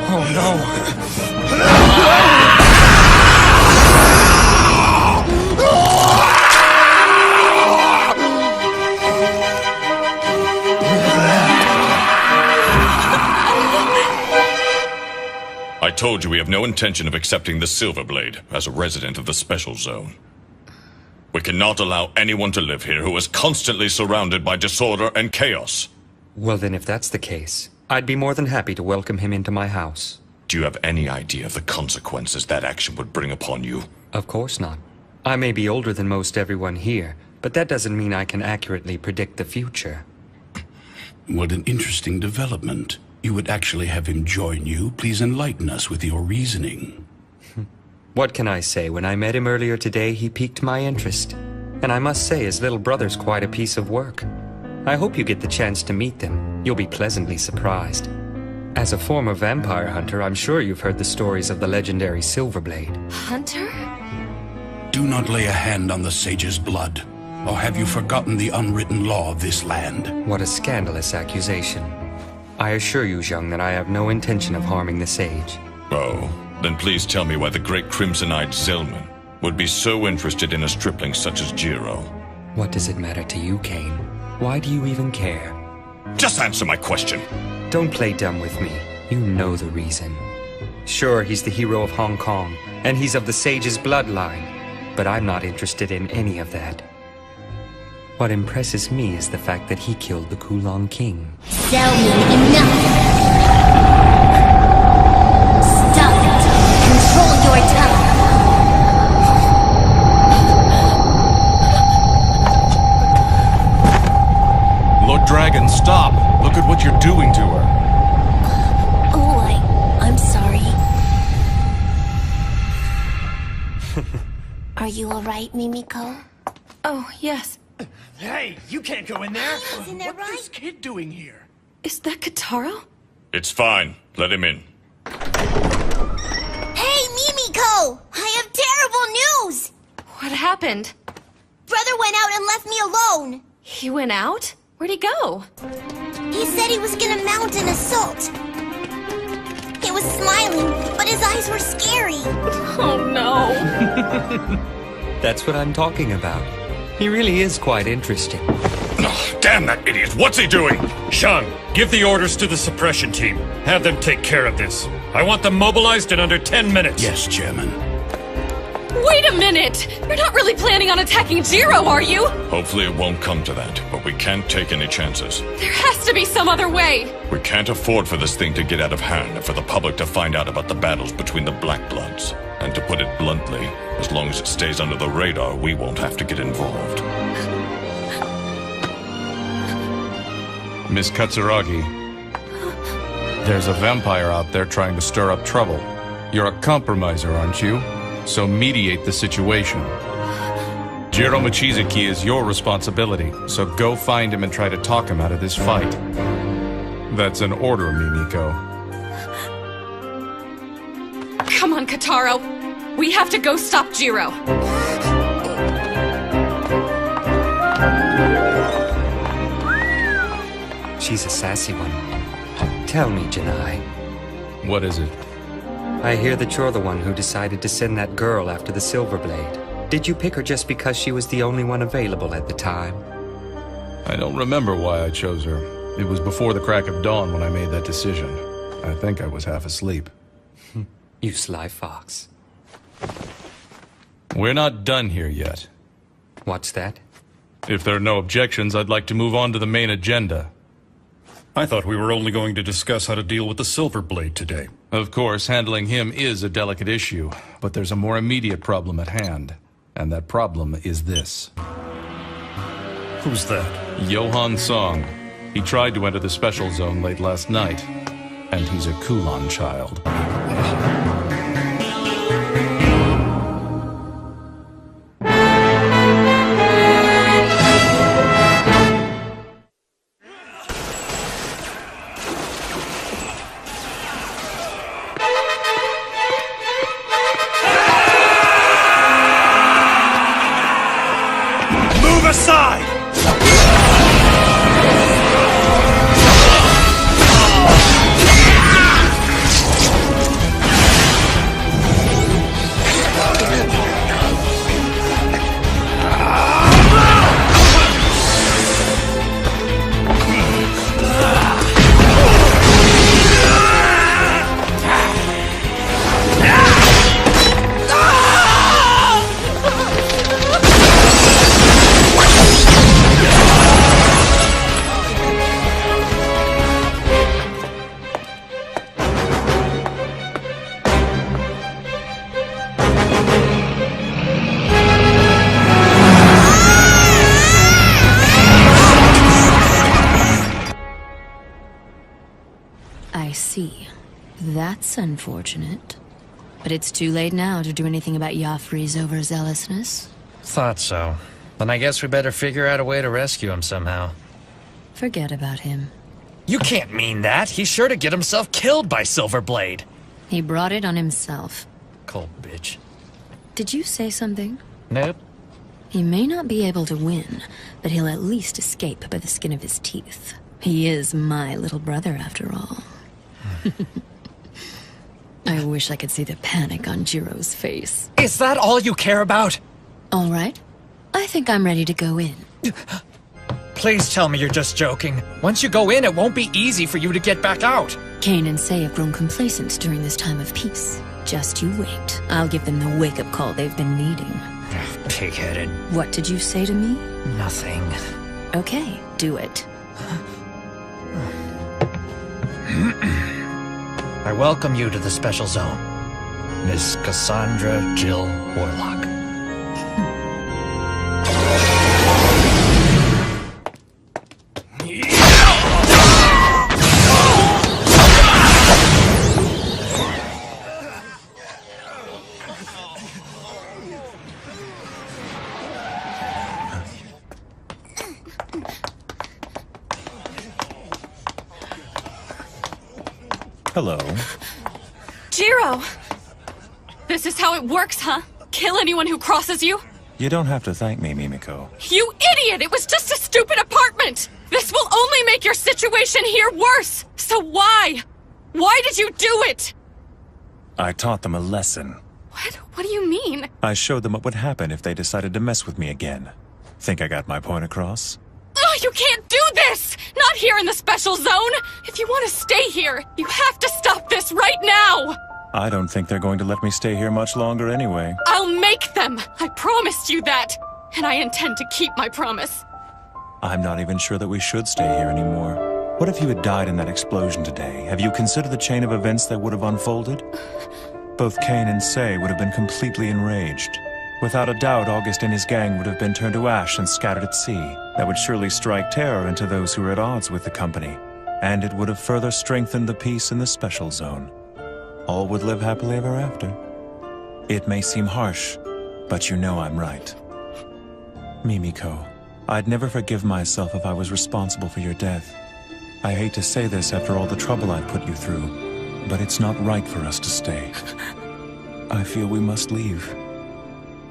Oh no! I told you we have no intention of accepting the Silverblade as a resident of the Special Zone. We cannot allow anyone to live here who is constantly surrounded by disorder and chaos. Well then, if that's the case, I'd be more than happy to welcome him into my house. Do you have any idea of the consequences that action would bring upon you? Of course not. I may be older than most everyone here, but that doesn't mean I can accurately predict the future. What an interesting development. You would actually have him join you. Please enlighten us with your reasoning. What can I say? When I met him earlier today, he piqued my interest. And I must say, his little brother's quite a piece of work. I hope you get the chance to meet them. You'll be pleasantly surprised. As a former vampire hunter, I'm sure you've heard the stories of the legendary Silverblade. Hunter? Do not lay a hand on the sage's blood. Or have you forgotten the unwritten law of this land? What a scandalous accusation. I assure you, Zheng, that I have no intention of harming the sage. Oh, then please tell me why the great crimson-eyed Zillman would be so interested in a stripling such as Jiro. What does it matter to you, Kane? Why do you even care? Just answer my question! Don't play dumb with me. You know the reason. Sure, he's the hero of Hong Kong, and he's of the sage's bloodline, but I'm not interested in any of that. What impresses me is the fact that he killed the Kowloon King. Zellman, enough! Stop it! Control your tongue! Lord Dragon, stop! Look at what you're doing to her. Oh, I'm sorry. Are you alright, Mimiko? Oh, yes. Hey, you can't go in there! Isn't that right? What's this kid doing here? Is that Kotaro? It's fine. Let him in. Hey, Mimiko! I have terrible news! What happened? Brother went out and left me alone! He went out? Where'd he go? He said he was gonna mount an assault. He was smiling, but his eyes were scary. Oh no. That's what I'm talking about. He really is quite interesting. Oh, damn that idiot! What's he doing? Shang, give the orders to the suppression team. Have them take care of this. I want them mobilized in under 10 minutes. Yes, Chairman. Wait a minute! You're not really planning on attacking Jiro, are you? Hopefully it won't come to that, but we can't take any chances. There has to be some other way! We can't afford for this thing to get out of hand and for the public to find out about the battles between the Black Bloods. And to put it bluntly, as long as it stays under the radar, we won't have to get involved. Miss Katsuragi, there's a vampire out there trying to stir up trouble. You're a compromiser, aren't you? So mediate the situation. Jiro Mochizuki is your responsibility, so go find him and try to talk him out of this fight. That's an order, Mimiko. Come on, Kotaro. We have to go stop Jiro. She's a sassy one. Tell me, Janai. What is it? I hear that you're the one who decided to send that girl after the Silverblade. Did you pick her just because she was the only one available at the time? I don't remember why I chose her. It was before the crack of dawn when I made that decision. I think I was half asleep. You sly fox. We're not done here yet. What's that? If there are no objections, I'd like to move on to the main agenda. I thought we were only going to discuss how to deal with the Silverblade today. Of course, handling him is a delicate issue, but there's a more immediate problem at hand. And that problem is this. Who's that? Johan Song. He tried to enter the special zone late last night. And he's a Kowloon child. Move aside! I see. That's unfortunate. But it's too late now to do anything about Joffrey's overzealousness. Thought so. Then I guess we better figure out a way to rescue him somehow. Forget about him. You can't mean that! He's sure to get himself killed by Silverblade! He brought it on himself. Cold bitch. Did you say something? Nope. He may not be able to win, but he'll at least escape by the skin of his teeth. He is my little brother, after all. I wish I could see the panic on Jiro's face. Is that all you care about? All right. I think I'm ready to go in. Please tell me you're just joking. Once you go in, it won't be easy for you to get back out. Kane and Sei have grown complacent during this time of peace. Just you wait. I'll give them the wake-up call they've been needing. Pig-headed. What did you say to me? Nothing. Okay, do it. I welcome you to the Special Zone, Miss Cassandra Jill Warlock. Hello. Jiro! This is how it works, huh? Kill anyone who crosses you? You don't have to thank me, Mimiko. You idiot! It was just a stupid apartment! This will only make your situation here worse! So why? Why did you do it? I taught them a lesson. What? What do you mean? I showed them what would happen if they decided to mess with me again. Think I got my point across? Ugh, you can't do this! Not here in the Special Zone! If you want to stay here, you have to stop this right now! I don't think they're going to let me stay here much longer anyway. I'll make them! I promised you that! And I intend to keep my promise. I'm not even sure that we should stay here anymore. What if you had died in that explosion today? Have you considered the chain of events that would have unfolded? Both Kane and Sei would have been completely enraged. Without a doubt, August and his gang would have been turned to ash and scattered at sea. That would surely strike terror into those who were at odds with the company. And it would have further strengthened the peace in the Special Zone. All would live happily ever after. It may seem harsh, but you know I'm right. Mimiko, I'd never forgive myself if I was responsible for your death. I hate to say this after all the trouble I've put you through, but it's not right for us to stay. I feel we must leave.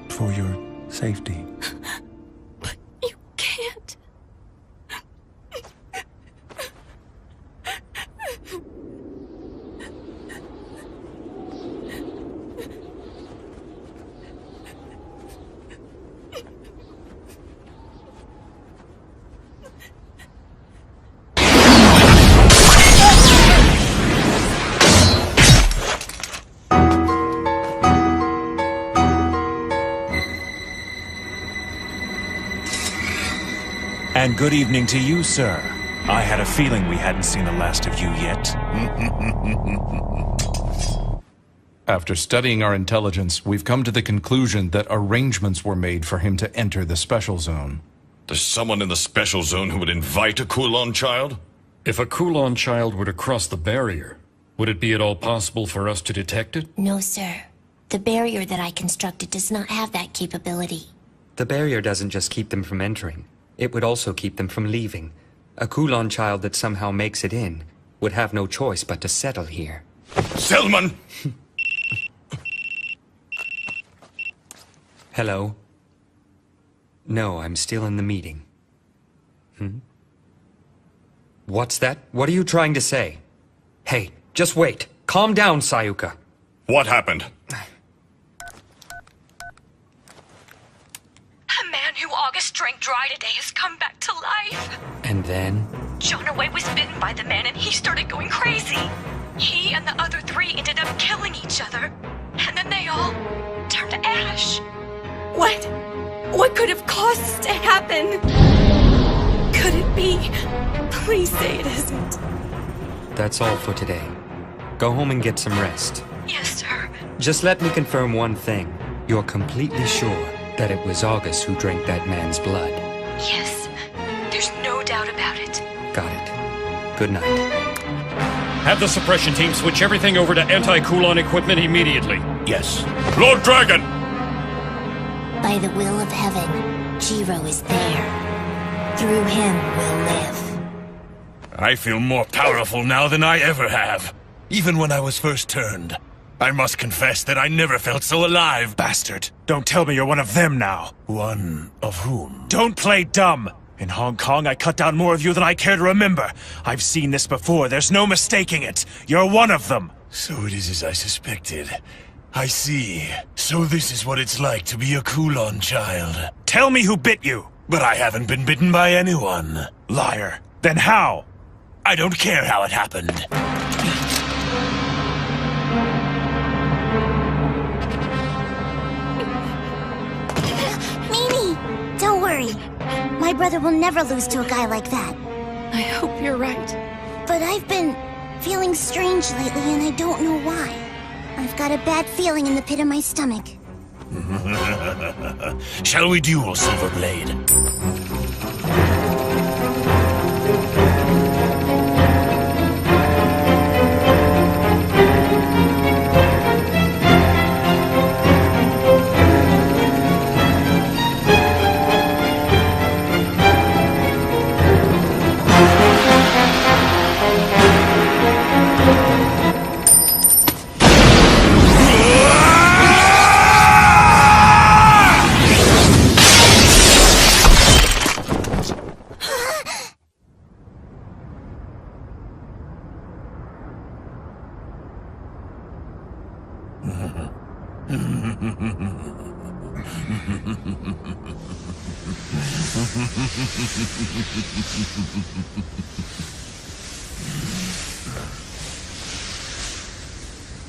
For your safety. But you can't. And good evening to you, sir. I had a feeling we hadn't seen the last of you yet. After studying our intelligence, we've come to the conclusion that arrangements were made for him to enter the Special Zone. There's someone in the Special Zone who would invite a Kowloon child? If a Kowloon child were to cross the barrier, would it be at all possible for us to detect it? No, sir. The barrier that I constructed does not have that capability. The barrier doesn't just keep them from entering. It would also keep them from leaving. A Kowloon child that somehow makes it in would have no choice but to settle here. Selman! Hello? No, I'm still in the meeting. What's that? What are you trying to say? Hey, just wait. Calm down, Sayuka. What happened? A man who August drank dry today has come back to life. And then? Jonaway was bitten by the man and he started going crazy. He and the other three ended up killing each other. And then they all turned to ash. What could have caused this to happen? Could it be? Please say it isn't. That's all for today. Go home and get some rest. Yes, sir. Just let me confirm one thing. You're completely sure that it was August who drank that man's blood? Yes. There's no doubt about it. Got it. Good night. Have the suppression team switch everything over to anti-Kowloon equipment immediately. Yes. Lord Dragon! By the will of heaven, Jiro is there. Through him we'll live. I feel more powerful now than I ever have. Even when I was first turned. I must confess that I never felt so alive. Bastard. Don't tell me you're one of them now. One of whom? Don't play dumb. In Hong Kong, I cut down more of you than I care to remember. I've seen this before. There's no mistaking it. You're one of them. So it is as I suspected. I see. So this is what it's like to be a Kowloon child. Tell me who bit you. But I haven't been bitten by anyone. Liar. Then how? I don't care how it happened. Don't worry. My brother will never lose to a guy like that. I hope you're right. But I've been feeling strange lately and I don't know why. I've got a bad feeling in the pit of my stomach. Shall we duel, Silverblade?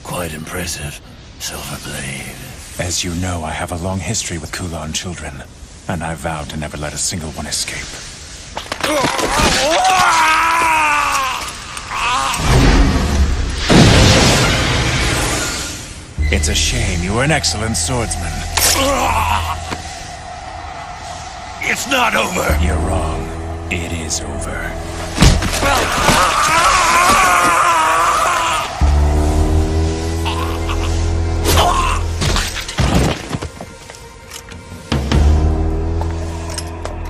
Quite impressive, Silverblade. As you know, I have a long history with Kowloon Children, and I vowed to never let a single one escape. It's a shame. You were an excellent swordsman. It's not over! You're wrong. It is over.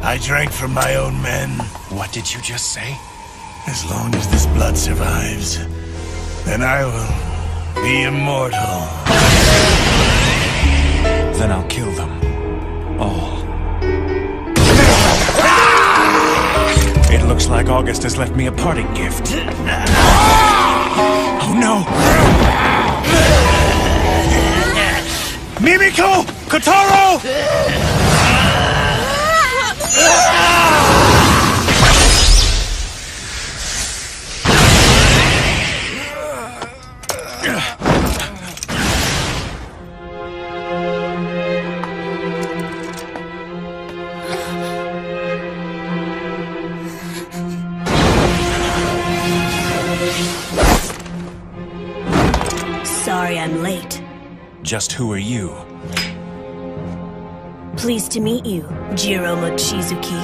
I drank from my own men. What did you just say? As long as this blood survives, then I will be immortal. Then I'll kill them. All. It looks like August has left me a parting gift. Oh no! Mimiko! Kotaro! Sorry I'm late. Just who are you? Pleased to meet you, Jiro Mochizuki.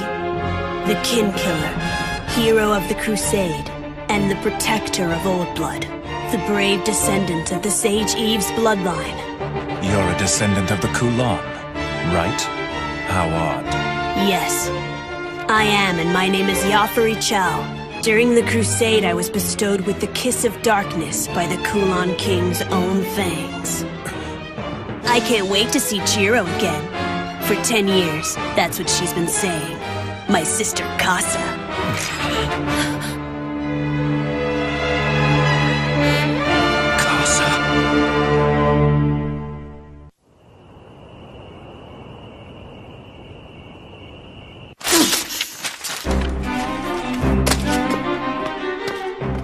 The Kin Killer, hero of the Crusade, and the protector of Old Blood. The brave descendant of the Sage Eve's bloodline. You're a descendant of the Kowloon, right? How odd. Yes, I am, and my name is Yafari Chow. During the Crusade, I was bestowed with the Kiss of Darkness by the Kowloon King's own fangs. I can't wait to see Jiro again. For 10 years, that's what she's been saying. My sister Casa. Casa.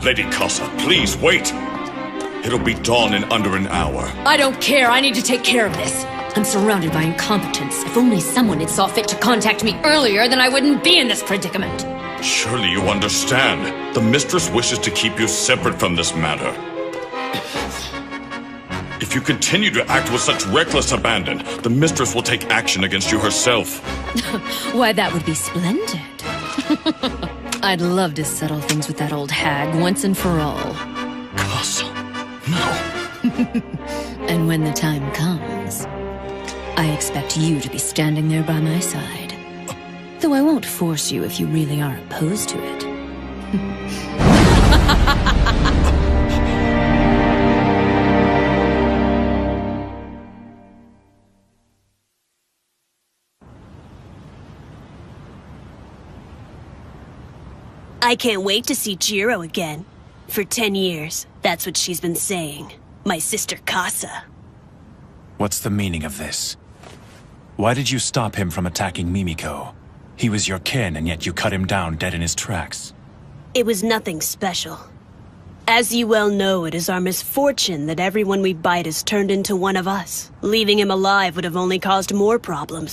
Lady Casa, please wait! It'll be dawn in under an hour. I don't care. I need to take care of this. I'm surrounded by incompetence. If only someone had saw fit to contact me earlier, then I wouldn't be in this predicament. Surely you understand. The mistress wishes to keep you separate from this matter. If you continue to act with such reckless abandon, the mistress will take action against you herself. Why, that would be splendid. I'd love to settle things with that old hag once and for all. And when the time comes, I expect you to be standing there by my side. Though I won't force you if you really are opposed to it. I can't wait to see Jiro again. For 10 years, that's what she's been saying. My sister Casa. What's the meaning of this? Why did you stop him from attacking Mimiko? He was your kin, and yet you cut him down dead in his tracks. It was nothing special. As you well know, it is our misfortune that everyone we bite is turned into one of us. Leaving him alive would have only caused more problems.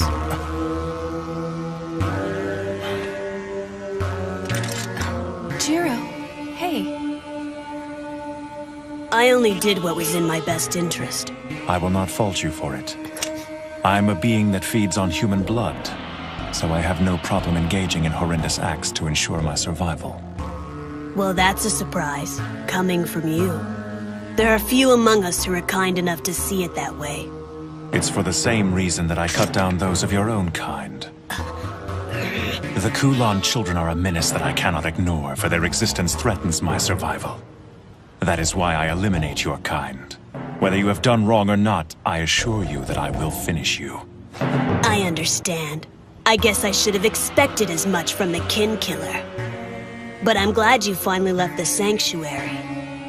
Jiro, hey. I only did what was in my best interest. I will not fault you for it. I am a being that feeds on human blood, so I have no problem engaging in horrendous acts to ensure my survival. Well, that's a surprise, coming from you. There are few among us who are kind enough to see it that way. It's for the same reason that I cut down those of your own kind. The Kowloon Children are a menace that I cannot ignore, for their existence threatens my survival. That is why I eliminate your kind. Whether you have done wrong or not, I assure you that I will finish you. I understand. I guess I should have expected as much from the kin killer. But I'm glad you finally left the sanctuary.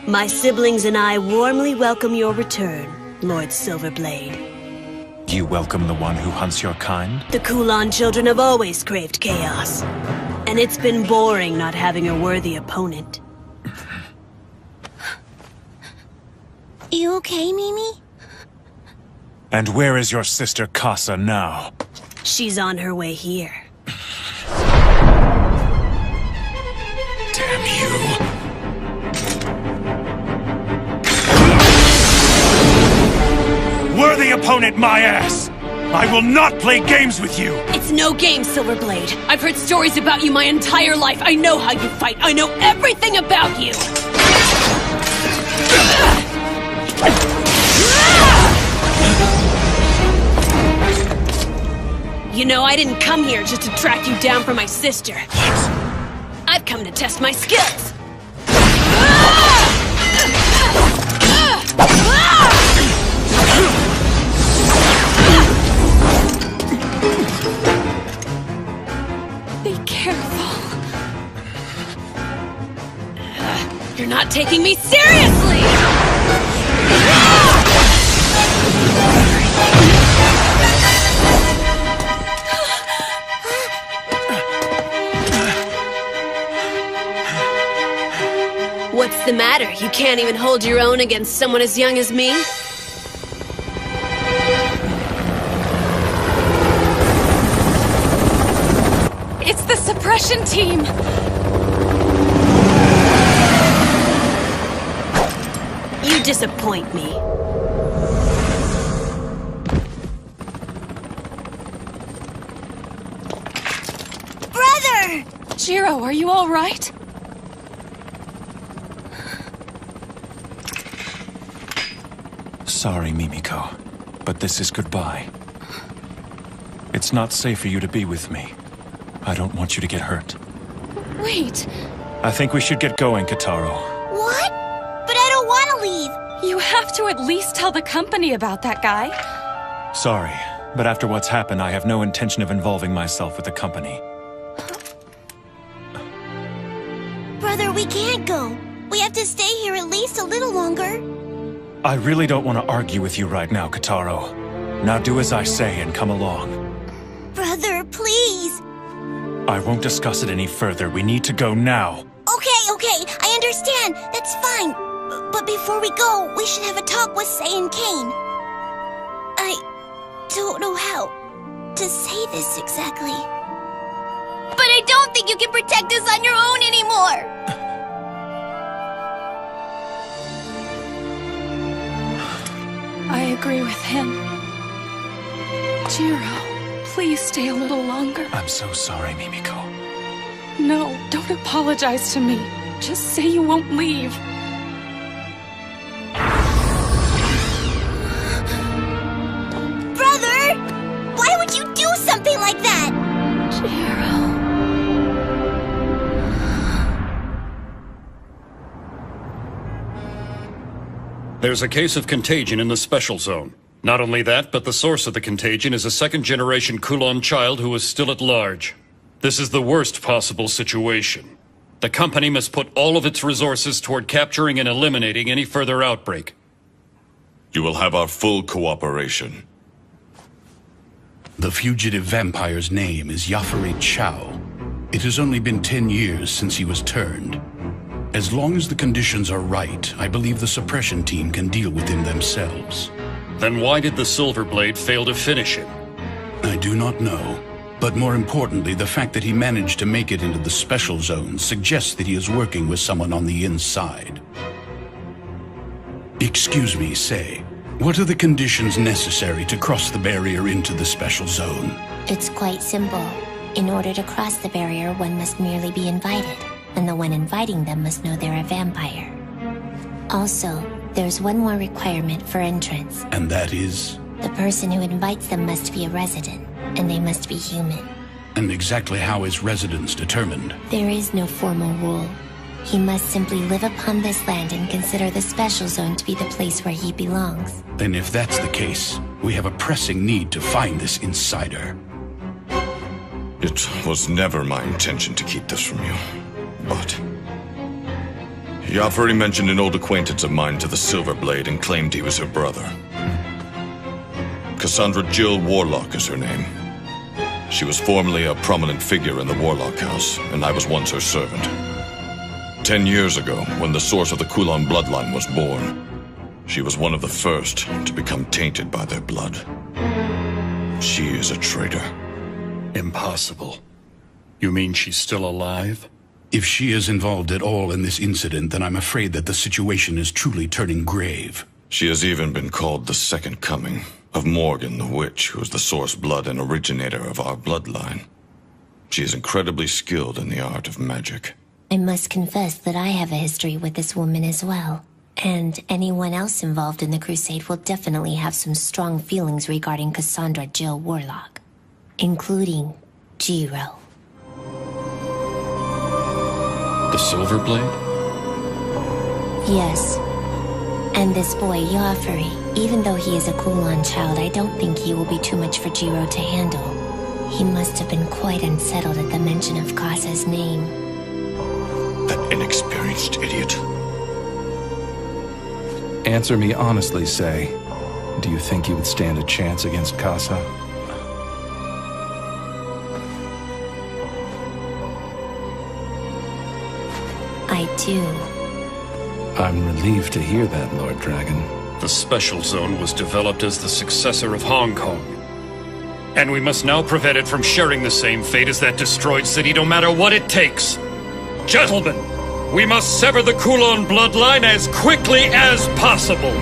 My siblings and I warmly welcome your return, Lord Silverblade. You welcome the one who hunts your kind? The Kowloon Children have always craved chaos. And it's been boring not having a worthy opponent. You okay, Mimi? And where is your sister Casa now? She's on her way here. Damn you. Worthy opponent, my ass! I will not play games with you! It's no game, Silverblade. I've heard stories about you my entire life. I know how you fight. I know everything about you! You know, I didn't come here just to track you down for my sister. What? I've come to test my skills. Be careful. You're not taking me seriously! What's the matter? You can't even hold your own against someone as young as me? It's the suppression team! You disappoint me. Brother! Jiro, are you all right? Sorry, Mimiko, but this is goodbye. It's not safe for you to be with me. I don't want you to get hurt. Wait. I think we should get going, Kotaro. What? But I don't want to leave. You have to at least tell the company about that guy. Sorry, but after what's happened, I have no intention of involving myself with the company. Brother, we can't go. We have to stay here at least a little longer. I really don't want to argue with you right now, Kotaro. Now do as I say and come along. Brother, please. I won't discuss it any further. We need to go now. Okay, I understand. That's fine. But before we go, we should have a talk with Sei and Kane. I don't know how to say this exactly. But I don't think you can protect us on your own anymore. I agree with him. Jiro, please stay a little longer. I'm so sorry, Mimiko. No, don't apologize to me. Just say you won't leave. There's a case of contagion in the special zone. Not only that, but the source of the contagion is a second-generation Kowloon child who is still at large. This is the worst possible situation. The company must put all of its resources toward capturing and eliminating any further outbreak. You will have our full cooperation. The fugitive vampire's name is Yafari Chow. It has only been 10 years since he was turned. As long as the conditions are right, I believe the suppression team can deal with him themselves. Then why did the Silverblade fail to finish him? I do not know. But more importantly, the fact that he managed to make it into the special zone suggests that he is working with someone on the inside. Excuse me, Sei. What are the conditions necessary to cross the barrier into the special zone? It's quite simple. In order to cross the barrier, one must merely be invited, and the one inviting them must know they're a vampire. Also, there's one more requirement for entrance. And that is? The person who invites them must be a resident, and they must be human. And exactly how is residence determined? There is no formal rule. He must simply live upon this land and consider the special zone to be the place where he belongs. Then if that's the case, we have a pressing need to find this insider. It was never my intention to keep this from you, but... Yafari mentioned an old acquaintance of mine to the Silverblade and claimed he was her brother. Cassandra Jill Warlock is her name. She was formerly a prominent figure in the Warlock House, and I was once her servant. 10 years ago, when the source of the Kowloon bloodline was born, she was one of the first to become tainted by their blood. She is a traitor. Impossible. You mean she's still alive? If she is involved at all in this incident, then I'm afraid that the situation is truly turning grave. She has even been called the Second Coming of Morgan the Witch, who is the source blood and originator of our bloodline. She is incredibly skilled in the art of magic. I must confess that I have a history with this woman as well. And anyone else involved in the Crusade will definitely have some strong feelings regarding Cassandra Jill Warlock. Including Jiro. The Silverblade? Yes. And this boy, Yafari, even though he is a Kowloon child, I don't think he will be too much for Jiro to handle. He must have been quite unsettled at the mention of Kasa's name. That inexperienced idiot. Answer me honestly, Sei. Do you think you would stand a chance against Kasa? I do. I'm relieved to hear that, Lord Dragon. The Special Zone was developed as the successor of Hong Kong. And we must now prevent it from sharing the same fate as that destroyed city, no matter what it takes. Gentlemen, we must sever the Kowloon bloodline as quickly as possible.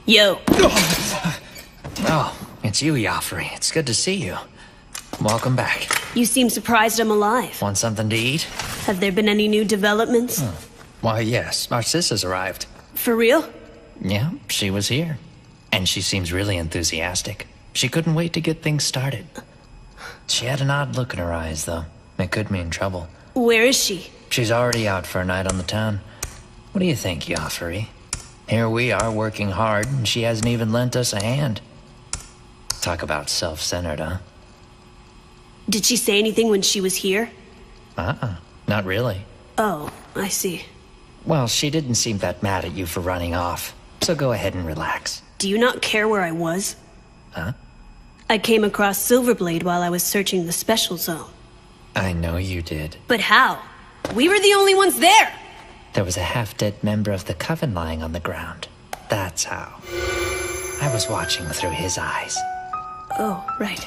Yo. Oh, it's you, Yafari. It's good to see you. Welcome back. You seem surprised I'm alive. Want something to eat? Have there been any new developments? Why, yes. Our sis has arrived. For real? Yeah, she was here. And she seems really enthusiastic. She couldn't wait to get things started. She had an odd look in her eyes, though. It could mean trouble. Where is she? She's already out for a night on the town. What do you think, Yafari? Here we are working hard, and she hasn't even lent us a hand. Talk about self-centered, huh? Did she say anything when she was here? Not really. Oh, I see. Well, she didn't seem that mad at you for running off, so go ahead and relax. Do you not care where I was? Huh? I came across Silverblade while I was searching the Special Zone. I know you did. But how? We were the only ones there! There was a half-dead member of the Coven lying on the ground. That's how. I was watching through his eyes. Oh, right.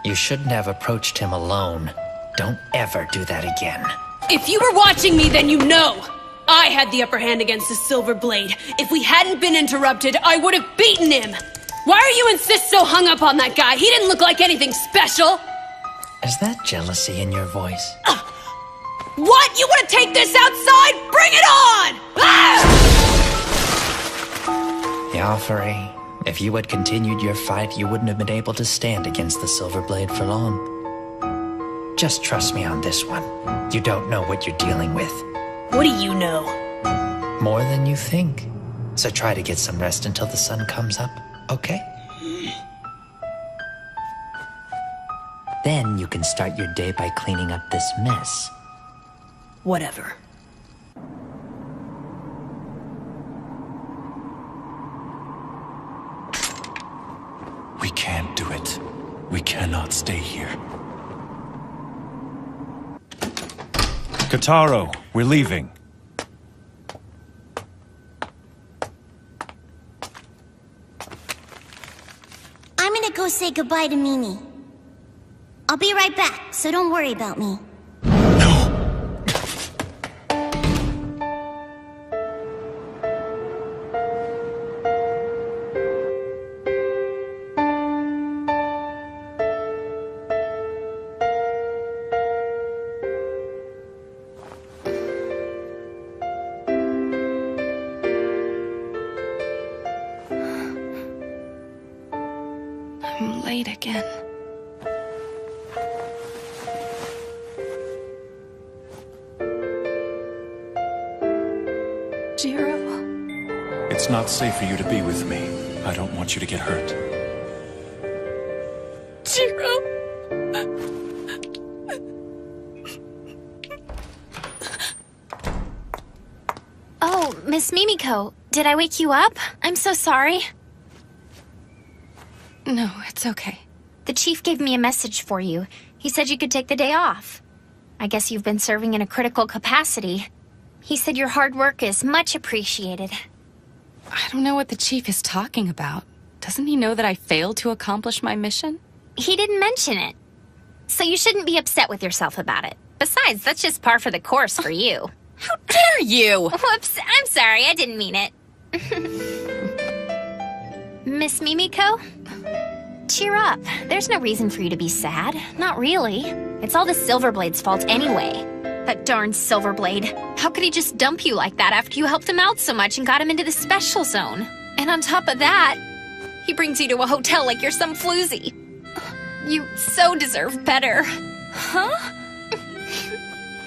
You shouldn't have approached him alone. Don't ever do that again. If you were watching me, then you know! I had the upper hand against the Silverblade. If we hadn't been interrupted, I would have beaten him! Why are you so hung up on that guy? He didn't look like anything special! Is that jealousy in your voice? What? You want to take this outside? Bring it on! Yafari, if you had continued your fight, you wouldn't have been able to stand against the Silver Blade for long. Just trust me on this one. You don't know what you're dealing with. What do you know? More than you think. So try to get some rest until the sun comes up, okay? Then you can start your day by cleaning up this mess. Whatever. We can't do it. We cannot stay here. Kotaro, we're leaving. I'm gonna go say goodbye to Mimi. I'll be right back, so don't worry about me. I'm late again. Jiro. It's not safe for you to be with me. I don't want you to get hurt. Jiro. Oh, Miss Mimiko, did I wake you up? I'm so sorry. No, it's okay. The chief gave me a message for you. He said you could take the day off. I guess you've been serving in a critical capacity. He said your hard work is much appreciated. I don't know what the chief is talking about. Doesn't he know that I failed to accomplish my mission? He didn't mention it. So you shouldn't be upset with yourself about it. Besides, that's just par for the course for you. How dare you! Whoops, I'm sorry, I didn't mean it. Miss Mimiko? Cheer up. There's no reason for you to be sad. Not really. It's all the Silverblade's fault anyway. That darn Silverblade. How could he just dump you like that after you helped him out so much and got him into the special zone? And on top of that, he brings you to a hotel like you're some floozy. You so deserve better. Huh?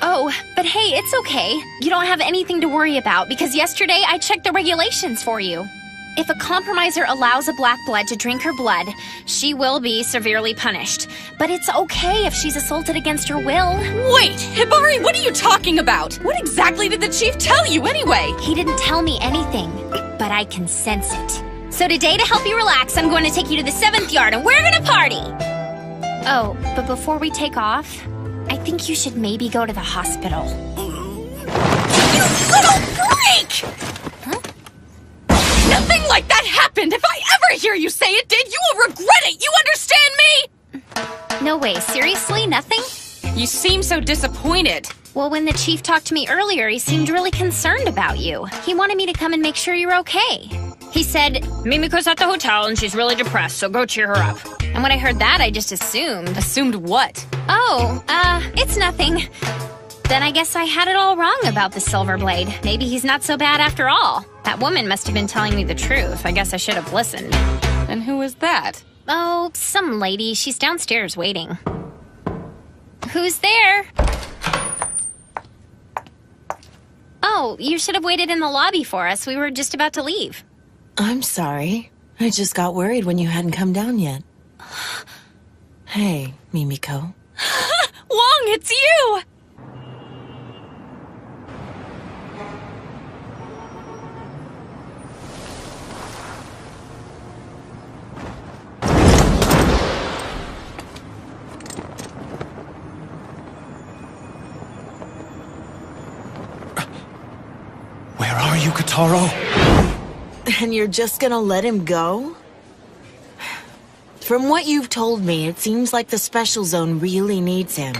Oh, but hey, it's okay. You don't have anything to worry about because yesterday I checked the regulations for you. If a compromiser allows a black blood to drink her blood, she will be severely punished. But it's okay if she's assaulted against her will. Wait, Hibari, what are you talking about? What exactly did the chief tell you anyway? He didn't tell me anything, but I can sense it. So today, to help you relax, I'm going to take you to the 7th yard and we're gonna party! Oh, but before we take off, I think you should maybe go to the hospital. You little freak! Nothing like that happened! If I ever hear you say it did, you will regret it! You understand me? No way, seriously? Nothing? You seem so disappointed. Well, when the chief talked to me earlier, he seemed really concerned about you. He wanted me to come and make sure you're okay. He said, Mimiko's at the hotel and she's really depressed, so go cheer her up. And when I heard that, I just assumed. Assumed what? Oh, it's nothing. Then I guess I had it all wrong about the Silverblade. Maybe he's not so bad after all. That woman must have been telling me the truth. I guess I should have listened. And who is that? Oh, some lady. She's downstairs waiting. Who's there? Oh, you should have waited in the lobby for us. We were just about to leave. I'm sorry. I just got worried when you hadn't come down yet. Hey, Mimiko. Wong, it's you! Where are you, Kotaro? And you're just gonna let him go? From what you've told me, it seems like the special zone really needs him.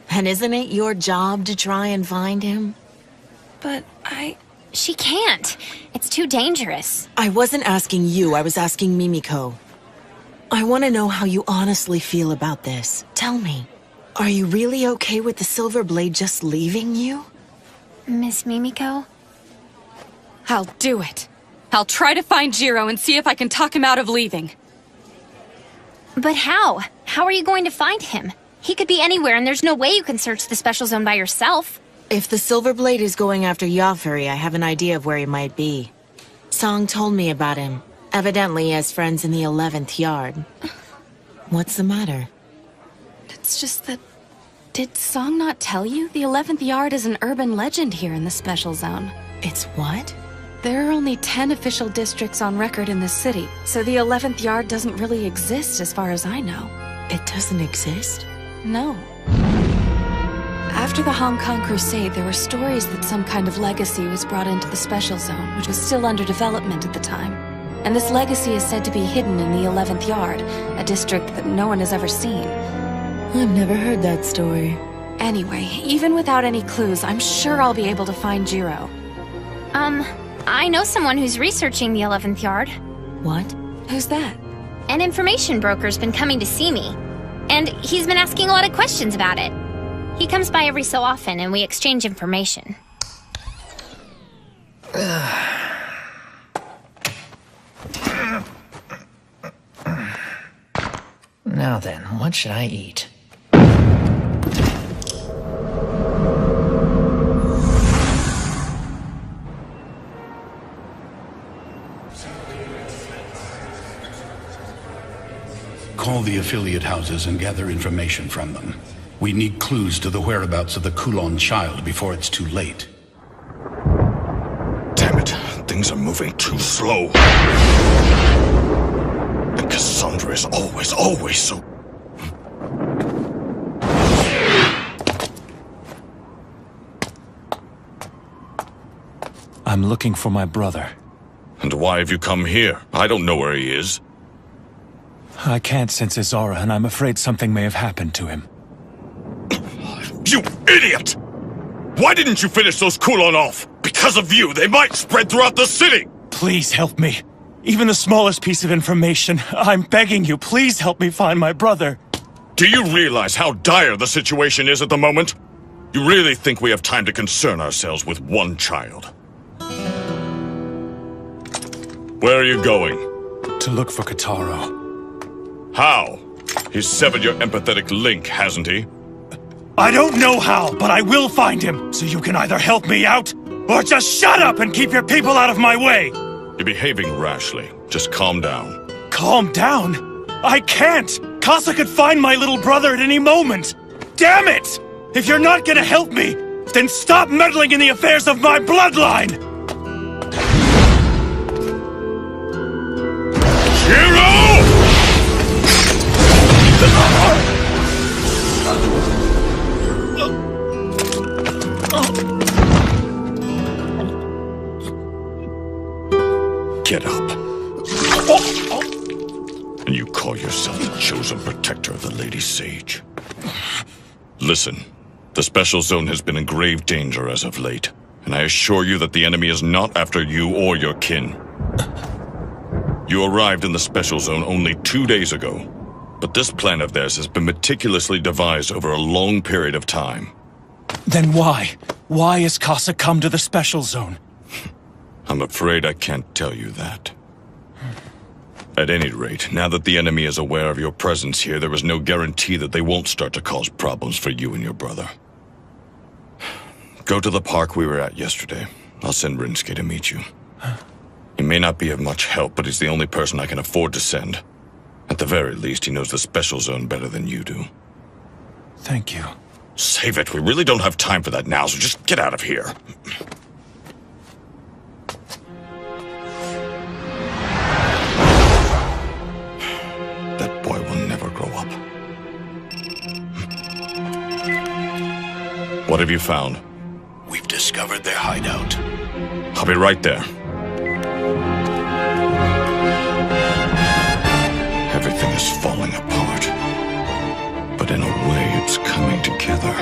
And isn't it your job to try and find him? But She can't. It's too dangerous. I wasn't asking you, I was asking Mimiko. I want to know how you honestly feel about this. Tell me. Are you really okay with the Silver Blade just leaving you? Miss Mimiko? I'll do it. I'll try to find Jiro and see if I can talk him out of leaving. But how? How are you going to find him? He could be anywhere, and there's no way you can search the special zone by yourself. If the Silver Blade is going after Yafuri, I have an idea of where he might be. Song told me about him. Evidently, he has friends in the 11th yard. What's the matter? It's just that... Did Song not tell you? The 11th yard is an urban legend here in the special zone. It's what? There are only 10 official districts on record in the city, so the 11th yard doesn't really exist as far as I know. It doesn't exist? No. After the Hong Kong Crusade, there were stories that some kind of legacy was brought into the special zone, which was still under development at the time. And this legacy is said to be hidden in the 11th yard, a district that no one has ever seen. I've never heard that story. Anyway, even without any clues, I'm sure I'll be able to find Jiro. I know someone who's researching the 11th yard. What? Who's that? An information broker's been coming to see me. And he's been asking a lot of questions about it. He comes by every so often, and we exchange information. Now then, what should I eat? Call the affiliate houses and gather information from them. We need clues to the whereabouts of the Kowloon Child before it's too late. Damn it, things are moving too slow. And Cassandra is always so... I'm looking for my brother. And why have you come here? I don't know where he is. I can't sense his aura, and I'm afraid something may have happened to him. You idiot! Why didn't you finish those Kowloon off? Because of you, they might spread throughout the city! Please help me. Even the smallest piece of information. I'm begging you, please help me find my brother. Do you realize how dire the situation is at the moment? You really think we have time to concern ourselves with one child? Where are you going? To look for Kotaro. How? He's severed your empathetic link, hasn't he? I don't know how, but I will find him. So you can either help me out, or just shut up and keep your people out of my way. You're behaving rashly. Just calm down. Calm down? I can't! Kasa could find my little brother at any moment! Damn it! If you're not gonna help me, then stop meddling in the affairs of my bloodline! Jiro! Get up. And you call yourself the chosen protector of the Lady Sage. Listen, the special zone has been in grave danger as of late, and I assure you that the enemy is not after you or your kin. You arrived in the special zone only 2 days ago, but this plan of theirs has been meticulously devised over a long period of time. Then why? Why has Kasa come to the special zone? I'm afraid I can't tell you that. At any rate, now that the enemy is aware of your presence here, there is no guarantee that they won't start to cause problems for you and your brother. Go to the park we were at yesterday. I'll send Rinsuke to meet you. He may not be of much help, but he's the only person I can afford to send. At the very least, he knows the special zone better than you do. Thank you. Save it. We really don't have time for that now, so just get out of here. That boy will never grow up. What have you found? We've discovered their hideout. I'll be right there. Everything is falling apart, but in a way it's coming together.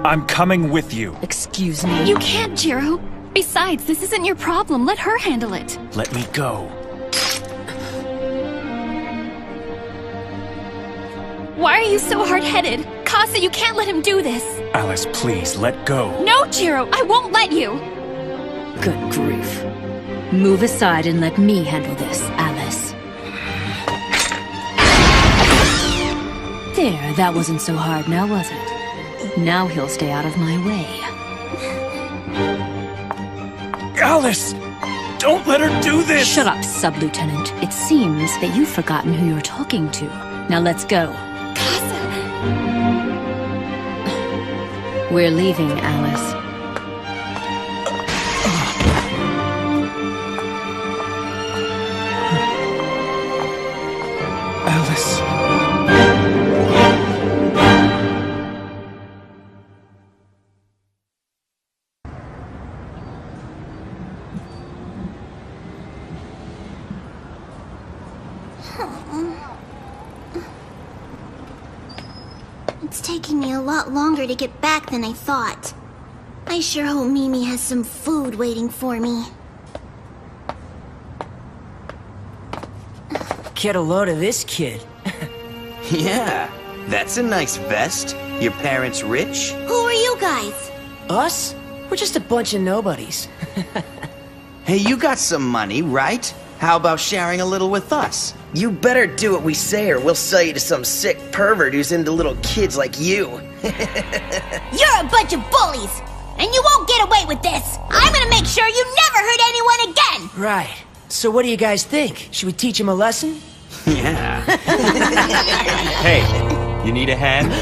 I'm coming with you. Excuse me? You can't, Jiro. Besides, this isn't your problem. Let her handle it. Let me go. Why are you so hard-headed? Kasa, you can't let him do this. Alice, please, let go. No, Jiro, I won't let you. Good grief. Move aside and let me handle this, Alice. There, that wasn't so hard now, was it? Now he'll stay out of my way. Alice! Don't let her do this! Shut up, Sub-Lieutenant. It seems that you've forgotten who you're talking to. Now let's go. We're leaving, Alice. Alice. It's taking me a lot longer to get back than I thought. I sure hope Mimi has some food waiting for me. Get a load of this kid. Yeah, that's a nice vest. Your parents rich? Who are you guys? Us? We're just a bunch of nobodies. Hey, you got some money, right? How about sharing a little with us? You better do what we say or we'll sell you to some sick pervert who's into little kids like you. You're a bunch of bullies, and you won't get away with this. I'm gonna make sure you never hurt anyone again. Right. So what do you guys think? Should we teach him a lesson? Yeah. Hey, you need a hand?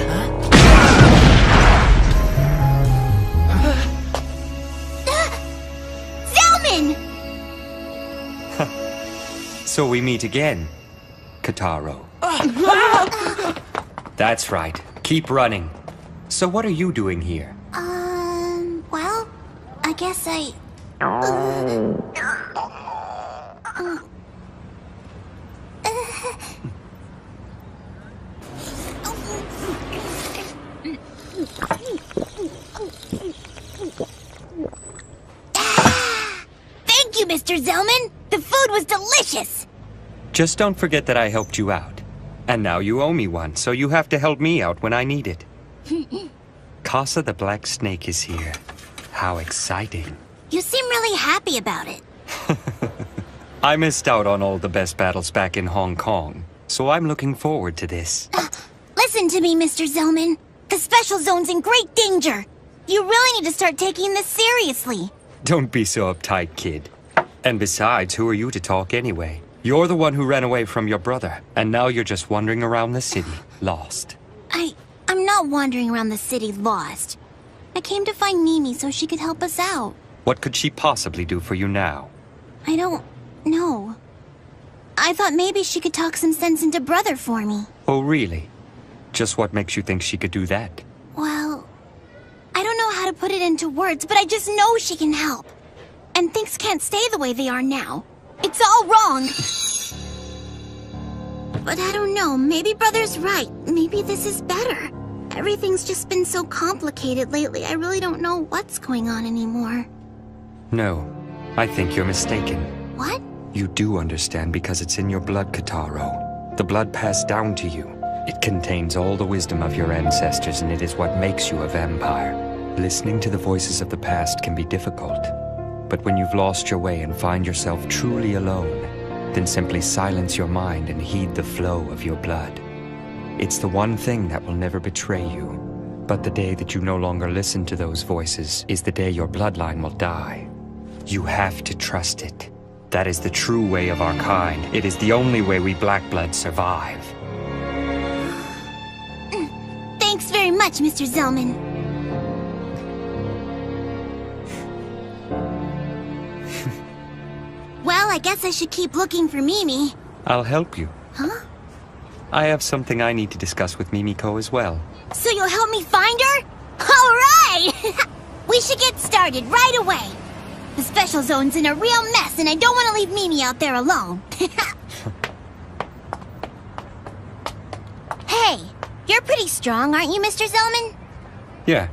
Zelman! So we meet again, Kotaro. That's right. Keep running. So what are you doing here? Well, I guess I... Thank you, Mr. Zelman. The food was delicious. Just don't forget that I helped you out. And now you owe me one, so you have to help me out when I need it. Kasa the Black Snake is here. How exciting. You seem really happy about it. I missed out on all the best battles back in Hong Kong, so I'm looking forward to this. Listen to me, Mr. Zelman. The Special Zone's in great danger. You really need to start taking this seriously. Don't be so uptight, kid. And besides, who are you to talk anyway? You're the one who ran away from your brother, and now you're just wandering around the city, lost. I'm not wandering around the city lost. I came to find Mimi so she could help us out. What could she possibly do for you now? I don't know. I thought maybe she could talk some sense into Brother for me. Oh, really? Just what makes you think she could do that? Well, I don't know how to put it into words, but I just know she can help. And things can't stay the way they are now. It's all wrong. But I don't know, maybe Brother's right. Maybe this is better. Everything's just been so complicated lately, I really don't know what's going on anymore. No, I think you're mistaken. What? You do understand because it's in your blood, Kotaro. The blood passed down to you. It contains all the wisdom of your ancestors, and it is what makes you a vampire. Listening to the voices of the past can be difficult. But when you've lost your way and find yourself truly alone, then simply silence your mind and heed the flow of your blood. It's the one thing that will never betray you. But the day that you no longer listen to those voices is the day your bloodline will die. You have to trust it. That is the true way of our kind. It is the only way we Black Bloods survive. Thanks very much, Mr. Zelman. Well, I guess I should keep looking for Mimi. I'll help you. Huh? I have something I need to discuss with Mimiko as well. So you'll help me find her? All right! We should get started right away. The Special Zone's in a real mess, and I don't want to leave Mimi out there alone. Hey, you're pretty strong, aren't you, Mr. Zelman? Yeah,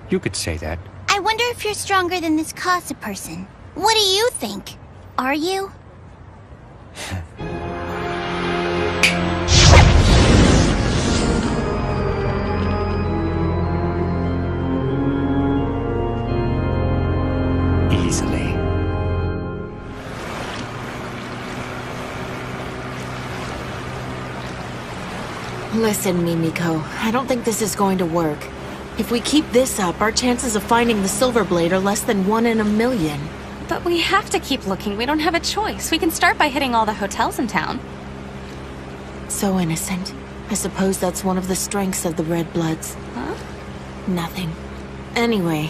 You could say that. I wonder if you're stronger than this Casa person. What do you think? Are you? Easily. Listen, Mimiko, I don't think this is going to work. If we keep this up, our chances of finding the Silver Blade are less than 1 in a million. But we have to keep looking. We don't have a choice. We can start by hitting all the hotels in town. So innocent. I suppose that's one of the strengths of the Red Bloods. Huh? Nothing. Anyway,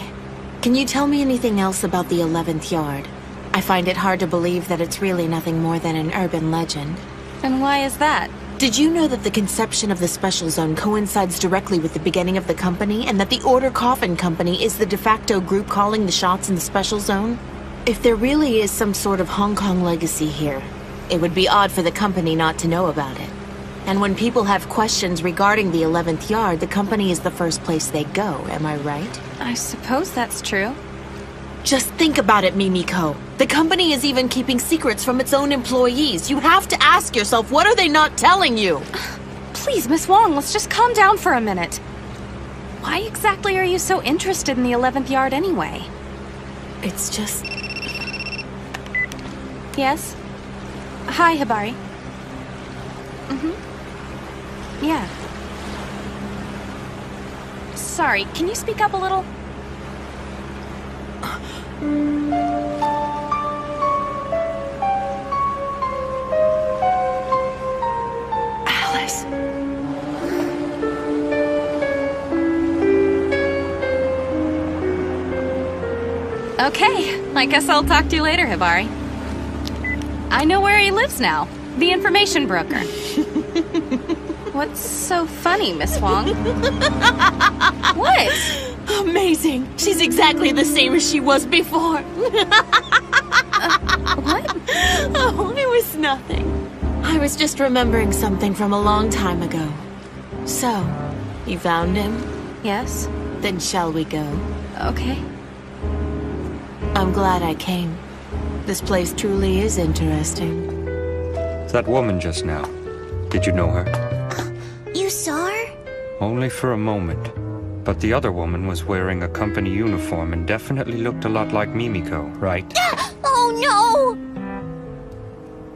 can you tell me anything else about the 11th Yard? I find it hard to believe that it's really nothing more than an urban legend. And why is that? Did you know that the conception of the Special Zone coincides directly with the beginning of the company, and that the Order Coffin Company is the de facto group calling the shots in the Special Zone? If there really is some sort of Hong Kong legacy here, it would be odd for the company not to know about it. And when people have questions regarding the 11th Yard, the company is the first place they go, am I right? I suppose that's true. Just think about it, Mimiko. The company is even keeping secrets from its own employees. You have to ask yourself, what are they not telling you? Please, Miss Wong, let's just calm down for a minute. Why exactly are you so interested in the 11th Yard anyway? It's just... Yes? Hi, Hibari. Yeah. Sorry, can you speak up a little? Alice. Okay, I guess I'll talk to you later, Hibari. I know where he lives now. The information broker. What's so funny, Miss Wong? What? Amazing. She's exactly the same as she was before. What? Oh, it was nothing. I was just remembering something from a long time ago. So, you found him? Yes. Then shall we go? Okay. I'm glad I came. This place truly is interesting. That woman just now. Did you know her? You saw her? Only for a moment. But the other woman was wearing a company uniform and definitely looked a lot like Mimiko, right? Oh no!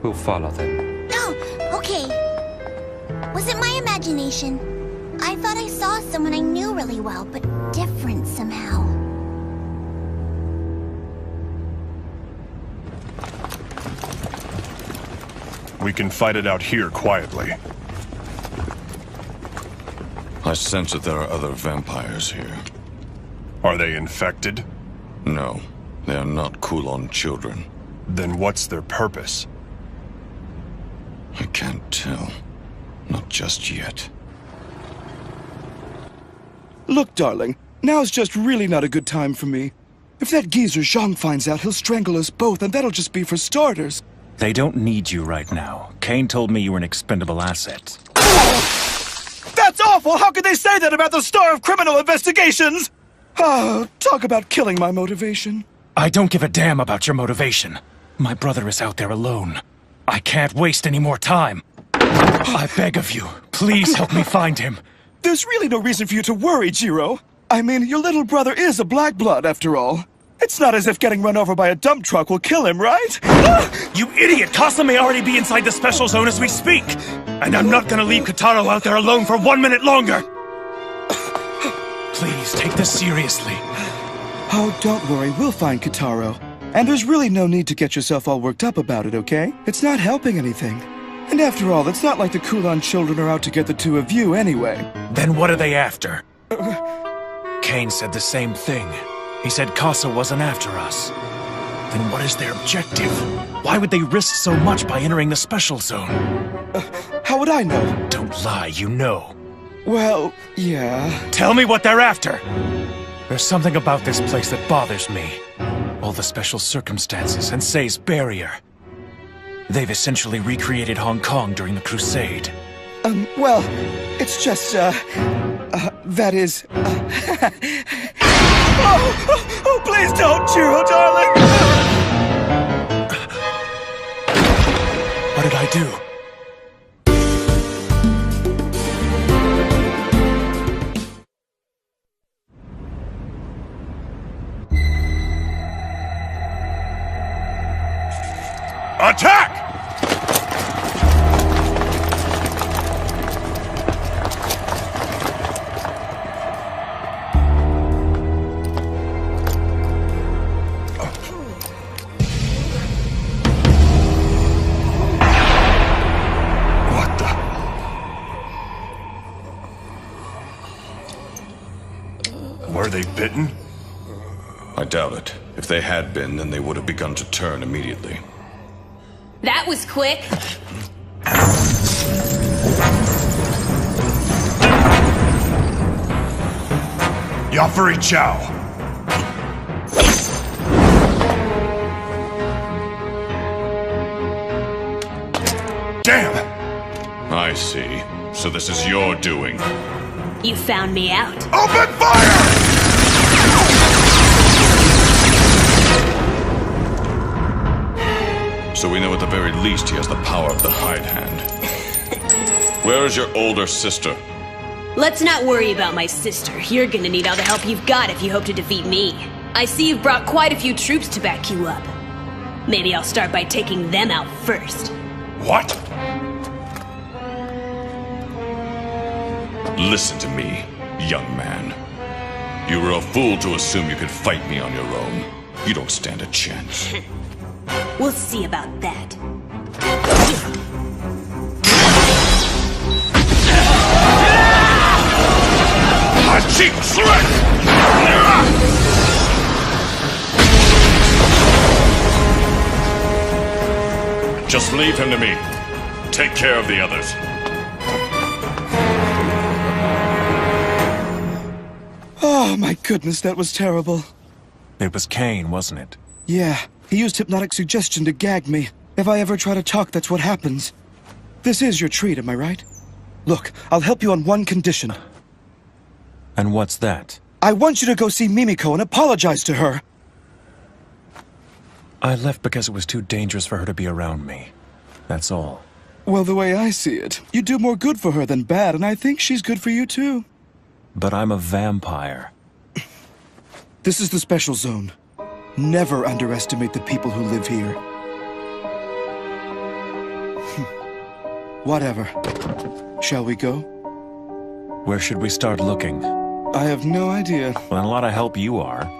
We'll follow them. Oh, okay. Was it my imagination? I thought I saw someone I knew really well, but different somehow. We can fight it out here quietly. I sense that there are other vampires here. Are they infected? No, they are not Kowloon Children. Then what's their purpose? I can't tell. Not just yet. Look, darling, now's just really not a good time for me. If that geezer Zhang finds out, he'll strangle us both, and that'll just be for starters. They don't need you right now. Kane told me you were an expendable asset. That's awful! How could they say that about the star of criminal investigations? Oh, talk about killing my motivation. I don't give a damn about your motivation. My brother is out there alone. I can't waste any more time. I beg of you, please help me find him. There's really no reason for you to worry, Jiro. I mean, your little brother is a black blood, after all. It's not as if getting run over by a dump truck will kill him, right? You idiot! Casa may already be inside the Special Zone as we speak! And I'm not gonna leave Kotaro out there alone for 1 minute longer! Please, take this seriously. Oh, don't worry, we'll find Kotaro. And there's really no need to get yourself all worked up about it, okay? It's not helping anything. And after all, it's not like the Kowloon Children are out to get the two of you anyway. Then what are they after? Kane said the same thing. He said Casa wasn't after us. Then what is their objective? Why would they risk so much by entering the Special Zone? How would I know? Don't lie, you know. Well, yeah. Tell me what they're after! There's something about this place that bothers me. All the special circumstances and Sei's barrier. They've essentially recreated Hong Kong during the Crusade. Well, it's just, that is, Oh, please don't, Jiro, darling! What did I do? Attack! What the? Were they bitten? I doubt it. If they had been, then they would have begun to turn immediately. That was quick. Yafuri Chow! Damn! I see. So this is your doing. You found me out. Open fire! So we know at the very least he has the power of the hide hand. Where is your older sister? Let's not worry about my sister. You're gonna need all the help you've got if you hope to defeat me. I see you've brought quite a few troops to back you up. Maybe I'll start by taking them out first. What? Listen to me, young man. You were a fool to assume you could fight me on your own. You don't stand a chance. We'll see about that. My cheek slit! Just leave him to me. Take care of the others. Oh, my goodness, that was terrible. It was Kane, wasn't it? Yeah, he used hypnotic suggestion to gag me. If I ever try to talk, that's what happens. This is your treat, am I right? Look, I'll help you on one condition. And what's that? I want you to go see Mimiko and apologize to her. I left because it was too dangerous for her to be around me. That's all. Well, the way I see it, you do more good for her than bad, and I think she's good for you too. But I'm a vampire. This is the special zone. Never underestimate the people who live here. Whatever. Shall we go? Where should we start looking? I have no idea. Well, a lot of help you are.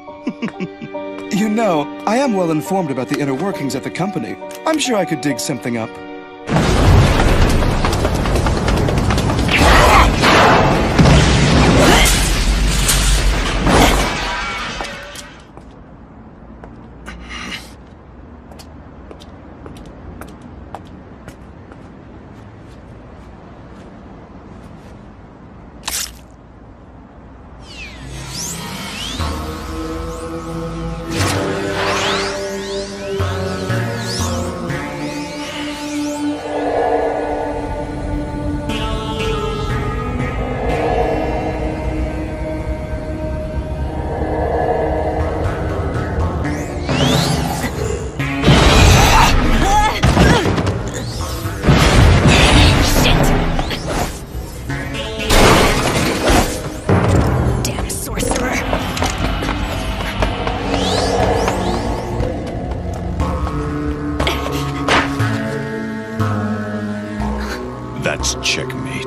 You know, I am well informed about the inner workings at the company. I'm sure I could dig something up. That's checkmate.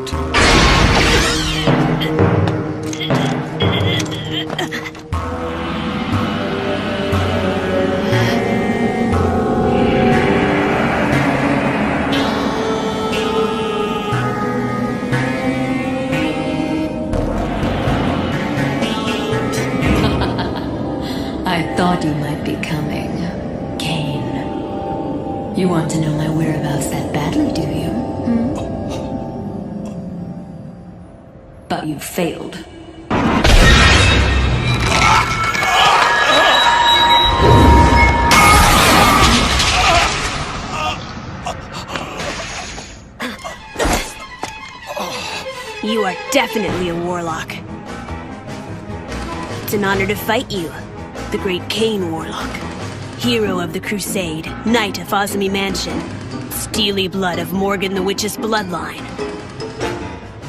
I thought you might be coming, Kane. You want to know my whereabouts that badly, do you? But you failed. You are definitely a warlock. It's an honor to fight you, the great Kane Warlock. Hero of the Crusade, Knight of Azumi Mansion, steely blood of Morgan the Witch's bloodline.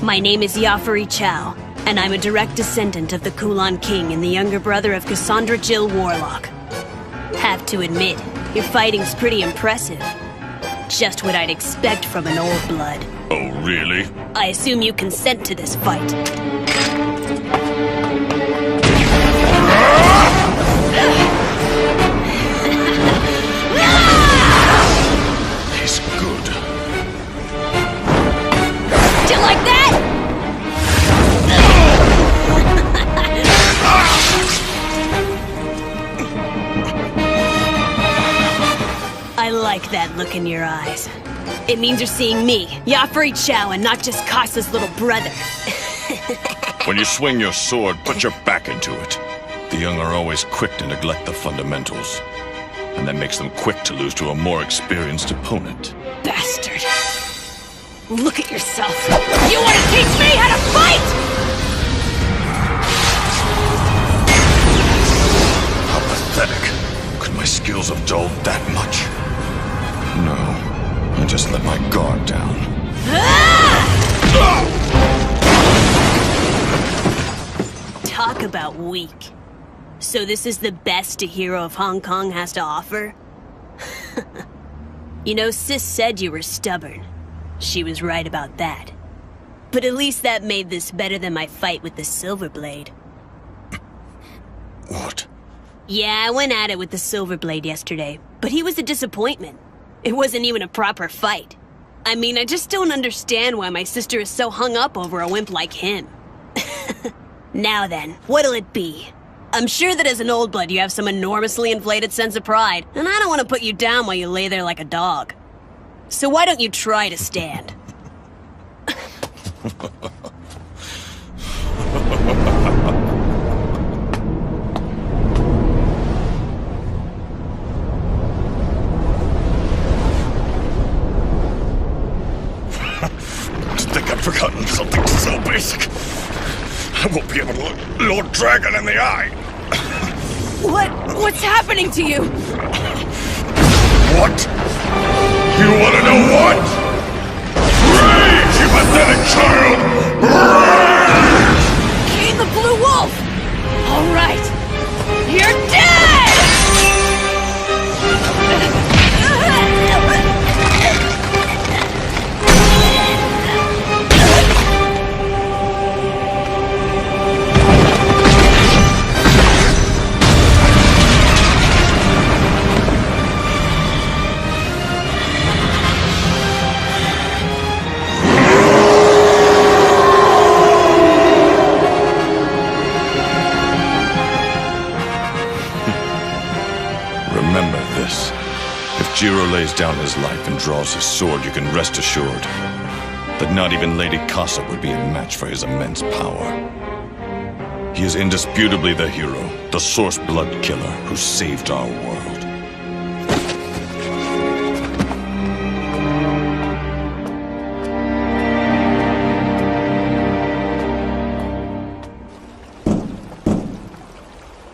My name is Yafari Chow, and I'm a direct descendant of the Kowloon King and the younger brother of Cassandra Jill Warlock. Have to admit, your fighting's pretty impressive. Just what I'd expect from an old blood. Oh, really? I assume you consent to this fight. He's good. Do you like that? I like that look in your eyes. It means you're seeing me, Yafari Chow, and not just Kasa's little brother. When you swing your sword, put your back into it. The young are always quick to neglect the fundamentals. And that makes them quick to lose to a more experienced opponent. Bastard. Look at yourself. You want to teach me how to fight?! How pathetic. Could my skills have dulled that much? No. I just let my guard down. Talk about weak. So this is the best a hero of Hong Kong has to offer? You know, Sis said you were stubborn. She was right about that. But at least that made this better than my fight with the Silver Blade. What? Yeah, I went at it with the Silver Blade yesterday, but he was a disappointment. It wasn't even a proper fight. I mean, I just don't understand why my sister is so hung up over a wimp like him. Now then, what'll it be? I'm sure that as an old blood you have some enormously inflated sense of pride, and I don't want to put you down while you lay there like a dog. So why don't you try to stand? I think I've forgotten something so basic. I won't be able to look Lord Dragon in the eye. What's happening to you? What? You want to know what? Rage, you pathetic child! Rage! King the Blue Wolf! All right, you're dead! Remember this. If Jiro lays down his life and draws his sword, you can rest assured that not even Lady Kasa would be a match for his immense power. He is indisputably the hero, the source blood killer who saved our world.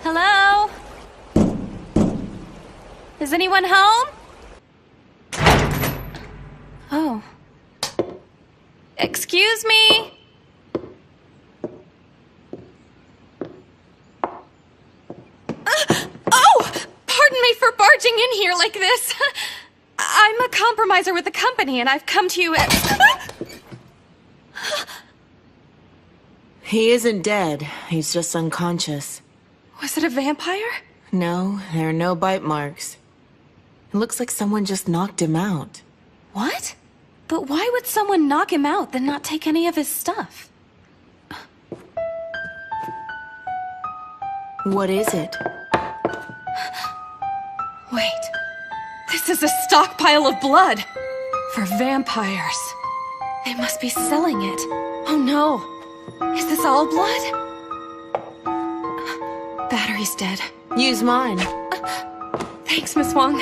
Hello? Is anyone home? Oh. Excuse me? Oh! Pardon me for barging in here like this. I'm a compromiser with the company, and I've come to you at... He isn't dead. He's just unconscious. Was it a vampire? No, there are no bite marks. It looks like someone just knocked him out. What? But why would someone knock him out, then not take any of his stuff? What is it? Wait. This is a stockpile of blood! For vampires. They must be selling it. Oh no. Is this all blood? Battery's dead. Use mine. Thanks, Miss Wong.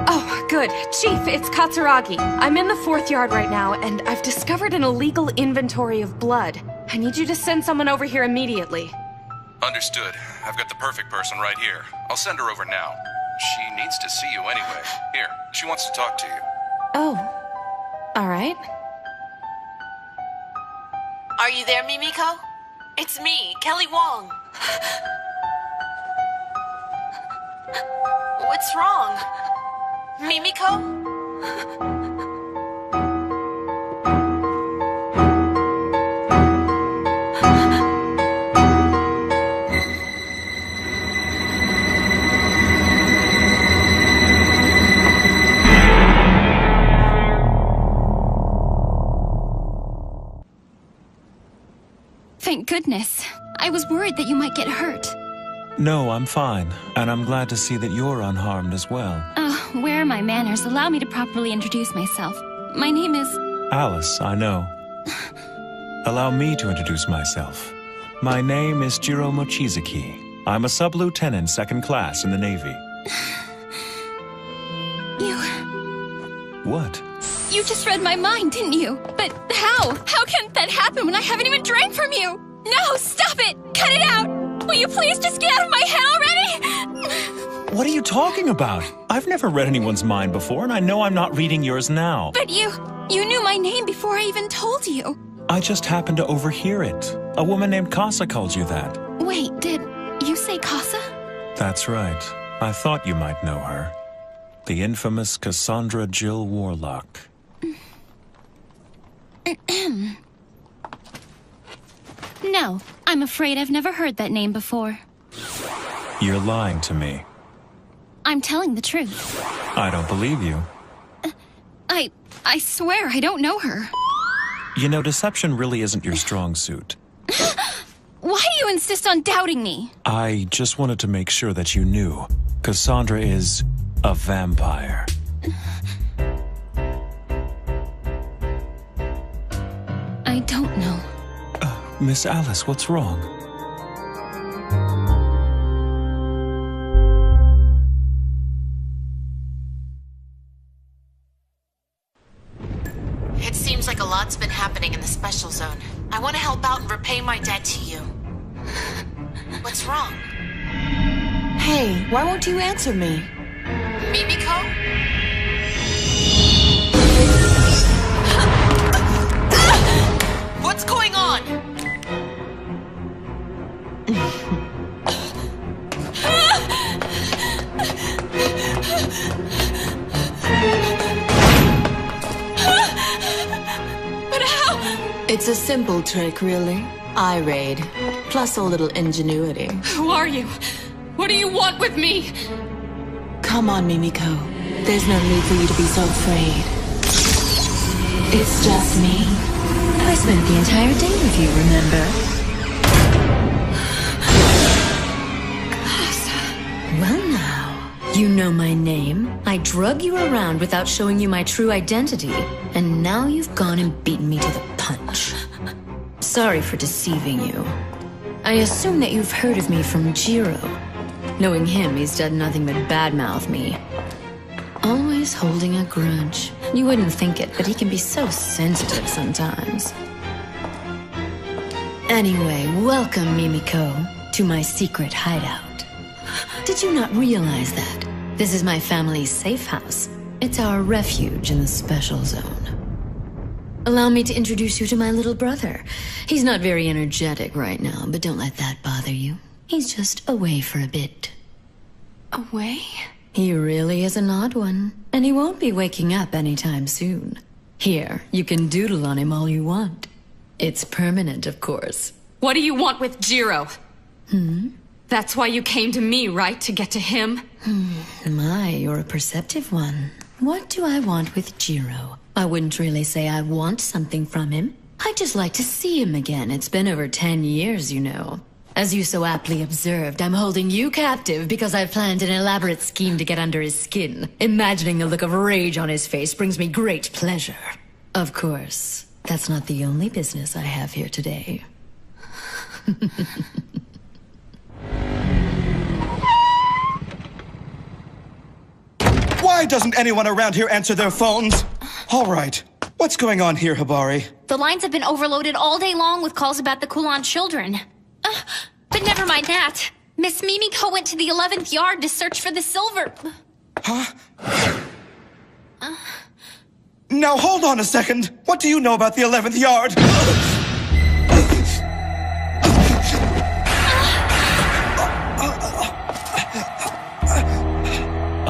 Oh, Good. Chief, it's Katsuragi. I'm in the 4th yard right now, and I've discovered an illegal inventory of blood. I need you to send someone over here immediately. Understood. I've got the perfect person right here. I'll send her over now. She needs to see you anyway. Here, she wants to talk to you. Oh. All right. Are you there, Mimiko? It's me, Kelly Wong. What's wrong? Mimiko? Thank goodness. I was worried that you might get hurt. No, I'm fine, and I'm glad to see that you're unharmed as well. Oh, where are my manners? Allow me to properly introduce myself. My name is... Alice, I know. Allow me to introduce myself. My name is Jiro Mochizuki. I'm a sub-lieutenant, 2nd class in the Navy. What? You just read my mind, didn't you? But how? How can that happen when I haven't even drank from you? No, stop it! Cut it out! Will you please just get out of my head already? What are you talking about? I've never read anyone's mind before, and I know I'm not reading yours now. But you knew my name before I even told you. I just happened to overhear it. A woman named Casa called you that. Wait, did you say Casa? That's right. I thought you might know her. The infamous Cassandra Jill Warlock. No, I'm afraid I've never heard that name before. You're lying to me. I'm telling the truth. I don't believe you. I swear I don't know her. You know, deception really isn't your strong suit. Why do you insist on doubting me? I just wanted to make sure that you knew. Cassandra is a vampire. I don't know. Miss Alice, what's wrong? It seems like a lot's been happening in the special zone. I want to help out and repay my debt to you. What's wrong? Hey, why won't you answer me? Mimiko? What's going on? But how? It's a simple trick, really. Eye raid, plus a little ingenuity. Who are you? What do you want with me? Come on, Mimiko. There's no need for you to be so afraid. It's just me. I spent the entire day with you, remember? Well now, you know my name. I drug you around without showing you my true identity, and now you've gone and beaten me to the punch. Sorry for deceiving you. I assume that you've heard of me from Jiro. Knowing him, he's done nothing but badmouth me. Always holding a grudge. You wouldn't think it, but he can be so sensitive sometimes. Anyway, welcome, Mimiko, to my secret hideout. Did you not realize that? This is my family's safe house. It's our refuge in the special zone. Allow me to introduce you to my little brother. He's not very energetic right now, but don't let that bother you. He's just away for a bit. Away? He really is an odd one, and he won't be waking up anytime soon. Here, you can doodle on him all you want. It's permanent, of course. What do you want with Jiro? That's why you came to me, right? To get to him? My, you're a perceptive one. What do I want with Jiro? I wouldn't really say I want something from him. I'd just like to see him again. It's been over 10 years, you know. As you so aptly observed, I'm holding you captive because I've planned an elaborate scheme to get under his skin. Imagining the look of rage on his face brings me great pleasure. Of course, that's not the only business I have here today. Why doesn't anyone around here answer their phones? All right. What's going on here, Hibari? The lines have been overloaded all day long with calls about the Kowloon Children. But never mind that. Miss Mimiko went to the 11th yard to search for the silver... Huh? Now hold on a second. What do you know about the 11th yard?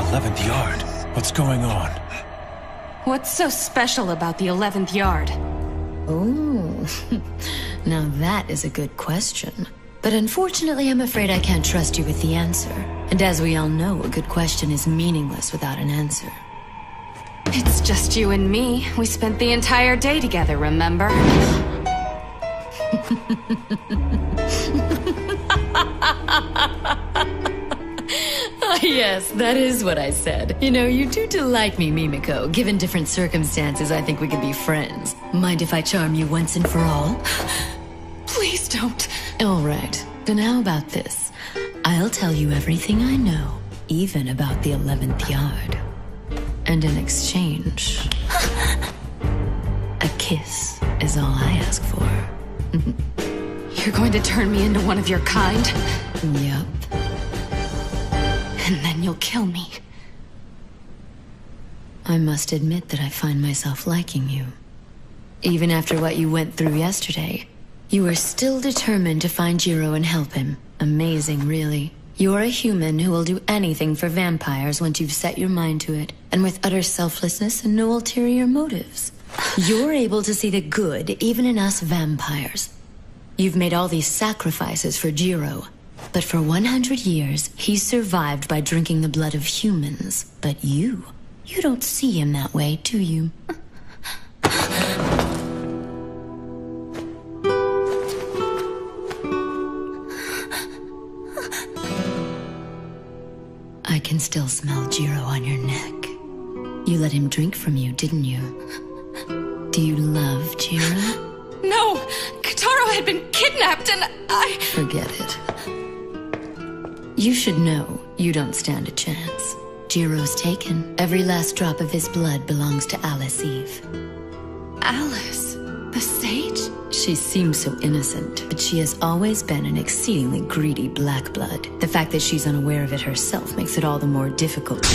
11th yard? What's going on? What's so special about the 11th yard? Oh, now that is a good question. But unfortunately, I'm afraid I can't trust you with the answer. And as we all know, a good question is meaningless without an answer. It's just you and me. We spent the entire day together, remember? Ah, yes, that is what I said. You know, you do delight me, Mimiko. Given different circumstances, I think we could be friends. Mind if I charm you once and for all? Please don't. All right, then how about this? I'll tell you everything I know, even about the 11th yard. And in exchange, a kiss is all I ask for. You're going to turn me into one of your kind? Yep. And then you'll kill me. I must admit that I find myself liking you. Even after what you went through yesterday, you are still determined to find Jiro and help him. Amazing, really. You're a human who will do anything for vampires once you've set your mind to it, and with utter selflessness and no ulterior motives. You're able to see the good even in us vampires. You've made all these sacrifices for Jiro, but for 100 years, he's survived by drinking the blood of humans. But you don't see him that way, do you? I can still smell Jiro on your neck. You let him drink from you, didn't you? Do you love Jiro? No! Kotaro had been kidnapped and I... Forget it. You should know you don't stand a chance. Jiro's taken. Every last drop of his blood belongs to Alice Eve. Alice? The sage? She seems so innocent, but she has always been an exceedingly greedy black blood. The fact that she's unaware of it herself makes it all the more difficult.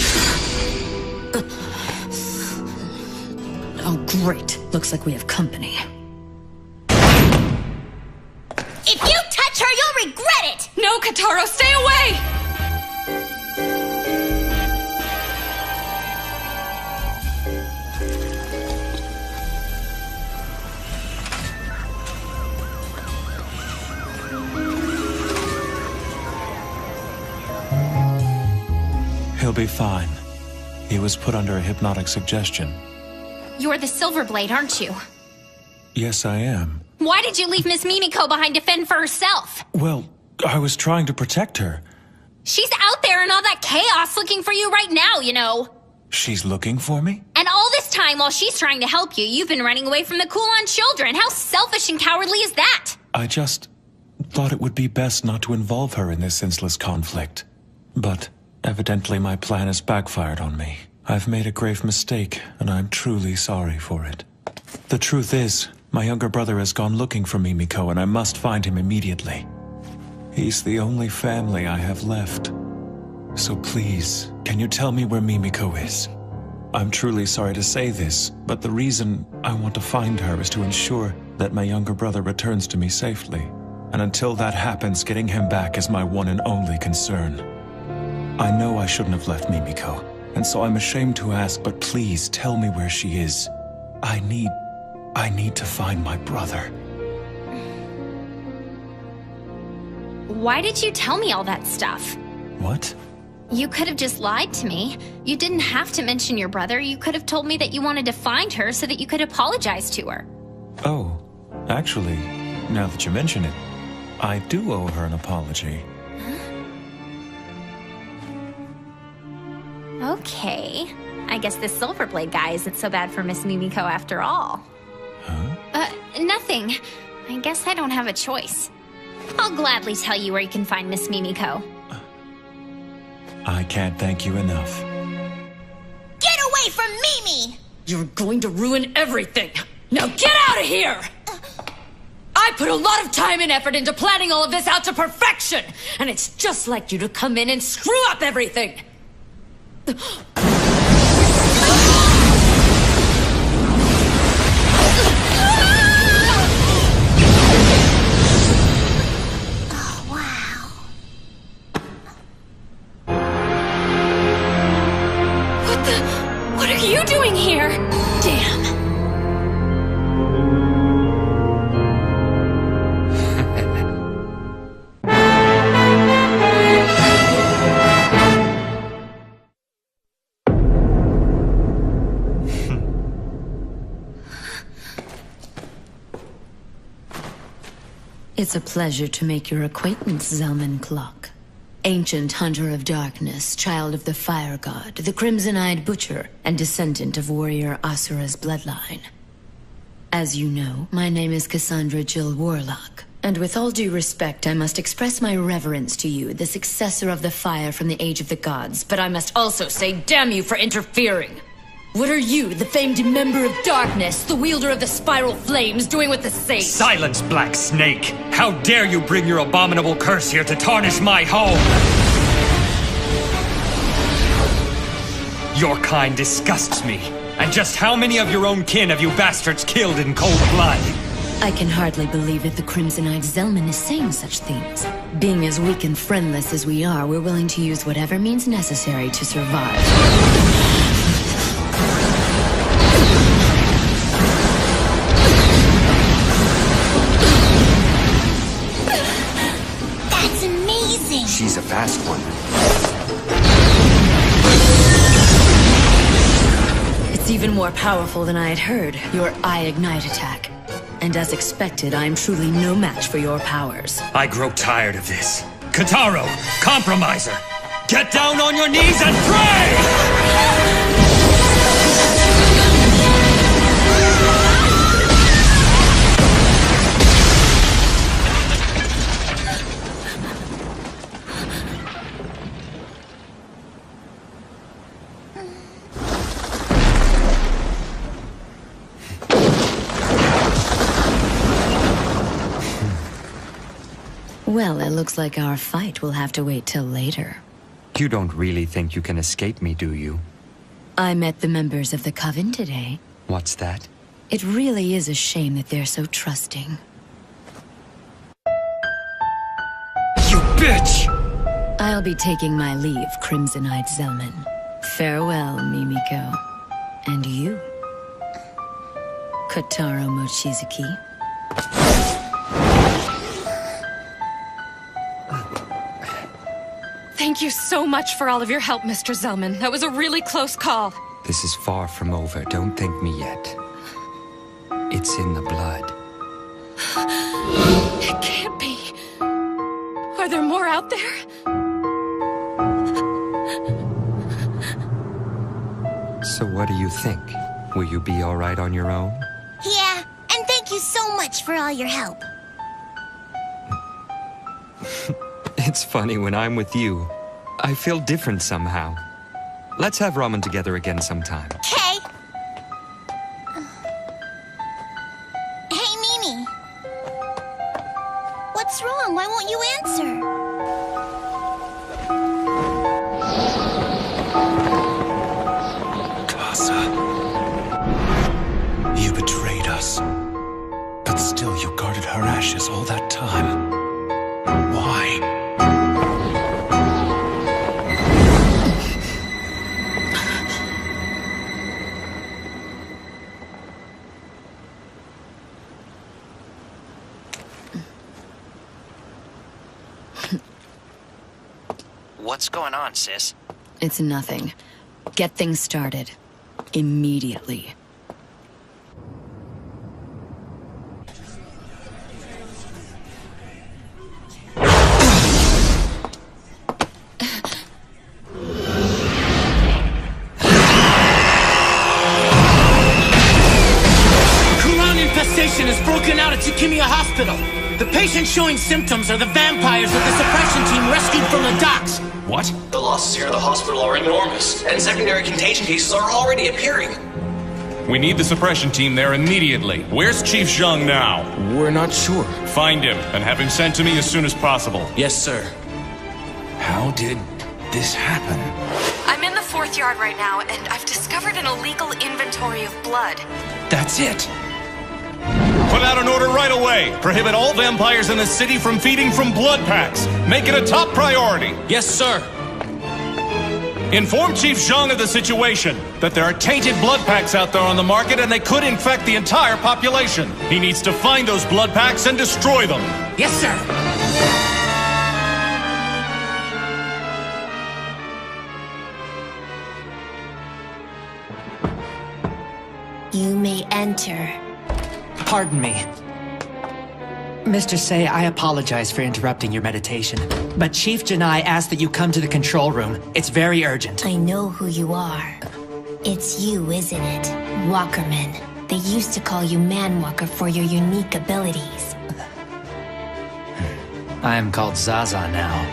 Oh, great. Looks like we have company. If you touch her, you'll regret it! No, Kotaro, stay away! He'll be fine. He was put under a hypnotic suggestion. You're the Silverblade, aren't you? Yes, I am. Why did you leave Miss Mimiko behind to fend for herself? Well, I was trying to protect her. She's out there in all that chaos looking for you right now, you know. She's looking for me? And all this time, while she's trying to help you, you've been running away from the Kowloon Children. How selfish and cowardly is that? I just thought it would be best not to involve her in this senseless conflict. But evidently my plan has backfired on me. I've made a grave mistake, and I'm truly sorry for it. The truth is, my younger brother has gone looking for Mimiko, and I must find him immediately. He's the only family I have left. So please, can you tell me where Mimiko is? I'm truly sorry to say this, but the reason I want to find her is to ensure that my younger brother returns to me safely. And until that happens, getting him back is my one and only concern. I know I shouldn't have left Mimiko, and so I'm ashamed to ask, but please tell me where she is. I need to find my brother. Why did you tell me all that stuff? What? You could have just lied to me. You didn't have to mention your brother. You could have told me that you wanted to find her so that you could apologize to her. Oh, actually, now that you mention it, I do owe her an apology. Okay. I guess this Silverblade guy isn't so bad for Miss Mimiko after all. Huh? Nothing. I guess I don't have a choice. I'll gladly tell you where you can find Miss Mimiko. I can't thank you enough. You're going to ruin everything! Now get out of here! I put a lot of time and effort into planning all of this out to perfection! And it's just like you to come in and screw up everything! What are you doing here? Damn! It's a pleasure to make your acquaintance, Zelman Clock. Ancient hunter of darkness, child of the fire god, the crimson-eyed butcher, and descendant of warrior Asura's bloodline. As you know, my name is Cassandra Jill Warlock, and with all due respect, I must express my reverence to you, the successor of the fire from the Age of the Gods, but I must also say damn you for interfering! What are you, the famed member of darkness, the wielder of the spiral flames, doing with the sage? Silence, Black Snake! How dare you bring your abominable curse here to tarnish my home! Your kind disgusts me. And just how many of your own kin have you bastards killed in cold blood? I can hardly believe that the crimson-eyed Zelman is saying such things. Being as weak and friendless as we are, we're willing to use whatever means necessary to survive. She's a fast one. It's even more powerful than I had heard, your Eye Ignite attack. And as expected, I am truly no match for your powers. I grow tired of this. Kotaro, compromiser! Get down on your knees and pray! Well, it looks like our fight will have to wait till later. You don't really think you can escape me, do you? I met the members of the Coven today. What's that? It really is a shame that they're so trusting. You bitch! I'll be taking my leave, Crimson-Eyed Zelman. Farewell, Mimiko. And you, Kotaro Mochizuki. Thank you so much for all of your help, Mr. Zelman. That was a really close call. This is far from over. Don't thank me yet. It's in the blood. It can't be. Are there more out there? So what do you think? Will you be all right on your own? Yeah, and thank you so much for all your help. It's funny, when I'm with you, I feel different somehow. Let's have ramen together again sometime. Okay. Hey, Mimi. What's wrong? Why won't you answer? Casa. You betrayed us. But still you guarded her ashes all that time. Why? What's going on, sis? It's nothing. Get things started. Immediately. Infestation has broken out at Tsukimiya Hospital. The patients showing symptoms are the vampires that the suppression team rescued from the docks. What? The losses here at the hospital are enormous, and secondary contagion cases are already appearing. We need the suppression team there immediately. Where's Chief Zhang now? We're not sure. Find him and have him sent to me as soon as possible. Yes, sir. How did this happen? I'm in the 4th yard right now, and I've discovered an illegal inventory of blood. That's it. Put out an order right away. Prohibit all vampires in the city from feeding from blood packs. Make it a top priority. Yes, sir. Inform Chief Zhang of the situation, that there are tainted blood packs out there on the market and they could infect the entire population. He needs to find those blood packs and destroy them. Yes, sir. You may enter. Pardon me. Mr. Say, I apologize for interrupting your meditation, but Chief Janai asked that you come to the control room. It's very urgent. I know who you are. It's you, isn't it? Walkerman. They used to call you Manwalker for your unique abilities. I am called Zaza now.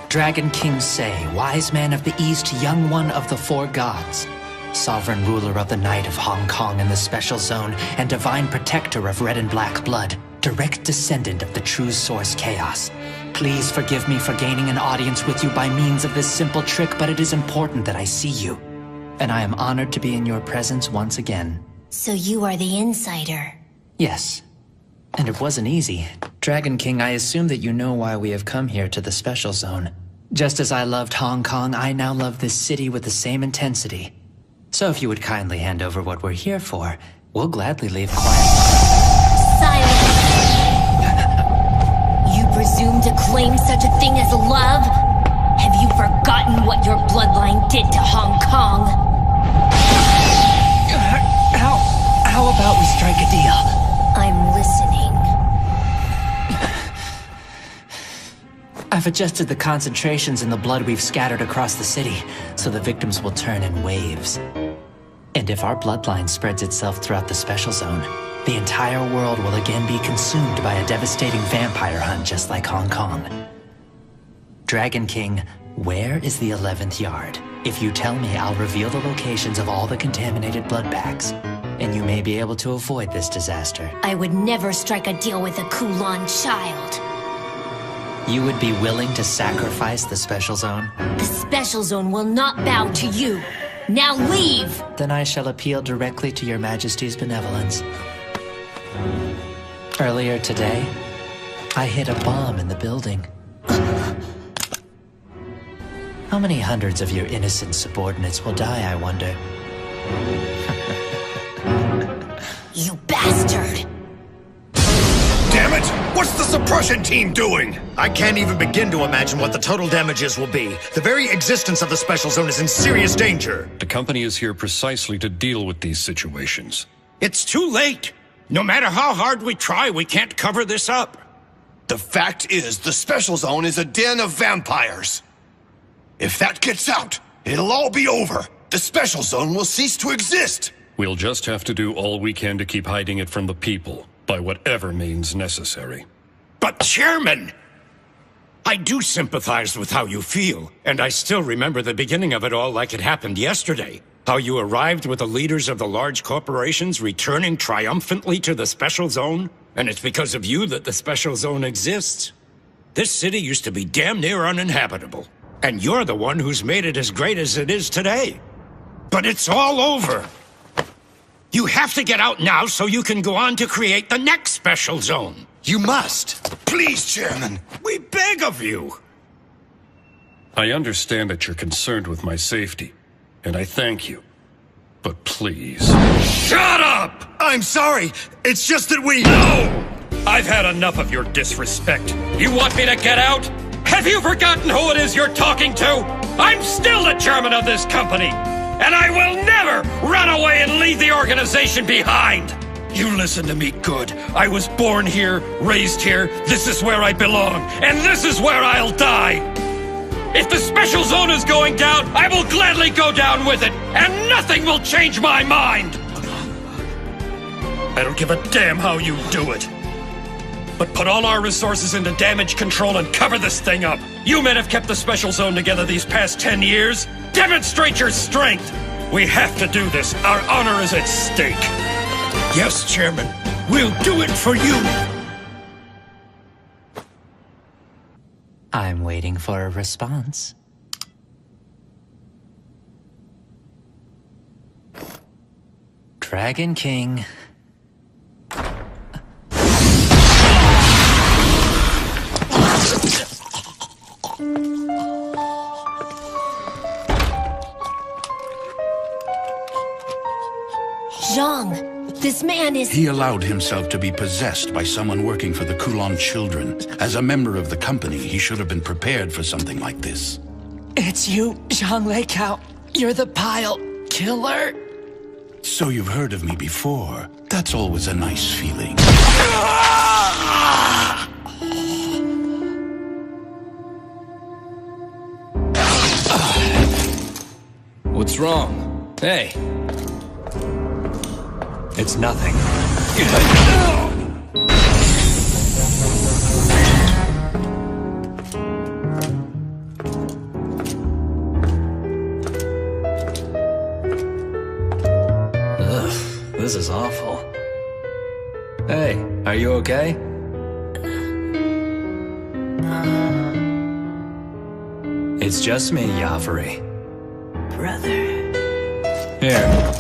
Dragon King Say, wise man of the East, young one of the 4 gods. Sovereign ruler of the Night of Hong Kong and the Special Zone, and divine protector of red and black blood. Direct descendant of the true source Chaos. Please forgive me for gaining an audience with you by means of this simple trick, but it is important that I see you. And I am honored to be in your presence once again. So you are the insider? Yes. And it wasn't easy. Dragon King, I assume that you know why we have come here to the Special Zone. Just as I loved Hong Kong, I now love this city with the same intensity. So if you would kindly hand over what we're here for, we'll gladly leave quietly. Silence! You presume to claim such a thing as love? Have you forgotten what your bloodline did to Hong Kong? How about we strike a deal? I'm listening. I've adjusted the concentrations in the blood we've scattered across the city, so the victims will turn in waves. And if our bloodline spreads itself throughout the Special Zone, the entire world will again be consumed by a devastating vampire hunt just like Hong Kong. Dragon King, where is the 11th yard? If you tell me, I'll reveal the locations of all the contaminated blood packs, and you may be able to avoid this disaster. I would never strike a deal with a Kowloon child. You would be willing to sacrifice the Special Zone? The Special Zone will not bow to you. Now leave! Then I shall appeal directly to your Majesty's benevolence. Earlier today, I hid a bomb in the building. How many hundreds of your innocent subordinates will die, I wonder? You bastard! Damn it! What's the suppression team doing? I can't even begin to imagine what the total damages will be. The very existence of the Special Zone is in serious danger. The company is here precisely to deal with these situations. It's too late. No matter how hard we try, we can't cover this up. The fact is, the Special Zone is a den of vampires. If that gets out, it'll all be over. The Special Zone will cease to exist. We'll just have to do all we can to keep hiding it from the people, by whatever means necessary. But Chairman, I do sympathize with how you feel, and I still remember the beginning of it all like it happened yesterday. How you arrived with the leaders of the large corporations returning triumphantly to the Special Zone, and it's because of you that the Special Zone exists. This city used to be damn near uninhabitable, and you're the one who's made it as great as it is today. But it's all over. You have to get out now so you can go on to create the next Special Zone. You must. Please, Chairman. We beg of you. I understand that you're concerned with my safety, and I thank you. But please... Shut up! I'm sorry. It's just that we... No! I've had enough of your disrespect. You want me to get out? Have you forgotten who it is you're talking to? I'm still the chairman of this company, and I will never run away and leave the organization behind. You listen to me good. I was born here, raised here. This is where I belong, and this is where I'll die. If the Special Zone is going down, I will gladly go down with it, and nothing will change my mind. I don't give a damn how you do it. But put all our resources into damage control and cover this thing up. You men have kept the Special Zone together these past 10 years. Demonstrate your strength. We have to do this. Our honor is at stake. Yes, Chairman. We'll do it for you. I'm waiting for a response. Dragon King. Zhang, this man is... He allowed himself to be possessed by someone working for the Kowloon Children. As a member of the company, he should have been prepared for something like this. It's you, Zhang Leikao. You're the pile killer. So you've heard of me before. That's always a nice feeling. What's wrong? Hey. It's nothing. Ugh, this is awful. Hey, are you okay? It's just me, Yafari. Brother. Here.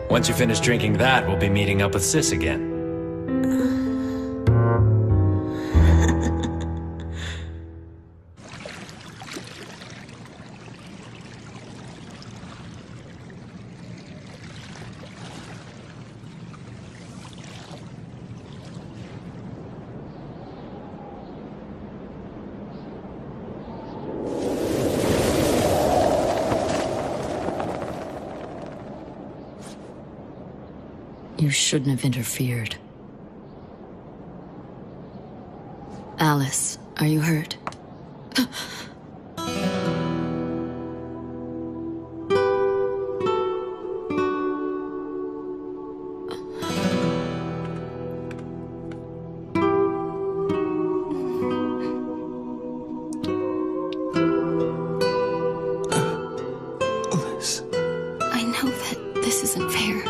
Once you finish drinking that, we'll be meeting up with Sis again. You shouldn't have interfered. Alice, are you hurt? I know that this isn't fair.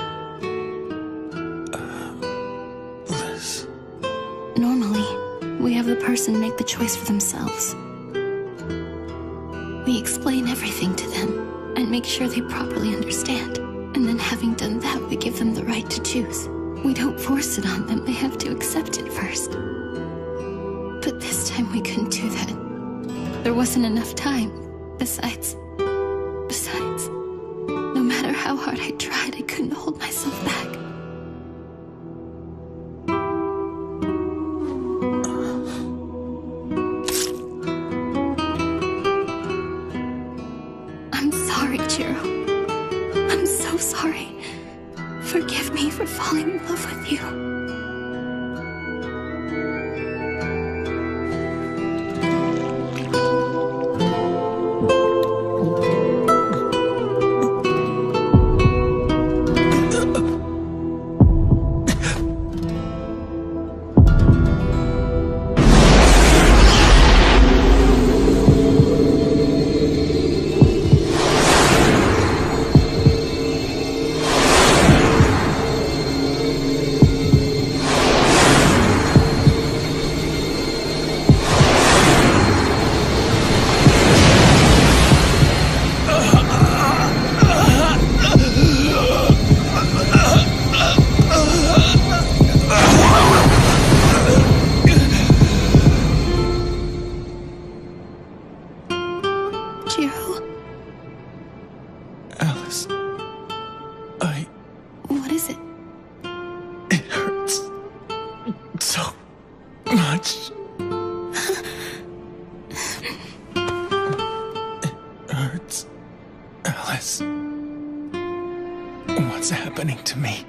Normally, we have the person make the choice for themselves. We explain everything to them and make sure they properly understand. And then having done that, we give them the right to choose. We don't force it on them, they have to accept it first. But this time we couldn't do that. There wasn't enough time. Besides, no matter how hard I tried, I couldn't hold myself back. I'm sorry, Jiro. I'm so sorry. Forgive me for falling in love with you. Alice, What is it? It hurts so much. It hurts. Alice, what's happening to me?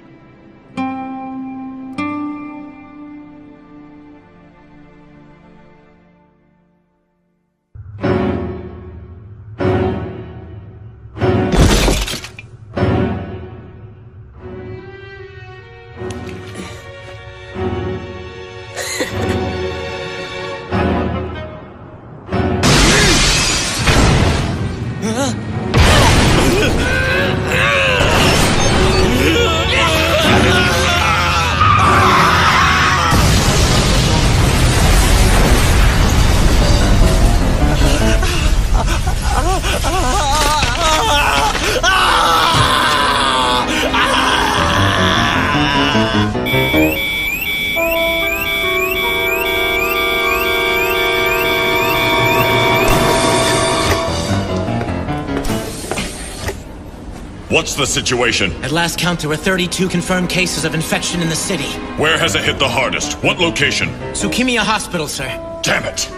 What's the situation? At last count, there were 32 confirmed cases of infection in the city. Where has it hit the hardest? What location? Tsukimiya Hospital, sir. Damn it!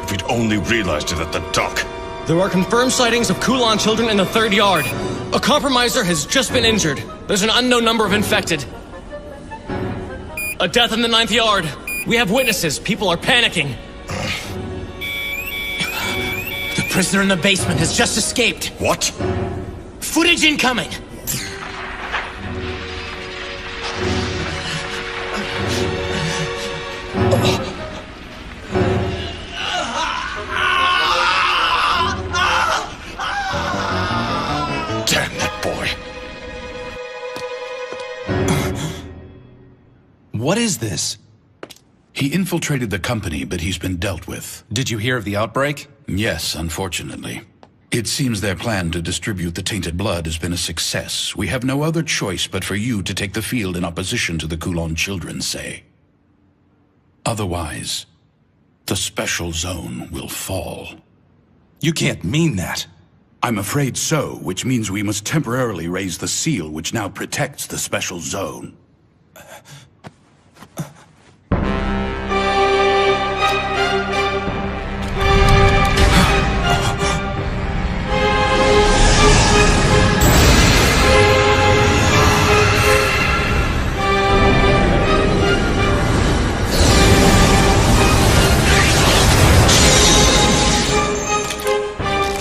If we'd only realized it at the dock. There are confirmed sightings of Kowloon Children in the 3rd yard. A compromiser has just been injured. There's an unknown number of infected. A death in the 9th yard. We have witnesses. People are panicking. The prisoner in the basement has just escaped. What? Footage incoming! Damn that boy. What is this? He infiltrated the company, but he's been dealt with. Did you hear of the outbreak? Yes, unfortunately. It seems their plan to distribute the tainted blood has been a success. We have no other choice but for you to take the field in opposition to the Kowloon Children, say. Otherwise, the special zone will fall. You can't mean that. I'm afraid so, which means we must temporarily raise the seal which now protects the special zone.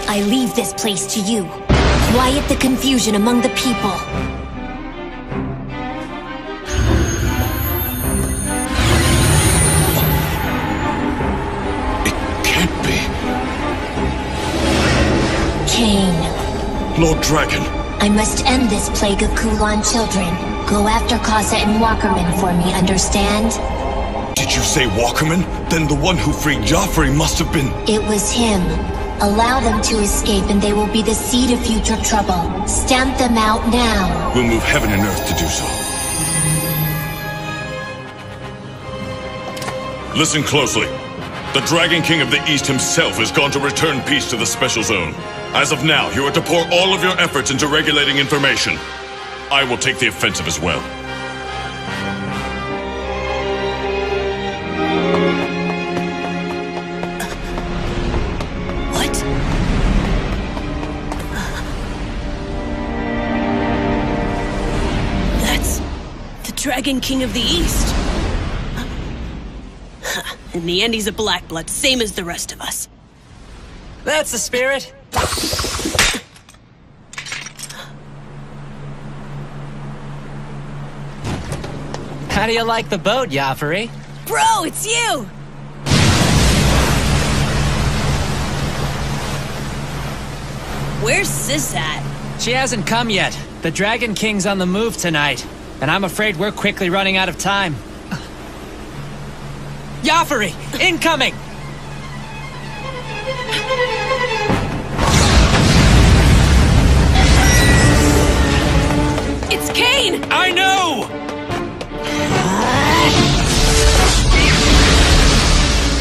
I leave this place to you. Quiet the confusion among the people. It can't be. Cain. Lord Dragon. I must end this plague of Kowloon Children. Go after Kasa and Walkerman for me, understand? Did you say Walkerman? Then the one who freed Joffrey must have been... It was him. Allow them to escape and they will be the seed of future trouble. Stamp them out now. We'll move heaven and earth to do so. Listen closely. The Dragon King of the East himself has gone to return peace to the Special Zone. As of now, you are to pour all of your efforts into regulating information. I will take the offensive as well. Dragon King of the East. In the end, he's a black blood, same as the rest of us. That's the spirit. How do you like the boat, Joffrey? Bro, it's you! Where's Sis at? She hasn't come yet. The Dragon King's on the move tonight. And I'm afraid we're quickly running out of time. Joffrey, incoming! It's Cain! I know!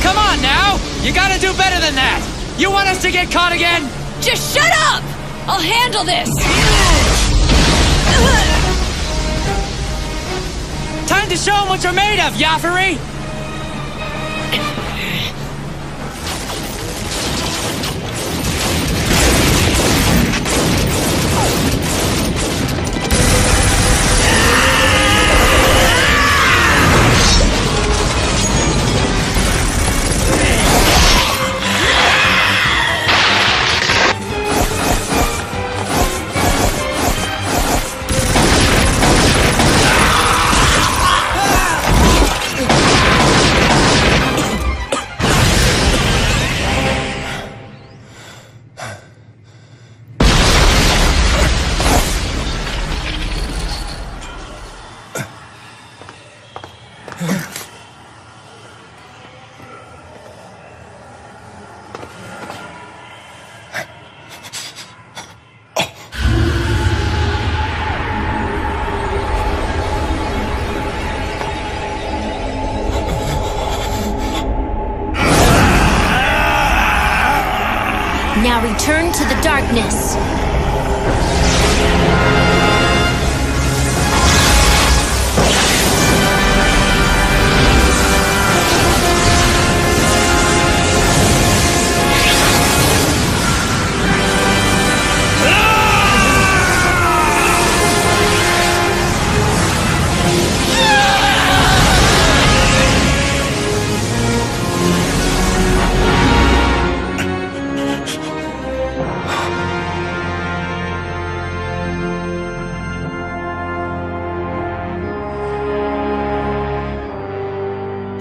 Come on now! You gotta do better than that! You want us to get caught again? Just shut up! I'll handle this! Time to show them what you're made of, Joffrey! Now return to the darkness.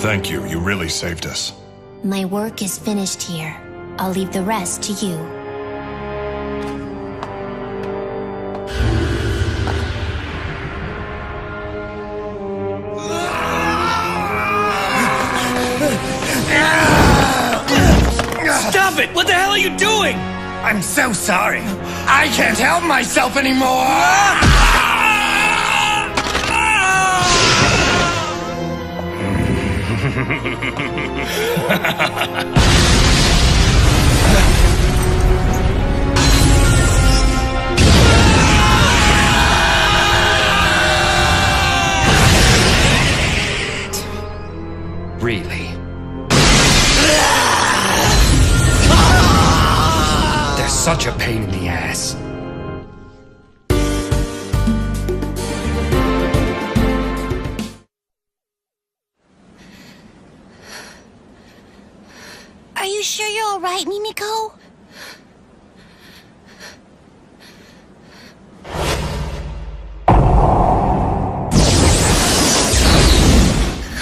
Thank you. You really saved us. My work is finished here. I'll leave the rest to you. Stop it! What the hell are you doing? I'm so sorry. I can't help myself anymore! Really? They're such a pain in the ass. Are you sure you're all right, Mimiko?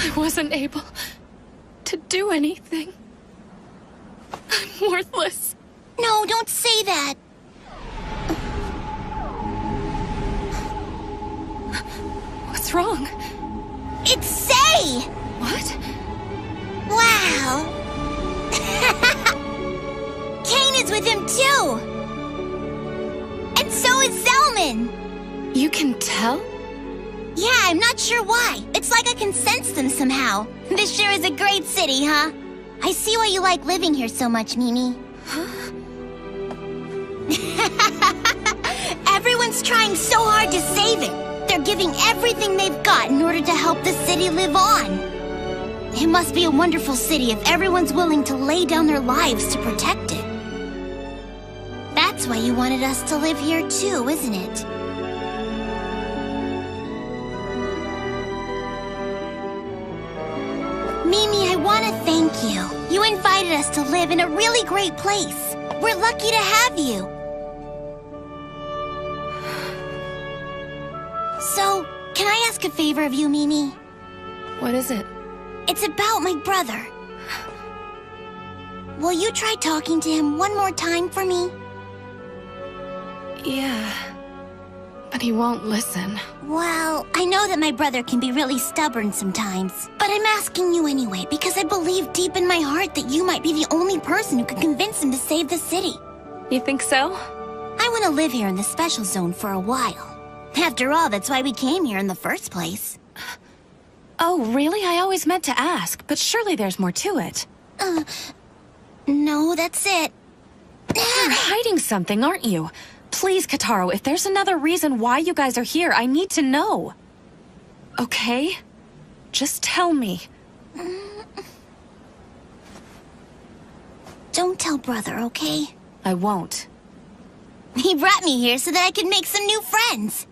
I wasn't able to do anything. I'm worthless. No, don't say that. What's wrong? It's Say! What? Wow. Kane is with him too! And so is Zelman! You can tell? Yeah, I'm not sure why. It's like I can sense them somehow. This sure is a great city, huh? I see why you like living here so much, Mimi. Everyone's trying so hard to save it. They're giving everything they've got in order to help the city live on. It must be a wonderful city if everyone's willing to lay down their lives to protect it. That's why you wanted us to live here too, isn't it? Mimi, I want to thank you. You invited us to live in a really great place. We're lucky to have you. So, can I ask a favor of you, Mimi? What is it? It's about my brother. Will you try talking to him one more time for me? Yeah. But he won't listen. Well, I know that my brother can be really stubborn sometimes. But I'm asking you anyway, because I believe deep in my heart that you might be the only person who could convince him to save the city. You think so? I want to live here in the special zone for a while. After all, that's why we came here in the first place. Oh, really? I always meant to ask, but surely there's more to it. No, that's it. You're hiding something, aren't you? Please, Kotaro, if there's another reason why you guys are here, I need to know. Okay? Just tell me. Don't tell brother, okay? I won't. He brought me here so that I could make some new friends.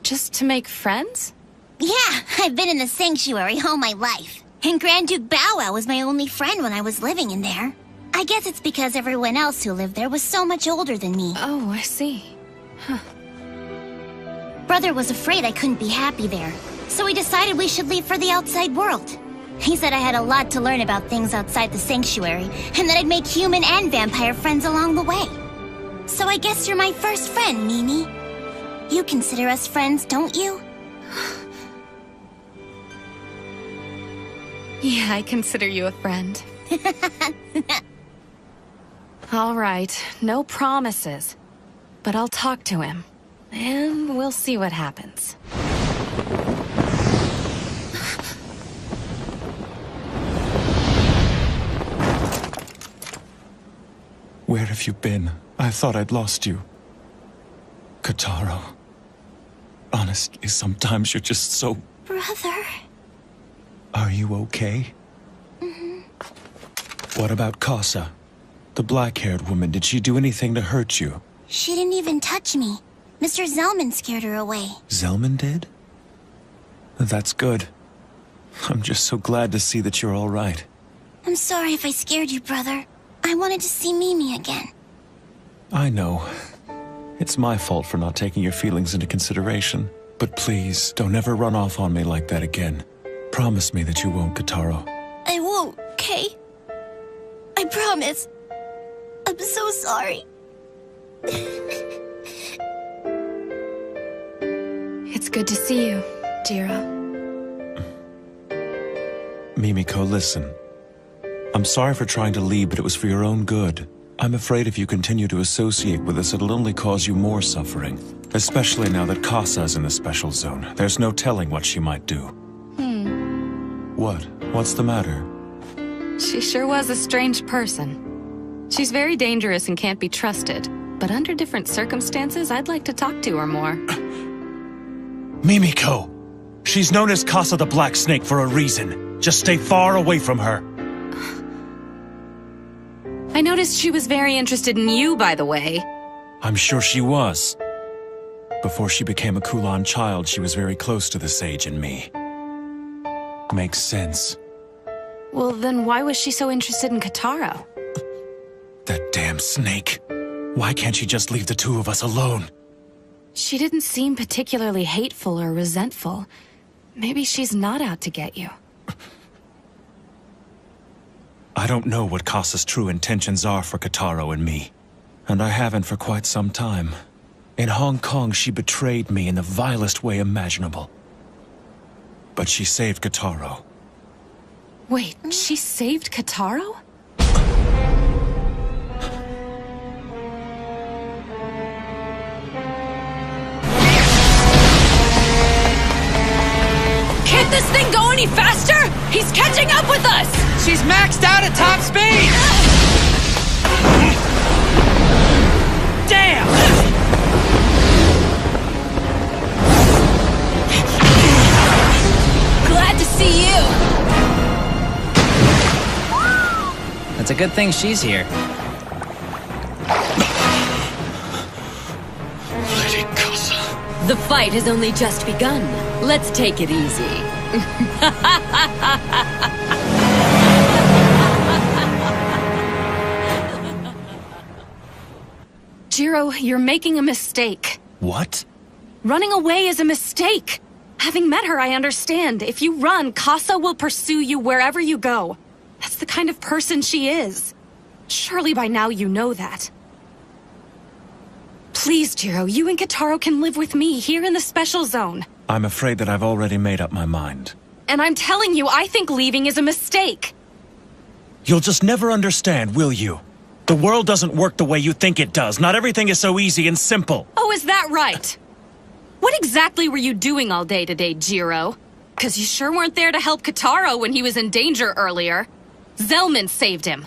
Just to make friends? Yeah, I've been in the sanctuary all my life. And Grand Duke Bow Wow was my only friend when I was living in there. I guess it's because everyone else who lived there was so much older than me. Oh, I see. Huh. Brother was afraid I couldn't be happy there, so we decided we should leave for the outside world. He said I had a lot to learn about things outside the sanctuary, and that I'd make human and vampire friends along the way. So I guess you're my first friend, Mimi. You consider us friends, don't you? Yeah, I consider you a friend. All right, no promises. But I'll talk to him, and we'll see what happens. Where have you been? I thought I'd lost you. Kotaro. Honestly, sometimes you're just so... Brother. Are you okay? What about Casa? The black-haired woman, did she do anything to hurt you? She didn't even touch me. Mr. Zelman scared her away. Zelman did? That's good. I'm just so glad to see that you're all right. I'm sorry if I scared you, brother. I wanted to see Mimi again. I know. It's my fault for not taking your feelings into consideration. But please, don't ever run off on me like that again. Promise me that you won't, Kotaro. I won't, Kay. I promise. I'm so sorry. It's good to see you, Jiro. Mimiko, listen. I'm sorry for trying to leave, but it was for your own good. I'm afraid if you continue to associate with us, it'll only cause you more suffering. Especially now that Kasa's in the special zone. There's no telling what she might do. What? What's the matter? She sure was a strange person. She's very dangerous and can't be trusted. But under different circumstances, I'd like to talk to her more. Mimiko! She's known as Kasa the Black Snake for a reason. Just stay far away from her. I noticed she was very interested in you, by the way. I'm sure she was. Before she became a Kowloon child, she was very close to the sage and me. Makes sense. Well, then why was she so interested in Kotaro? That damn snake. Why can't she just leave the two of us alone? She didn't seem particularly hateful or resentful. Maybe she's not out to get you. I don't know what Kasa's true intentions are for Kotaro and me. And I haven't for quite some time. In Hong Kong, she betrayed me in the vilest way imaginable. But she saved Kotaro. Wait, she saved Kotaro? Can't this thing go any faster? He's catching up with us! She's maxed out at top speed! Damn! Glad to see you! It's a good thing she's here. Lady Kasa. The fight has only just begun. Let's take it easy. Jiro, you're making a mistake. What? Running away is a mistake. Having met her, I understand. If you run, Kasa will pursue you wherever you go. That's the kind of person she is. Surely by now you know that. Please, Jiro, you and Kotaro can live with me here in the special zone. I'm afraid that I've already made up my mind. And I'm telling you, I think leaving is a mistake. You'll just never understand, will you? The world doesn't work the way you think it does. Not everything is so easy and simple. Oh, is that right? What exactly were you doing all day today, Jiro? 'Cause you sure weren't there to help Kotaro when he was in danger earlier. Zelman saved him.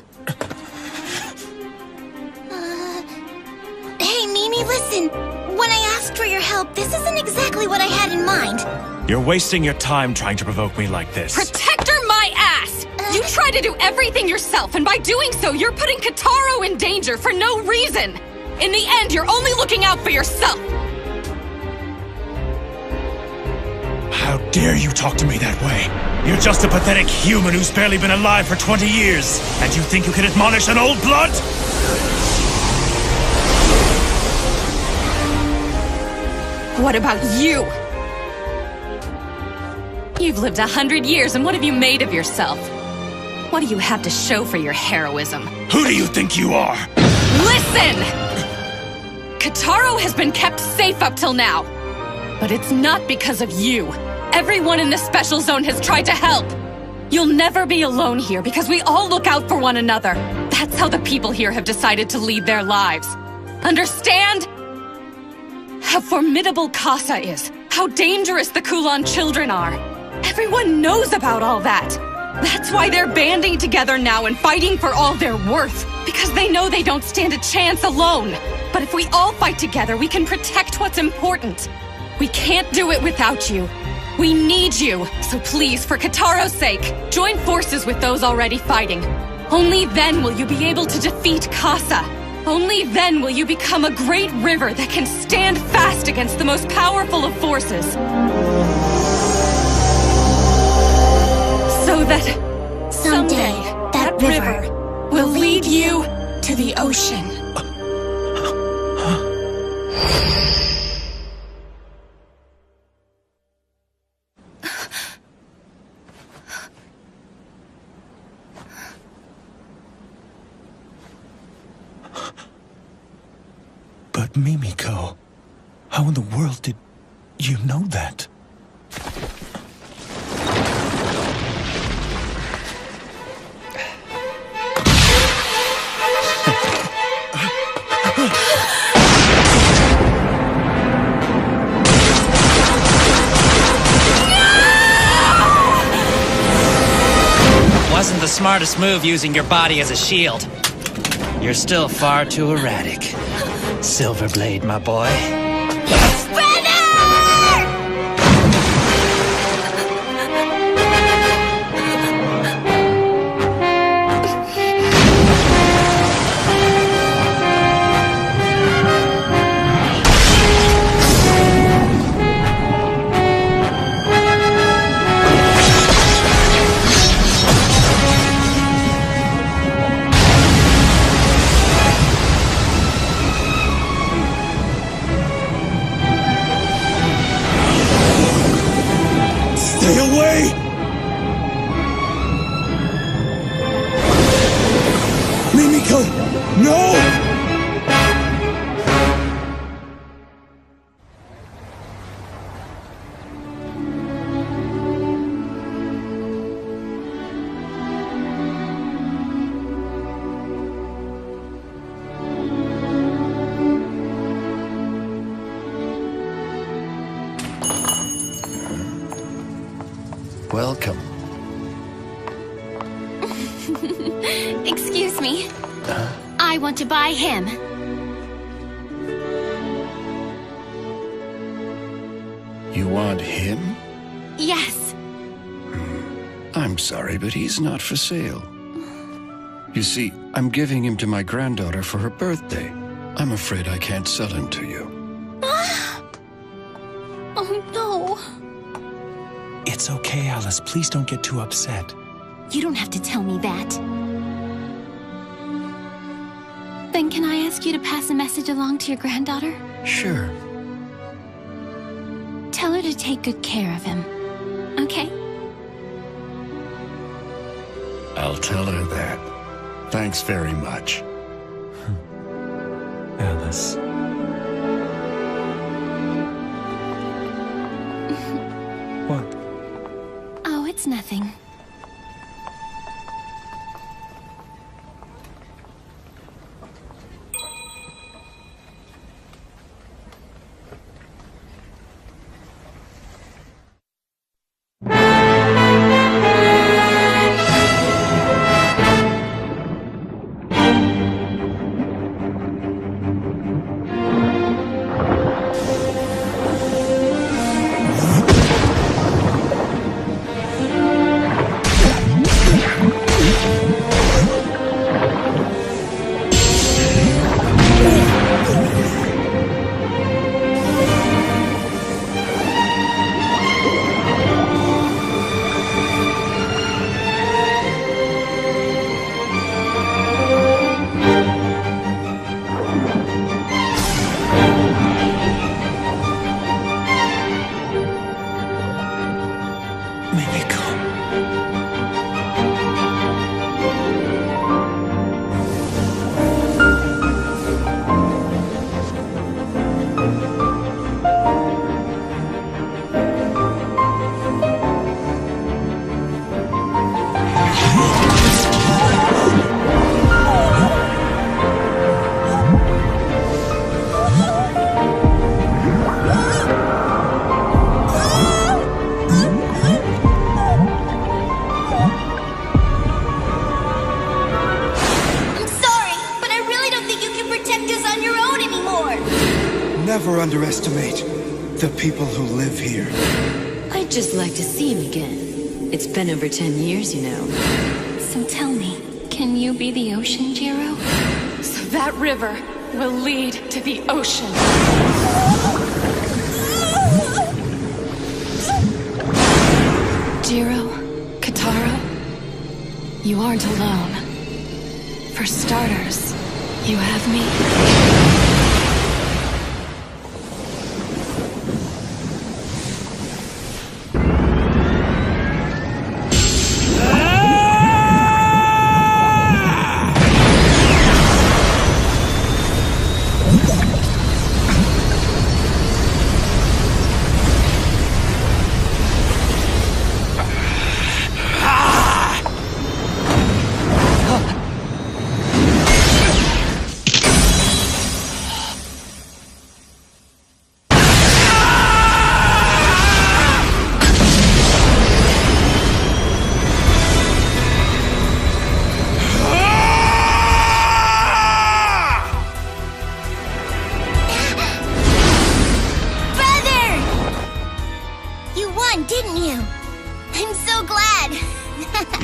Hey, Mimi, listen. When I asked for your help, this isn't exactly what I had in mind. You're wasting your time trying to provoke me like this. Protector my ass! You try to do everything yourself, and by doing so, you're putting Kotaro in danger for no reason. In the end, you're only looking out for yourself. How dare you talk to me that way? You're just a pathetic human who's barely been alive for 20 years. And you think you can admonish an old blood? What about you? You've lived 100 years, and what have you made of yourself? What do you have to show for your heroism? Who do you think you are? Listen! Kotaro has been kept safe up till now. But it's not because of you. Everyone in the special zone has tried to help. You'll never be alone here because we all look out for one another. That's how the people here have decided to lead their lives. Understand? How formidable Kasa is. How dangerous the Kowloon Children are. Everyone knows about all that. That's why they're banding together now and fighting for all they're worth. Because they know they don't stand a chance alone. But if we all fight together, we can protect what's important. We can't do it without you. We need you. So please, for Kotaro's sake, join forces with those already fighting. Only then will you be able to defeat Kasa. Only then will you become a great river that can stand fast against the most powerful of forces. So that someday that river will lead you to the ocean. Mimiko, how in the world did you know that? Wasn't the smartest move using your body as a shield. You're still far too erratic. Silverblade, my boy. Stay away! Mimiko! No! Welcome. Excuse me. I want to buy him. You want him? Yes. I'm sorry, but he's not for sale. You see, I'm giving him to my granddaughter for her birthday. I'm afraid I can't sell him to you. Oh, no. It's okay, Alice. Please don't get too upset. You don't have to tell me that. Then can I ask you to pass a message along to your granddaughter? Sure. Tell her to take good care of him. Okay? I'll tell her that. Thanks very much. Alice. What? Oh, it's nothing. Never underestimate the people who live here. I'd just like to see him again. It's been over 10 years, you know. So tell me, can you be the ocean, Jiro? So that river will lead to the ocean. Jiro, Kotaro, you aren't alone. For starters, you have me.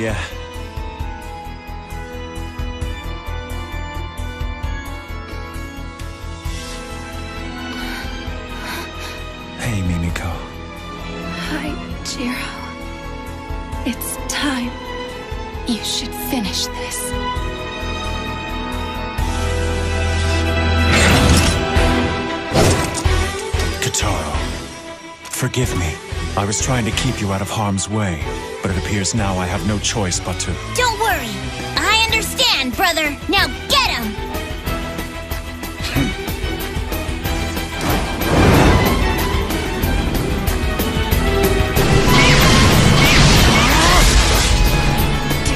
Yeah. Hey, Mimiko. Hi, Jiro. It's time. You should finish this. Kotaro, forgive me. I was trying to keep you out of harm's way, but it appears now I have no choice but to... Don't worry. I understand, brother. Now get him!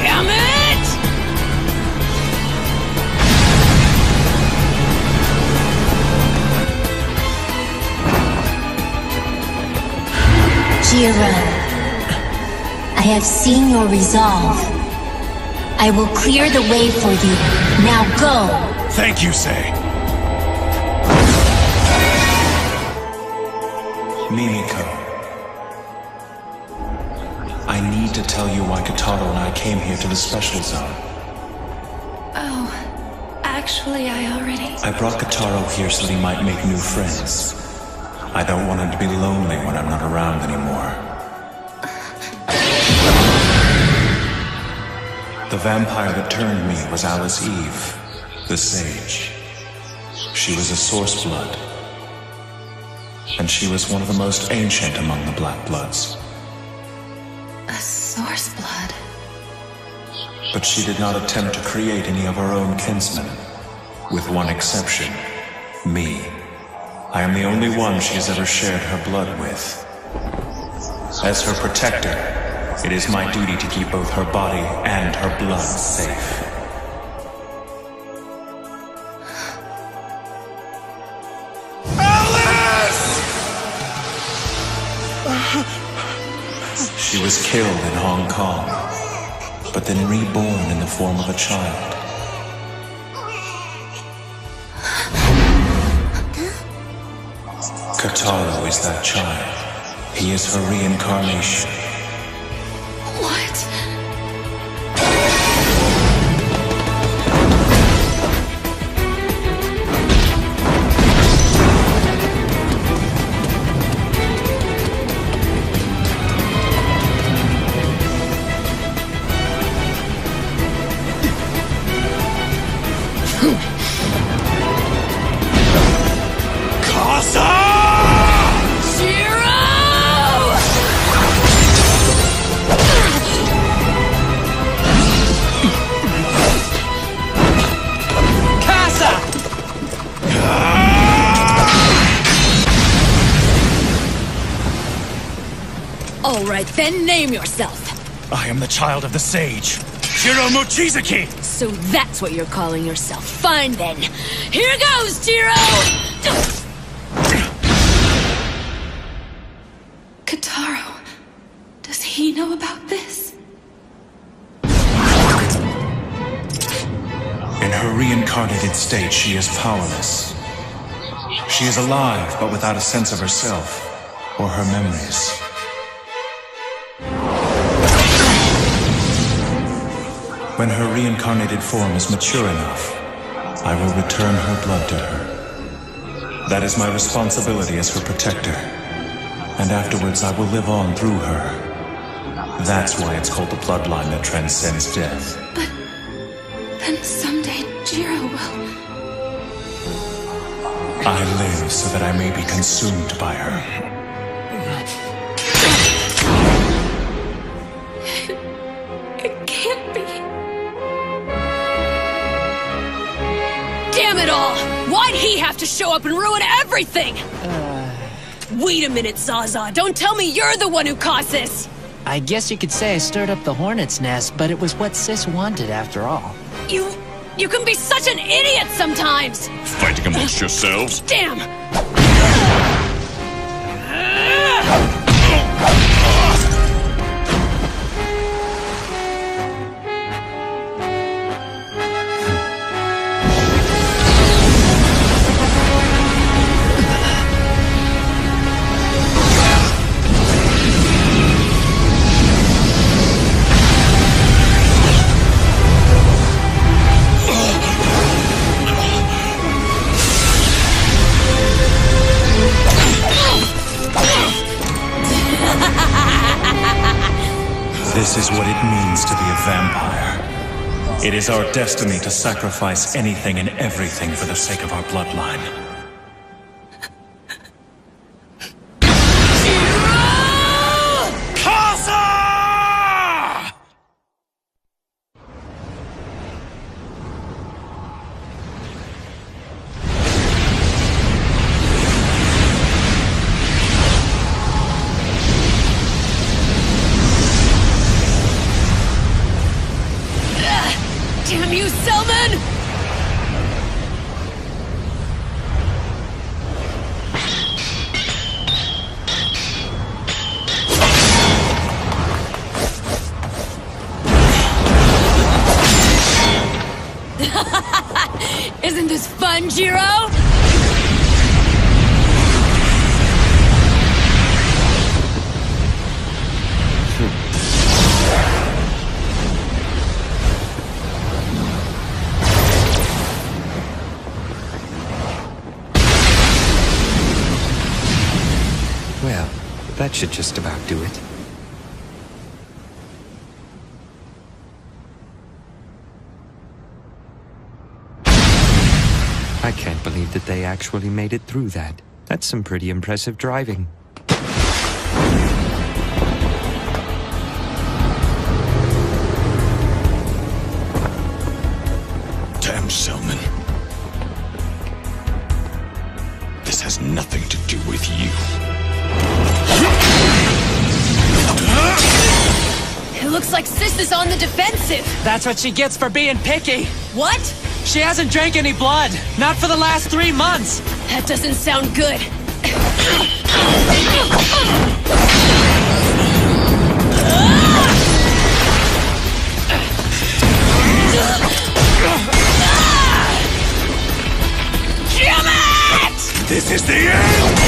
Damn it! Jiro, I have seen your resolve. I will clear the way for you. Now go! Thank you, Sei. Mimiko. I need to tell you why Kotaro and I came here to the special zone. Oh, actually, I already... I brought Kotaro here so that he might make new friends. I don't want him to be lonely when I'm not around anymore. The vampire that turned me was Alice Eve, the sage. She was a source blood. And she was one of the most ancient among the Black Bloods. A source blood? But she did not attempt to create any of her own kinsmen. With one exception, me. I am the only one she has ever shared her blood with. As her protector, it is my duty to keep both her body and her blood safe. She was killed in Hong Kong, but then reborn in the form of a child. Kotaro is that child. He is her reincarnation. What? Alright, then name yourself. I am the child of the sage, Jiro Mochizuki! So that's what you're calling yourself. Fine then. Here goes, Jiro! Kotaro, does he know about this? In her reincarnated state, she is powerless. She is alive, but without a sense of herself or her memories. When her reincarnated form is mature enough, I will return her blood to her. That is my responsibility as her protector. And afterwards I will live on through her. That's why it's called the bloodline that transcends death. But then someday Jiro will... I live so that I may be consumed by her. It can't be. Damn it all! Why'd he have to show up and ruin everything? Wait a minute, Zaza. Don't tell me you're the one who caused this! I guess you could say I stirred up the hornet's nest, but it was what Sis wanted after all. You can be such an idiot sometimes! Fighting amongst yourselves? Damn! This is what it means to be a vampire. It is our destiny to sacrifice anything and everything for the sake of our bloodline. Damn you, Selman! Isn't this fun, Jiro? Well, that should just about do it. I can't believe that they actually made it through that. That's some pretty impressive driving. Damn Selman. This has nothing to do with you. It looks like Sis is on the defensive. That's what she gets for being picky. What? She hasn't drank any blood. Not for the last 3 months. That doesn't sound good. Damn it! This is the end!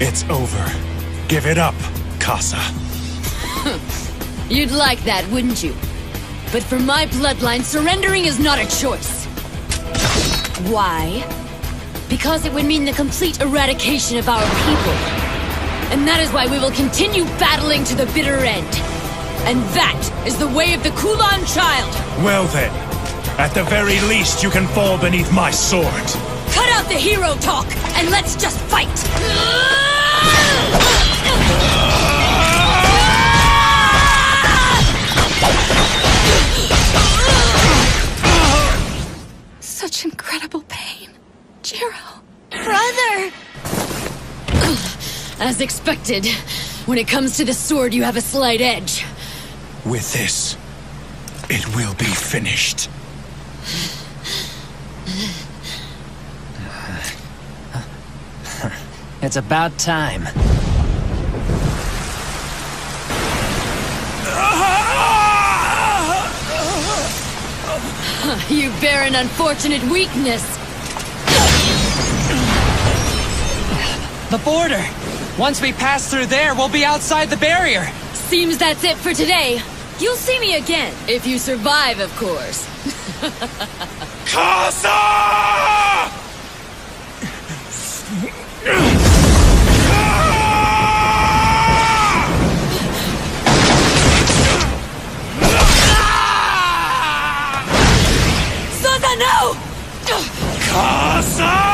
It's over. Give it up, Casa. You'd like that, wouldn't you? But for my bloodline, surrendering is not a choice. Why? Because it would mean the complete eradication of our people. And that is why we will continue battling to the bitter end. And that is the way of the Kowloon Child! Well then, at the very least you can fall beneath my sword. Cut out the hero talk, and let's just fight! Such incredible pain. Jiro. Brother! As expected, when it comes to the sword, you have a slight edge. With this, it will be finished. It's about time. You bear an unfortunate weakness. The border! Once we pass through there, we'll be outside the barrier! Seems that's it for today. You'll see me again, if you survive, of course. Casa! Zaza, no! Casa!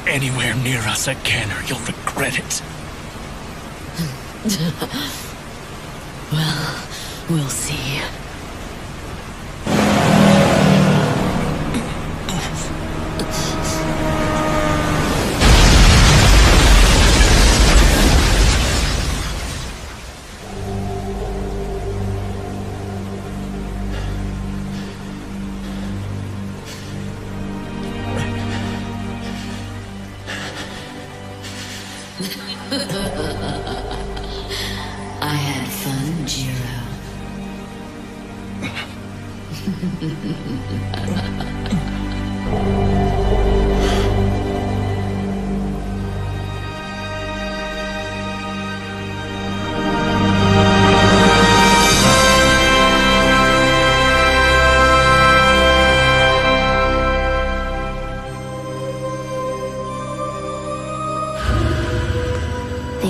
Anywhere near us again or you'll regret it. Well, we'll see. I had fun, Jiro. They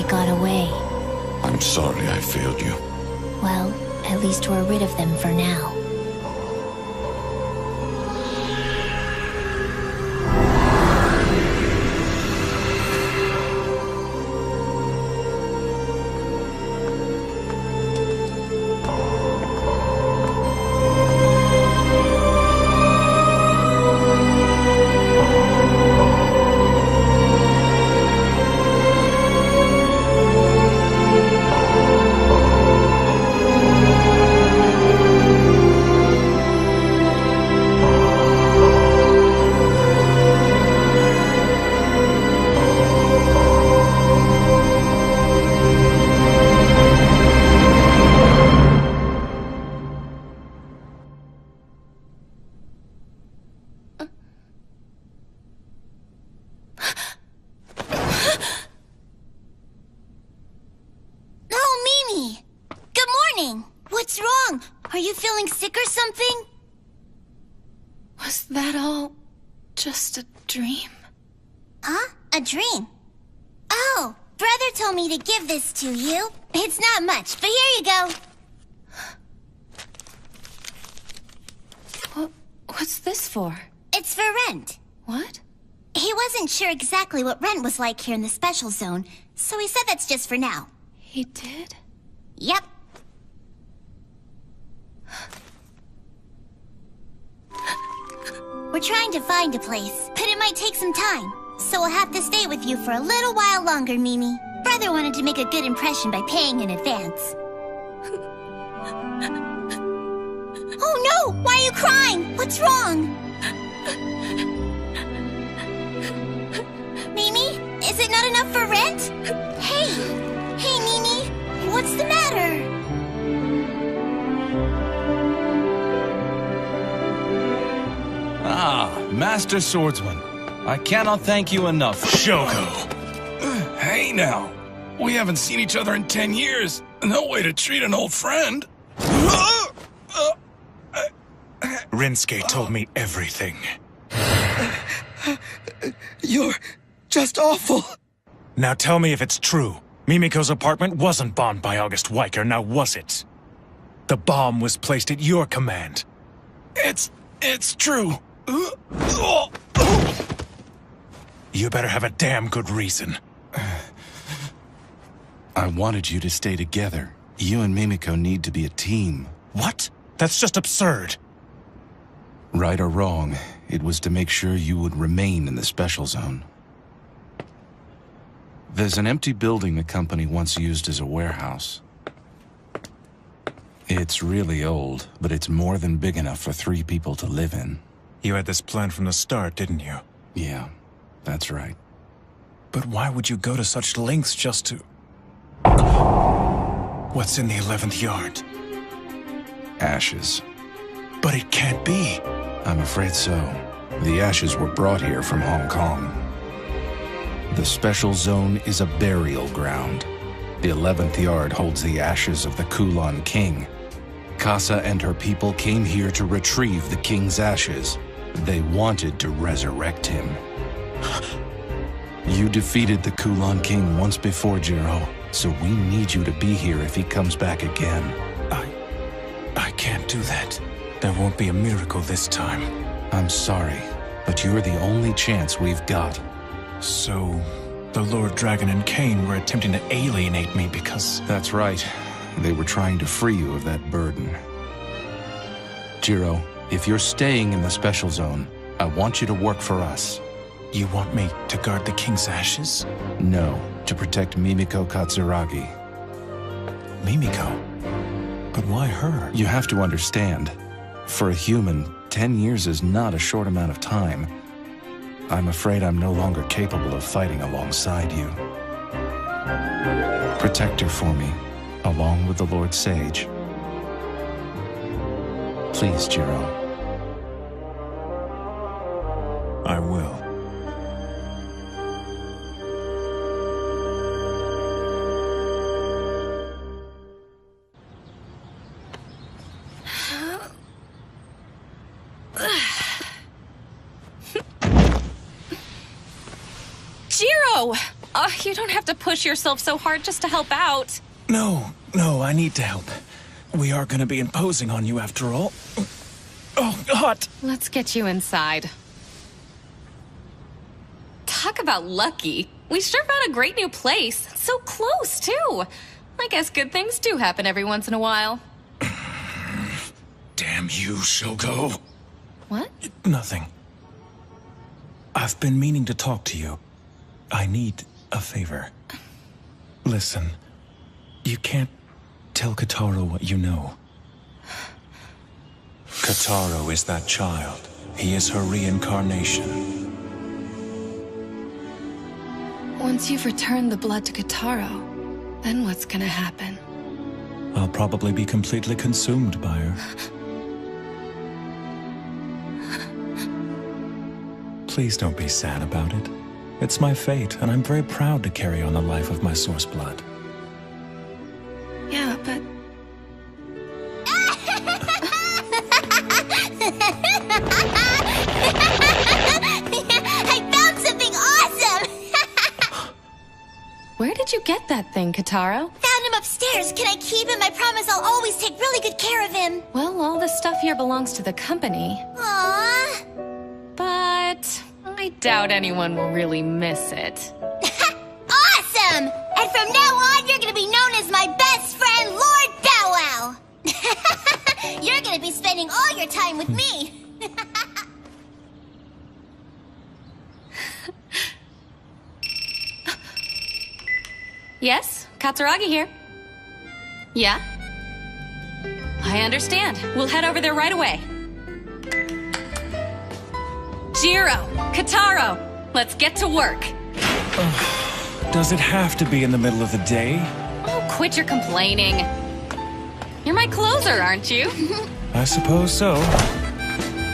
got away. I'm sorry I failed you. Well, at least we're rid of them for now. What's wrong? Are you feeling sick or something? Was that all just a dream? Huh? A dream? Oh, brother told me to give this to you. It's not much, but here you go. What's this for? It's for rent. What? He wasn't sure exactly what rent was like here in the special zone, so he said that's just for now. He did? Yep. We're trying to find a place, but it might take some time. So we'll have to stay with you for a little while longer, Mimi. Brother wanted to make a good impression by paying in advance. Oh no! Why are you crying? What's wrong? Mimi, is it not enough for rent? Hey! Hey, Mimi! What's the matter? Ah, Master Swordsman. I cannot thank you enough. Shoko! Hey now. We haven't seen each other in 10 years. No way to treat an old friend. Rinsuke told me everything. You're just awful. Now tell me if it's true. Mimiko's apartment wasn't bombed by August Weicker, now was it? The bomb was placed at your command. It's true. You better have a damn good reason. I wanted you to stay together. You and Mimiko need to be a team. What? That's just absurd. Right or wrong, it was to make sure you would remain in the special zone. There's an empty building the company once used as a warehouse. It's really old, but it's more than big enough for 3 people to live in. You had this plan from the start, didn't you? Yeah, that's right. But why would you go to such lengths just to... What's in the 11th yard? Ashes. But it can't be. I'm afraid so. The ashes were brought here from Hong Kong. The special zone is a burial ground. The 11th yard holds the ashes of the Kowloon King. Casa and her people came here to retrieve the king's ashes. They wanted to resurrect him. You defeated the Kowloon King once before, Jiro, so we need you to be here if he comes back again. I can't do that. There won't be a miracle this time. I'm sorry, but you're the only chance we've got. So, the Lord Dragon and Cain were attempting to alienate me because... That's right. They were trying to free you of that burden. Jiro, if you're staying in the special zone, I want you to work for us. You want me to guard the king's ashes? No, to protect Mimiko Katsuragi. Mimiko? But why her? You have to understand. For a human, 10 years is not a short amount of time. I'm afraid I'm no longer capable of fighting alongside you. Protect her for me, along with the Lord Sage. Please, Jiro. I will. Jiro! You don't have to push yourself so hard just to help out. No, I need to help. We are gonna be imposing on you after all. Oh, God! Let's get you inside. Talk about lucky. We sure found a great new place. So close, too. I guess good things do happen every once in a while. Damn you, Shoko. What? Nothing. I've been meaning to talk to you. I need a favor. Listen, you can't tell Kotaro what you know. Kotaro is that child. He is her reincarnation. Once you've returned the blood to Kotaro, then what's gonna happen? I'll probably be completely consumed by her. Please don't be sad about it. It's my fate, and I'm very proud to carry on the life of my source blood. Yeah, but... I found something awesome! Where did you get that thing, Kotaro? Found him upstairs. Can I keep him? I promise I'll always take really good care of him. Well, all the stuff here belongs to the company. Aww. But I doubt anyone will really miss it. Awesome! And from now on, you're gonna be known as my best friend, Lord Bow Wow. You're gonna be spending all your time with me. Yes, Katsuragi here. Yeah? I understand. We'll head over there right away. Jiro, Kotaro, let's get to work. Does it have to be in the middle of the day? Oh, quit your complaining. You're my closer, aren't you? I suppose so.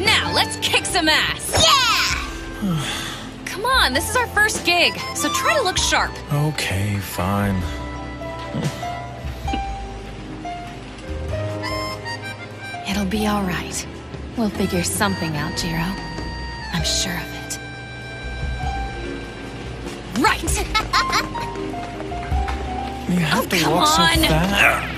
Now, let's kick some ass. Yeah! Come on, this is our first gig, so try to look sharp. Okay, fine. It'll be all right. We'll figure something out, Jiro. I'm sure of it. Right! You have to walk so fast.